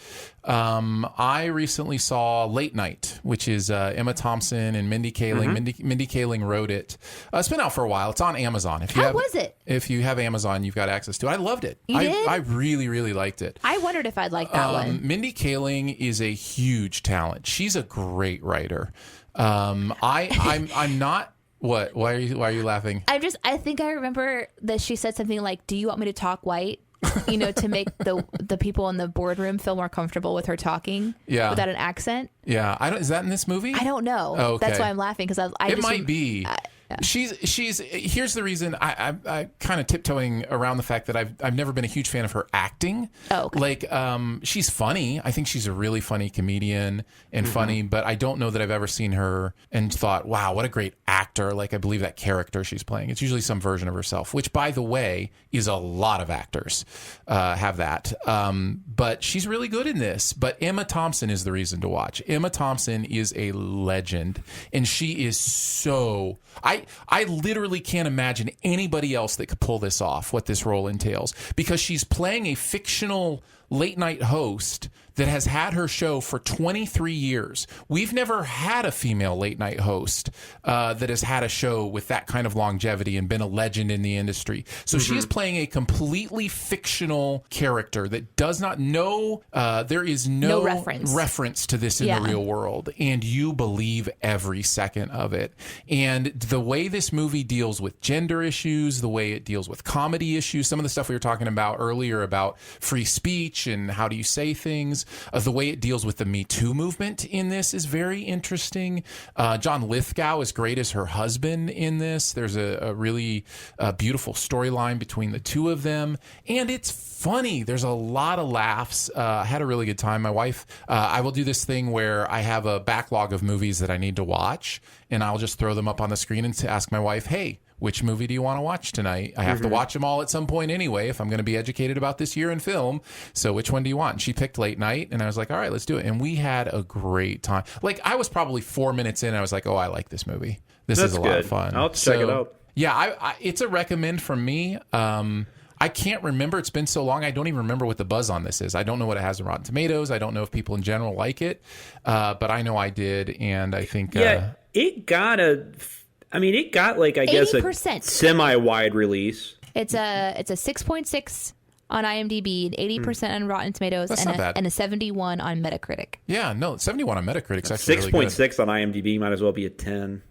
I recently saw Late Night, which is Emma Thompson and Mindy Kaling. Mindy Kaling wrote it. It's been out for a while. It's on Amazon. How was it? If you have Amazon, you've got access to it. I loved it. You did? I really, really liked it. I wondered if I'd like that one. Mindy Kaling is a huge talent. She's a great writer. I'm not. What? Why are you laughing? I think I remember that she said something like, "Do you want me to talk white?" To make the people in the boardroom feel more comfortable with her talking without an accent. Yeah, is that in this movie? I don't know. Oh, okay. That's why I'm laughing, because it might be. She's here's the reason I kind of tiptoeing around the fact that I've never been a huge fan of her acting. Oh, okay. Like she's funny. I think she's a really funny comedian and funny, but I don't know that I've ever seen her and thought, wow, what a great actor. Like I believe that character she's playing. It's usually some version of herself, which by the way is a lot of actors have that. But she's really good in this. But Emma Thompson is the reason to watch. Emma Thompson is a legend, and she is so. I literally can't imagine anybody else that could pull this off, what this role entails, because she's playing a fictional late night host that has had her show for 23 years. We've never had a female late night host that has had a show with that kind of longevity and been a legend in the industry. So she is playing a completely fictional character that does not know, there is no reference to this in the real world. And you believe every second of it. And the way this movie deals with gender issues, the way it deals with comedy issues, some of the stuff we were talking about earlier about free speech and how do you say things, the way it deals with the Me Too movement in this is very interesting. John Lithgow is great as her husband in this. There's a really beautiful storyline between the two of them, and it's funny. There's a lot of laughs. I had a really good time. My wife, I will do this thing where I have a backlog of movies that I need to watch, and I'll just throw them up on the screen and ask my wife, hey, which movie do you want to watch tonight? I have to watch them all at some point anyway if I'm going to be educated about this year in film. So which one do you want? And she picked Late Night, and I was like, all right, let's do it. And we had a great time. Like, I was probably 4 minutes in, and I was like, oh, I like this movie. This is a lot of fun. I'll check it out. Yeah, it's a recommend from me. I can't remember. It's been so long. I don't even remember what the buzz on this is. I don't know what it has in Rotten Tomatoes. I don't know if people in general like it. But I know I did, and I think... it got it got like, I guess, 80%. A semi-wide release. It's a 6.6 on IMDb, 80% on Rotten Tomatoes, and a 71 on Metacritic. Yeah, no, 71 on Metacritic is actually 6.6 on IMDb might as well be a 10.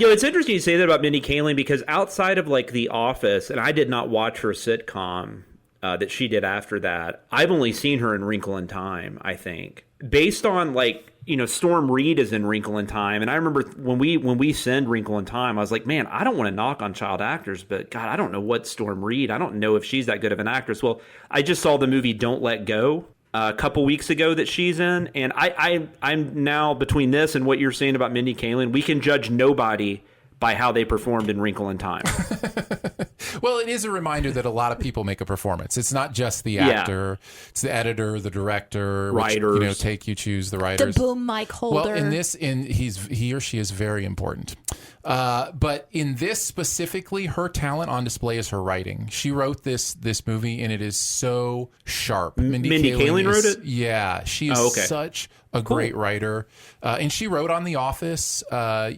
It's interesting you say that about Mindy Kaling, because outside of like The Office, and I did not watch her sitcom that she did after that, I've only seen her in Wrinkle in Time, I think. Based on like, Storm Reed is in Wrinkle in Time, and I remember when we send Wrinkle in Time, I was like, man, I don't want to knock on child actors, but God, I don't know what Storm Reed, I don't know if she's that good of an actress. Well, I just saw the movie Don't Let Go a couple weeks ago that she's in, and I'm now, between this and what you're saying about Mindy Kaling, we can judge nobody by how they performed in Wrinkle in Time. Well, it is a reminder that a lot of people make a performance. It's not just the actor; it's the editor, the director, writers. You choose the writers. The boom mic holder. Well, in this, he or she is very important. But in this specifically, her talent on display is her writing. She wrote this movie, and it is so sharp. Mindy Kaling wrote it? Yeah, she is such a great writer, and she wrote on The Office. And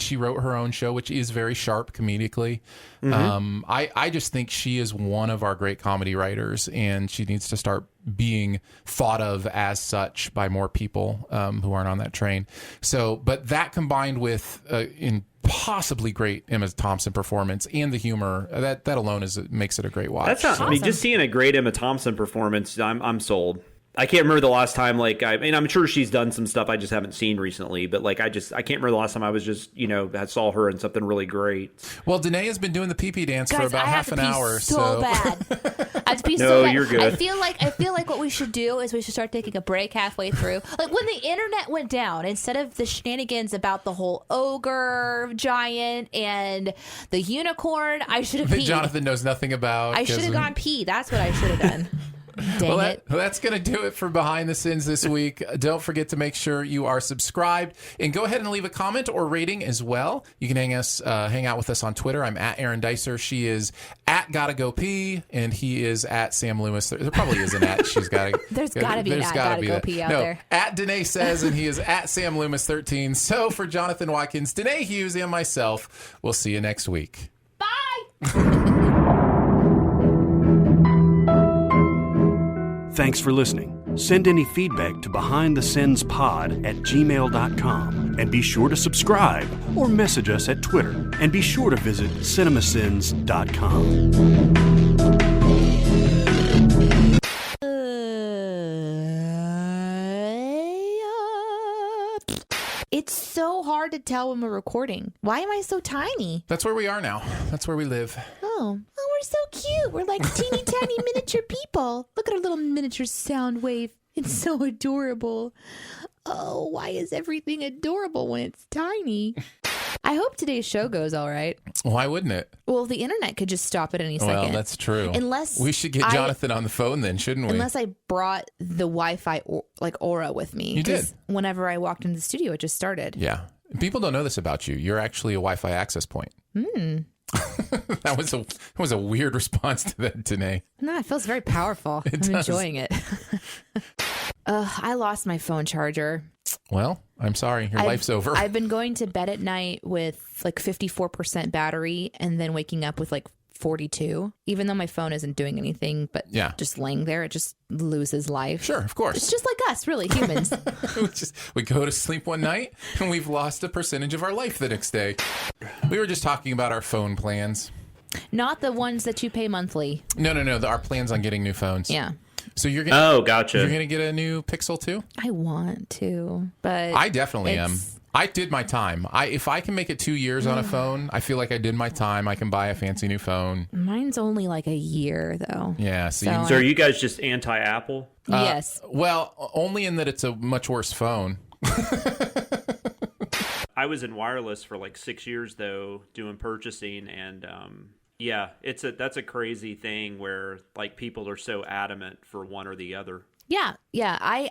she wrote her own show, which is very sharp comedically. I just think she is one of our great comedy writers, and she needs to start being thought of as such by more people who aren't on that train. So, but that combined with impossibly great Emma Thompson performance and the humor, that alone makes it a great watch. That's awesome. I mean, just seeing a great Emma Thompson performance, I'm sold. I can't remember the last time, I'm sure she's done some stuff I just haven't seen recently, but I can't remember the last time I was just, I saw her in something really great. Well, Danae has been doing the pee-pee dance for about half an hour. So bad. I have to pee so bad. You're good. I feel like what we should do is we should start taking a break halfway through. Like when the internet went down, instead of the shenanigans about the whole ogre giant and the unicorn, I should have peed. Jonathan knows nothing about. I should have gone pee. That's what I should have done. Dang it. That's going to do it for Behind the Sins this week. Don't forget to make sure you are subscribed and go ahead and leave a comment or rating as well. You can hang out with us on Twitter. I'm at Aaron Dicer. She is at Gotta Go Pee, and he is at Sam Loomis. There probably is an at. She's got to. There's got to be an at Gotta Go Pee out there. At Danae Says, and he is at Sam Loomis 13. So for Jonathan Watkins, Danae Hughes, and myself, we'll see you next week. Bye. Thanks for listening. Send any feedback to behindthesinspod@gmail.com. And be sure to subscribe or message us at Twitter. And be sure to visit cinemasins.com. It's so hard to tell when we're recording. Why am I so tiny? That's where we are now. That's where we live. Oh, we're so cute. We're like teeny tiny miniature people. Look at our little miniature sound wave. It's so adorable. Oh, why is everything adorable when it's tiny? I hope today's show goes all right. Why wouldn't it? Well, the internet could just stop at any second. Well, that's true. Unless we should get Jonathan on the phone then, shouldn't we? Unless I brought the Wi-Fi aura with me. You did. Whenever I walked into the studio, it just started. Yeah. People don't know this about you. You're actually a Wi-Fi access point. That was a weird response to that, Danae. No, it feels very powerful. I'm enjoying it. I lost my phone charger. Well, I'm sorry. Your life's over. I've been going to bed at night with 54% battery and then waking up with 42. Even though my phone isn't doing anything but just laying there, it just loses life. Sure, of course. It's just like us, really, humans. we go to sleep one night and we've lost a percentage of our life the next day. We were just talking about our phone plans. Not the ones that you pay monthly. No. Our plans on getting new phones. Yeah. So you're gonna gotcha. You're gonna get a new Pixel too? I want to, but I definitely am. I did my time. If I can make it 2 years on a phone, I feel like I did my time. I can buy a fancy new phone. Mine's only a year though. Yeah. So are you guys just anti-Apple? Yes. Well, only in that it's a much worse phone. I was in wireless for 6 years though, doing purchasing, and yeah, that's a crazy thing where people are so adamant for one or the other. Yeah.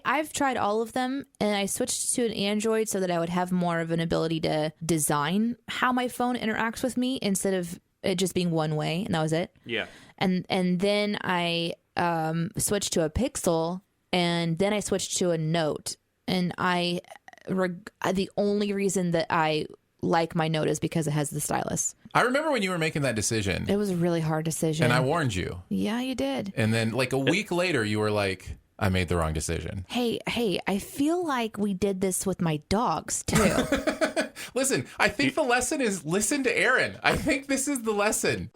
I've tried all of them, and I switched to an Android so that I would have more of an ability to design how my phone interacts with me instead of it just being one way, and that was it. Yeah. And then I switched to a Pixel, and then I switched to a Note, and the only reason that I like my Note is because it has the stylus. I remember when you were making that decision. It was a really hard decision. And I warned you. Yeah, you did. And then a week later, you were like, I made the wrong decision. Hey, I feel like we did this with my dogs, too. Listen, I think the lesson is listen to Aaron. I think this is the lesson.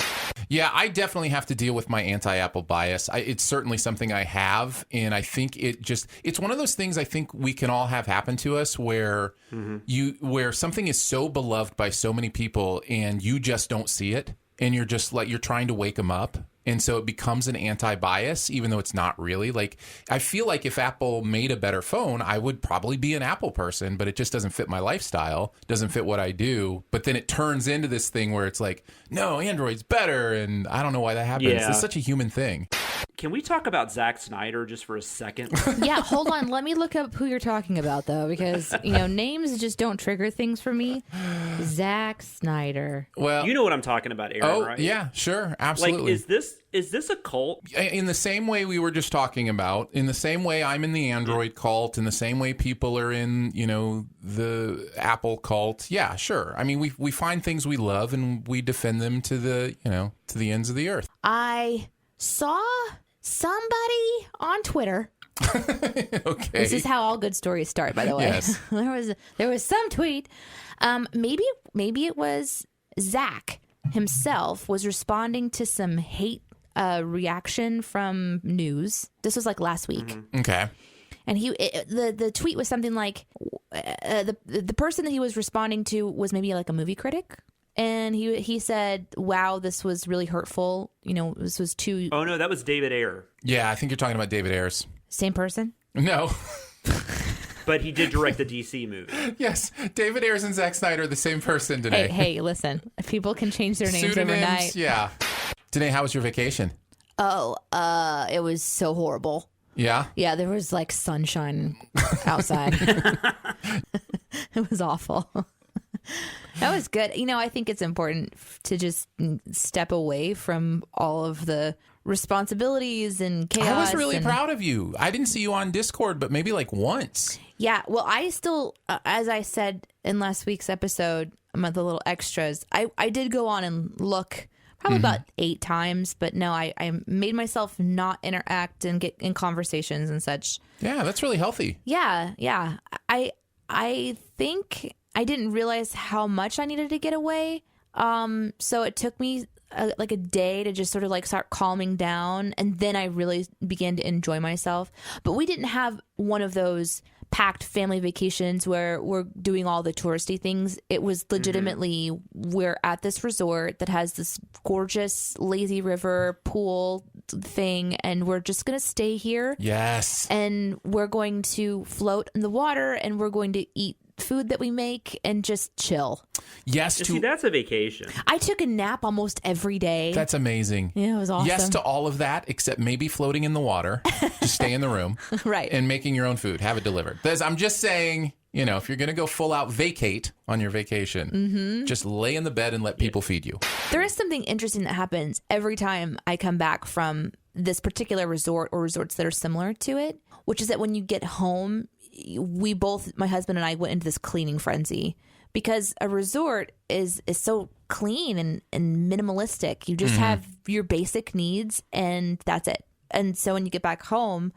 Yeah, I definitely have to deal with my anti-Apple bias. It's certainly something I have, and I think it's one of those things I think we can all have happen to us where where something is so beloved by so many people and you just don't see it, and you're just you're trying to wake them up. And so it becomes an anti-bias, even though it's not really. I feel like if Apple made a better phone, I would probably be an Apple person, but it just doesn't fit my lifestyle, doesn't fit what I do. But then it turns into this thing where it's no, Android's better, and I don't know why that happens. Yeah. It's such a human thing. Can we talk about Zack Snyder just for a second? Yeah, hold on. Let me look up who you're talking about, though, because, names just don't trigger things for me. Zack Snyder. Well, you know what I'm talking about, Aaron, right? Yeah, sure. Absolutely. Like, is this a cult? In the same way we were just talking about, in the same way I'm in the Android cult, in the same way people are in, the Apple cult. Yeah, sure. I mean, we find things we love and we defend them to the ends of the earth. I saw somebody on Twitter. Okay. This is how all good stories start, by the way. Yes. there was some tweet. Maybe it was Zach himself was responding to some hate reaction from news. This was like last week. Mm-hmm. Okay. And the tweet was something like the person that he was responding to was maybe like a movie critic. And he said, wow, this was really hurtful. This was too... Oh, no, that was David Ayer. Yeah, I think you're talking about David Ayers. Same person? No. But he did direct the DC movie. Yes, David Ayers and Zack Snyder are the same person today. Hey, listen. People can change their names overnight. Yeah. Today, how was your vacation? Oh, it was so horrible. Yeah? Yeah, there was like sunshine outside. It was awful. That was good. I think it's important to just step away from all of the responsibilities and chaos. I was really proud of you. I didn't see you on Discord, but maybe like once. Yeah. Well, I still, as I said in last week's episode, the little extras, I did go on and look probably about 8 times, but no, I made myself not interact and get in conversations and such. Yeah, that's really healthy. Yeah. Yeah. I think I didn't realize how much I needed to get away. So it took me like a day to just sort of like start calming down. And then I really began to enjoy myself. But we didn't have one of those packed family vacations where we're doing all the touristy things. It was legitimately, we're at this resort that has this gorgeous lazy river pool thing, and we're just going to stay here. Yes. And we're going to float in the water, and we're going to eat food that we make and just chill. Yes. See, that's a vacation. I took a nap almost every day. That's amazing. Yeah, it was awesome. Yes to all of that, except maybe floating in the water. Just stay in the room. Right. And making your own food. Have it delivered. I'm just saying, if you're going to go full out vacate on your vacation, just lay in the bed and let people feed you. There is something interesting that happens every time I come back from this particular resort or resorts that are similar to it, which is that when you get home, we both, my husband and I, went into this cleaning frenzy because a resort is so clean and minimalistic. You just have your basic needs and that's it. And so when you get back home,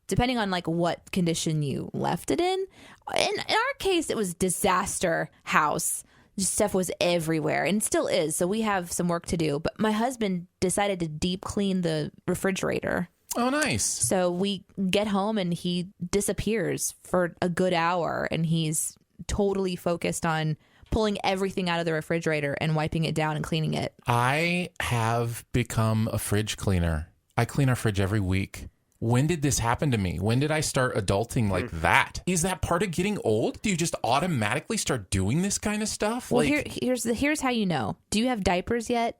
depending on like what condition you left it in our case, it was disaster house. Stuff was everywhere and still is. So we have some work to do. But my husband decided to deep clean the refrigerator. Oh, nice. So we get home and he disappears for a good hour and he's totally focused on pulling everything out of the refrigerator and wiping it down and cleaning it. I have become a fridge cleaner. I clean our fridge every week. When did this happen to me? When did I start adulting like that? Is that part of getting old? Do you just automatically start doing this kind of stuff? Well, here's how you know. Do you have diapers yet?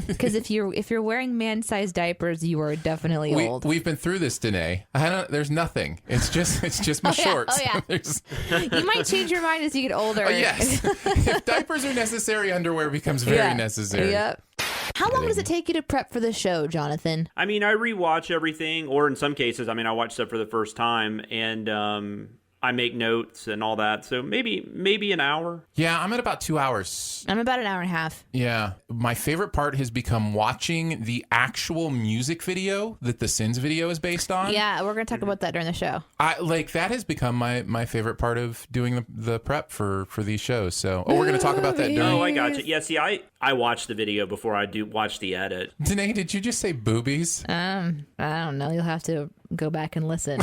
Because if you're wearing man-sized diapers, you are definitely old. We've been through this, Danae. There's nothing. It's just my shorts. Oh yeah. You might change your mind as you get older. Yes. If diapers are necessary, underwear becomes very necessary. Yep. How long does it take you to prep for the show, Jonathan? I mean, I rewatch everything, or in some cases, I watch stuff for the first time, and I make notes and all that. So maybe an hour. Yeah, I'm at about 2 hours. I'm about an hour and a half. Yeah. My favorite part has become watching the actual music video that the Sins video is based on. Yeah, we're going to talk about that during the show. That has become my favorite part of doing the prep for these shows. So, we're going to talk about that during... Oh, I got you. Yeah, see, I watch the video before I do watch the edit. Danae, did you just say boobies? I don't know. You'll have to go back and listen.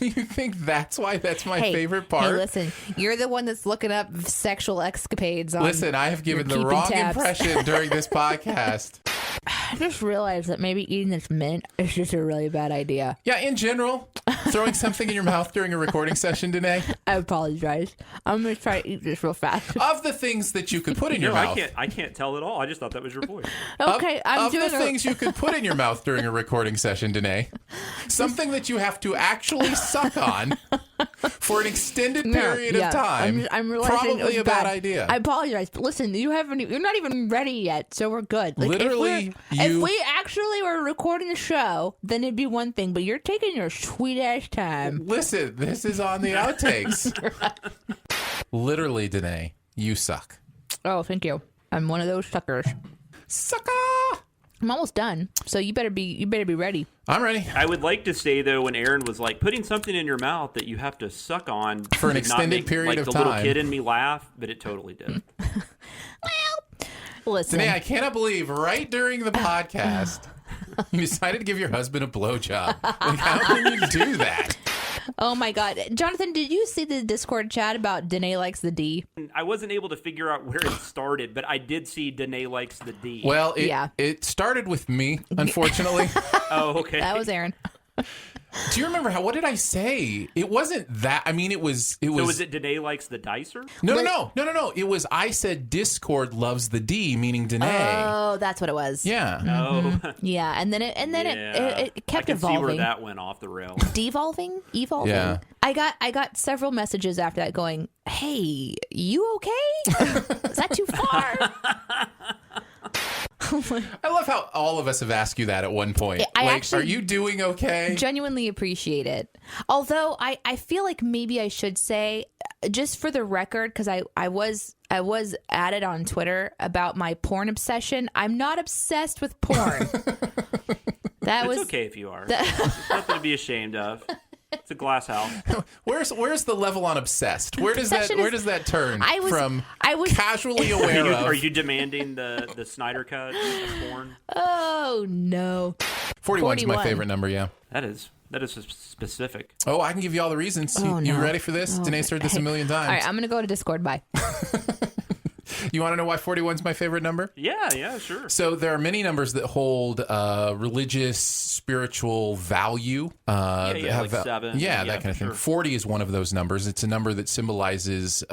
You think that's why that's my favorite part? Hey, listen, you're the one that's looking up sexual escapades on Listen, I have given the wrong impression during this podcast. I just realized that maybe eating this mint is just a really bad idea. Yeah, in general, throwing something in your mouth during a recording session, Danae? I apologize. I'm going to try to eat this real fast. Of the things that you could put in your mouth. I can't tell at all. I just thought that was your voice. Okay, I'm doing the things you could put in your mouth during a recording session, Danae. Something that you have to actually suck on for an extended period of time. I'm realizing probably a bad idea. I apologize, but listen, you're not even ready yet, so we're good. Like, Literally, if we actually were recording a show, then it'd be one thing. But you're taking your sweet ass time. Listen, this is on the outtakes. Literally, Danae, you suck. Oh, thank you. I'm one of those suckers. Sucker. I'm almost done, so you better be ready. I'm ready. I would like to say though, when Aaron was like putting something in your mouth that you have to suck on for an extended period of time, the little kid in me laugh, but it totally did. Well, listen, Danae, I cannot believe right during the podcast you decided to give your husband a blowjob. Like, how can you do that? Oh my God, Jonathan, did you see the Discord chat about Danae likes the D? I wasn't able to figure out where it started, but I did see Danae likes the D. Well, it started with me, unfortunately. Oh, okay. That was Aaron. Do you remember what did I say? It wasn't that. I mean, it was. So was it Danae likes the dicer? No. It was I said Discord loves the D, meaning Danae. Oh, that's what it was. Yeah. Mm-hmm. Oh. Yeah, and then it kept evolving. I can see where that went off the rail. Devolving? Evolving? Yeah. I got several messages after that going, "Hey, you okay? Is that too far?" I love how all of us have asked you that at one point. Are you doing okay? Genuinely appreciate it. Although I feel like maybe I should say, just for the record, because I was at it on Twitter about my porn obsession. I'm not obsessed with porn. It's okay if you are. Nothing to be ashamed of. It's a glass house. Where's the level on obsessed? Where does that turn from I was casually aware of? Are you demanding the Snyder cut of porn? Oh no. 41's my favorite number. Yeah. That is specific. Oh, I can give you all the reasons. You ready for this? Danae's heard this a million times. All right, I'm gonna go to Discord. Bye. You want to know why 41's my favorite number? Yeah, sure. So there are many numbers that hold religious, spiritual value. Like 7. Yeah, that kind of thing. Sure. 40 is one of those numbers. It's a number that symbolizes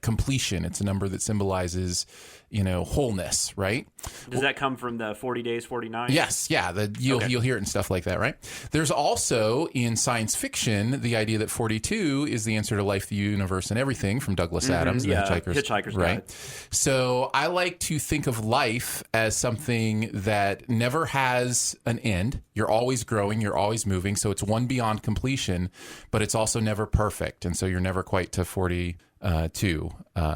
completion. It's a number that symbolizes, wholeness, right? Does that come from the 40 days, 40 nights? Yes, yeah. You'll hear it and stuff like that, right? There's also, in science fiction, the idea that 42 is the answer to life, the universe, and everything from Douglas Adams, the Hitchhiker's Guide. So I like to think of life as something that never has an end. You're always growing, you're always moving. So it's one beyond completion, but it's also never perfect. And so you're never quite to 42.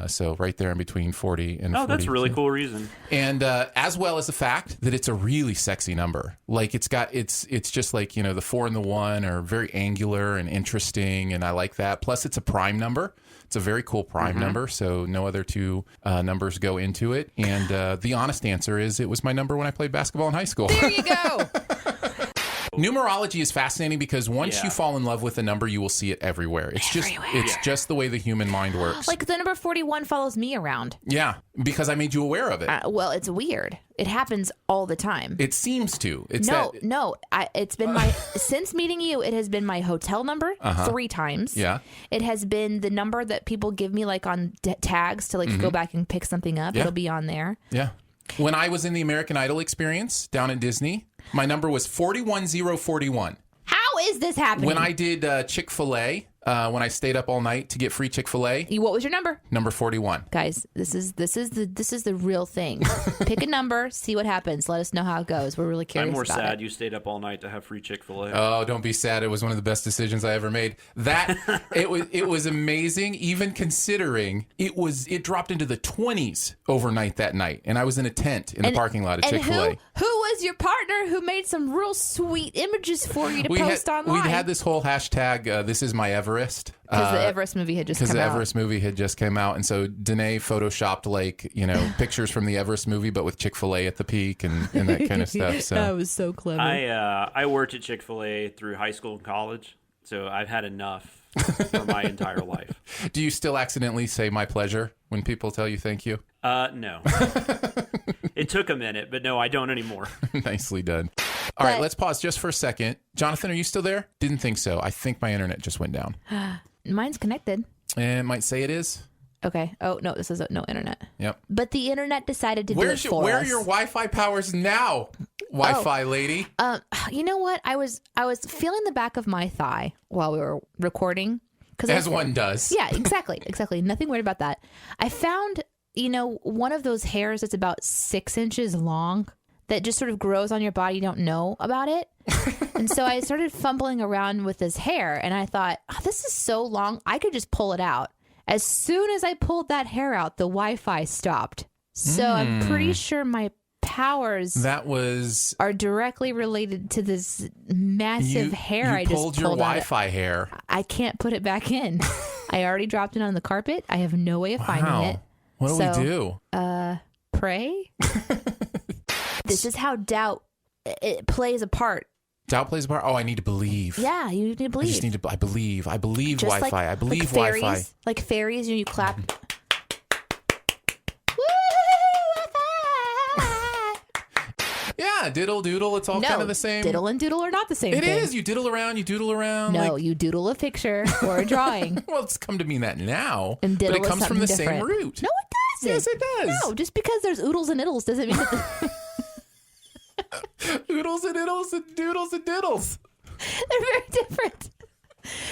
So right there in between 40 and 42. Oh, that's a really cool reason. And as well as the fact that it's a really sexy number. Like it's just like, the 4 and the 1 are very angular and interesting. And I like that. Plus it's a prime number. It's a very cool prime number, so no other two numbers go into it. And the honest answer is it was my number when I played basketball in high school. There you go. Numerology is fascinating because once you fall in love with a number, you will see it everywhere. It's just the way the human mind works. Like the number 41 follows me around. Yeah, because I made you aware of it. Well, it's weird. It happens all the time. It seems to. It's been my since meeting you. It has been my hotel number 3 times. Yeah, it has been the number that people give me like on tags to like go back and pick something up. Yeah. It'll be on there. Yeah. When I was in the American Idol experience down at Disney, my number was 41041. How is this happening? When I did Chick-fil-A, when I stayed up all night to get free Chick-fil-A. What was your number? Number 41. Guys, this is the real thing. Pick a number, see what happens. Let us know how it goes. We're really curious. I'm more about sad it. you stayed up all night to have free Chick-fil-A. Oh, don't be sad. It was one of the best decisions I ever made. It was amazing, even considering it dropped into the 20s overnight that night, and I was in a tent in the parking lot at Chick-fil-A. Who was your partner who made some real sweet images for you to post online? We had this whole hashtag, this is my Everest. Because the Everest movie had just come out. Because the Everest movie had just come out. And so Danae photoshopped pictures from the Everest movie, but with Chick-fil-A at the peak and that kind of stuff. So that was so clever. I worked at Chick-fil-A through high school and college, so I've had enough for my entire life. Do you still accidentally say my pleasure when people tell you thank you? No. It took a minute, but no, I don't anymore. Nicely done. All right, let's pause just for a second. Jonathan, are you still there? Didn't think so. I think my internet just went down. Mine's connected. And it might say it is. Okay. Oh, no, this is no internet. Yep. But the internet decided to do it for us. Where are your Wi-Fi powers now, Wi-Fi lady? You know what? I was feeling the back of my thigh while we were recording. As one does. Yeah, exactly. Nothing weird about that. I found, one of those hairs that's about 6 inches long that just sort of grows on your body. You don't know about it. And so I started fumbling around with this hair, and I thought, this is so long, I could just pull it out. As soon as I pulled that hair out, the Wi-Fi stopped. So I'm pretty sure my powers are directly related to this massive hair I just pulled your out. Wi-Fi hair. I can't put it back in. I already dropped it on the carpet. I have no way of finding it. What do we do? Pray. This is how doubt it plays a part. Doubt plays a part. Oh, I need to believe. Yeah, you need to believe. I just need to. I believe just Wi-Fi. Like, I believe like fairies, Wi-Fi. Like fairies, you clap. Yeah, diddle doodle. It's all kind of the same. Diddle and doodle are not the same thing. It is. You diddle around. You doodle around. No, you doodle a picture or a drawing. Well, it's come to mean that now. And but it comes from the different. same root. No, it doesn't. Yes, it does. No, just because there's oodles and iddles doesn't mean that. Oodles and iddles and doodles and diddles. They're very different.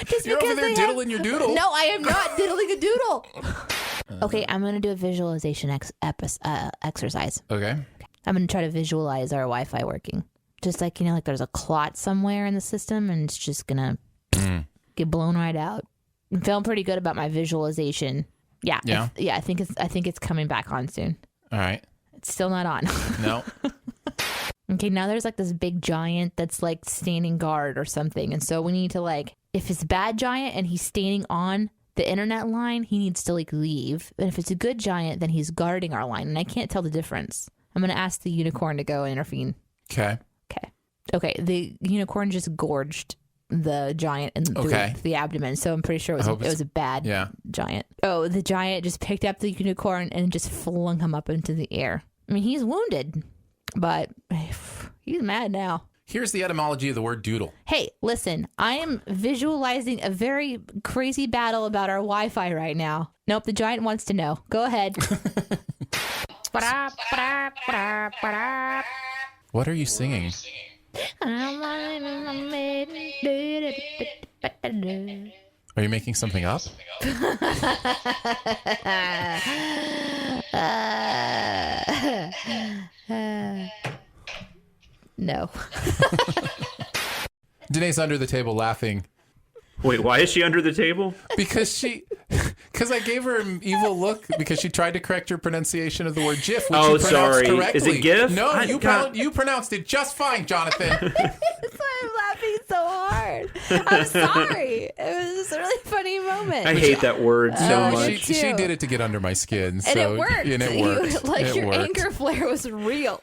Just You're over there diddling your doodle. No, I am not diddling a doodle. Okay, I'm going to do a visualization exercise. Okay. I'm going to try to visualize our Wi-Fi working. Just like, like there's a clot somewhere in the system and it's just going to get blown right out. I'm feeling pretty good about my visualization. Yeah. I think it's coming back on soon. All right. It's still not on. No. Okay, now there's like this big giant that's like standing guard or something. And so we need to if it's a bad giant and he's standing on the internet line, he needs to leave. And if it's a good giant, then he's guarding our line. And I can't tell the difference. I'm going to ask the unicorn to go intervene. Okay. Okay, the unicorn just gorged the giant in the abdomen. So I'm pretty sure it was a bad giant. Oh, the giant just picked up the unicorn and just flung him up into the air. I mean, he's wounded, but he's mad now. Here's the etymology of the word doodle. Hey, listen, I am visualizing a very crazy battle about our Wi-Fi right now. Nope, the giant wants to know. Go ahead. What are you singing? Are you making something up? No. Danae's under the table laughing. Wait, why is she under the table? Because I gave her an evil look because she tried to correct your pronunciation of the word GIF, which you pronounced correctly. Is it GIF? No, you pronounced it just fine, Jonathan. That's why I'm laughing so hard. I'm sorry. It was just a really funny moment. I hate that word so much. She did it to get under my skin. And it worked. And it worked. Your anger flare was real.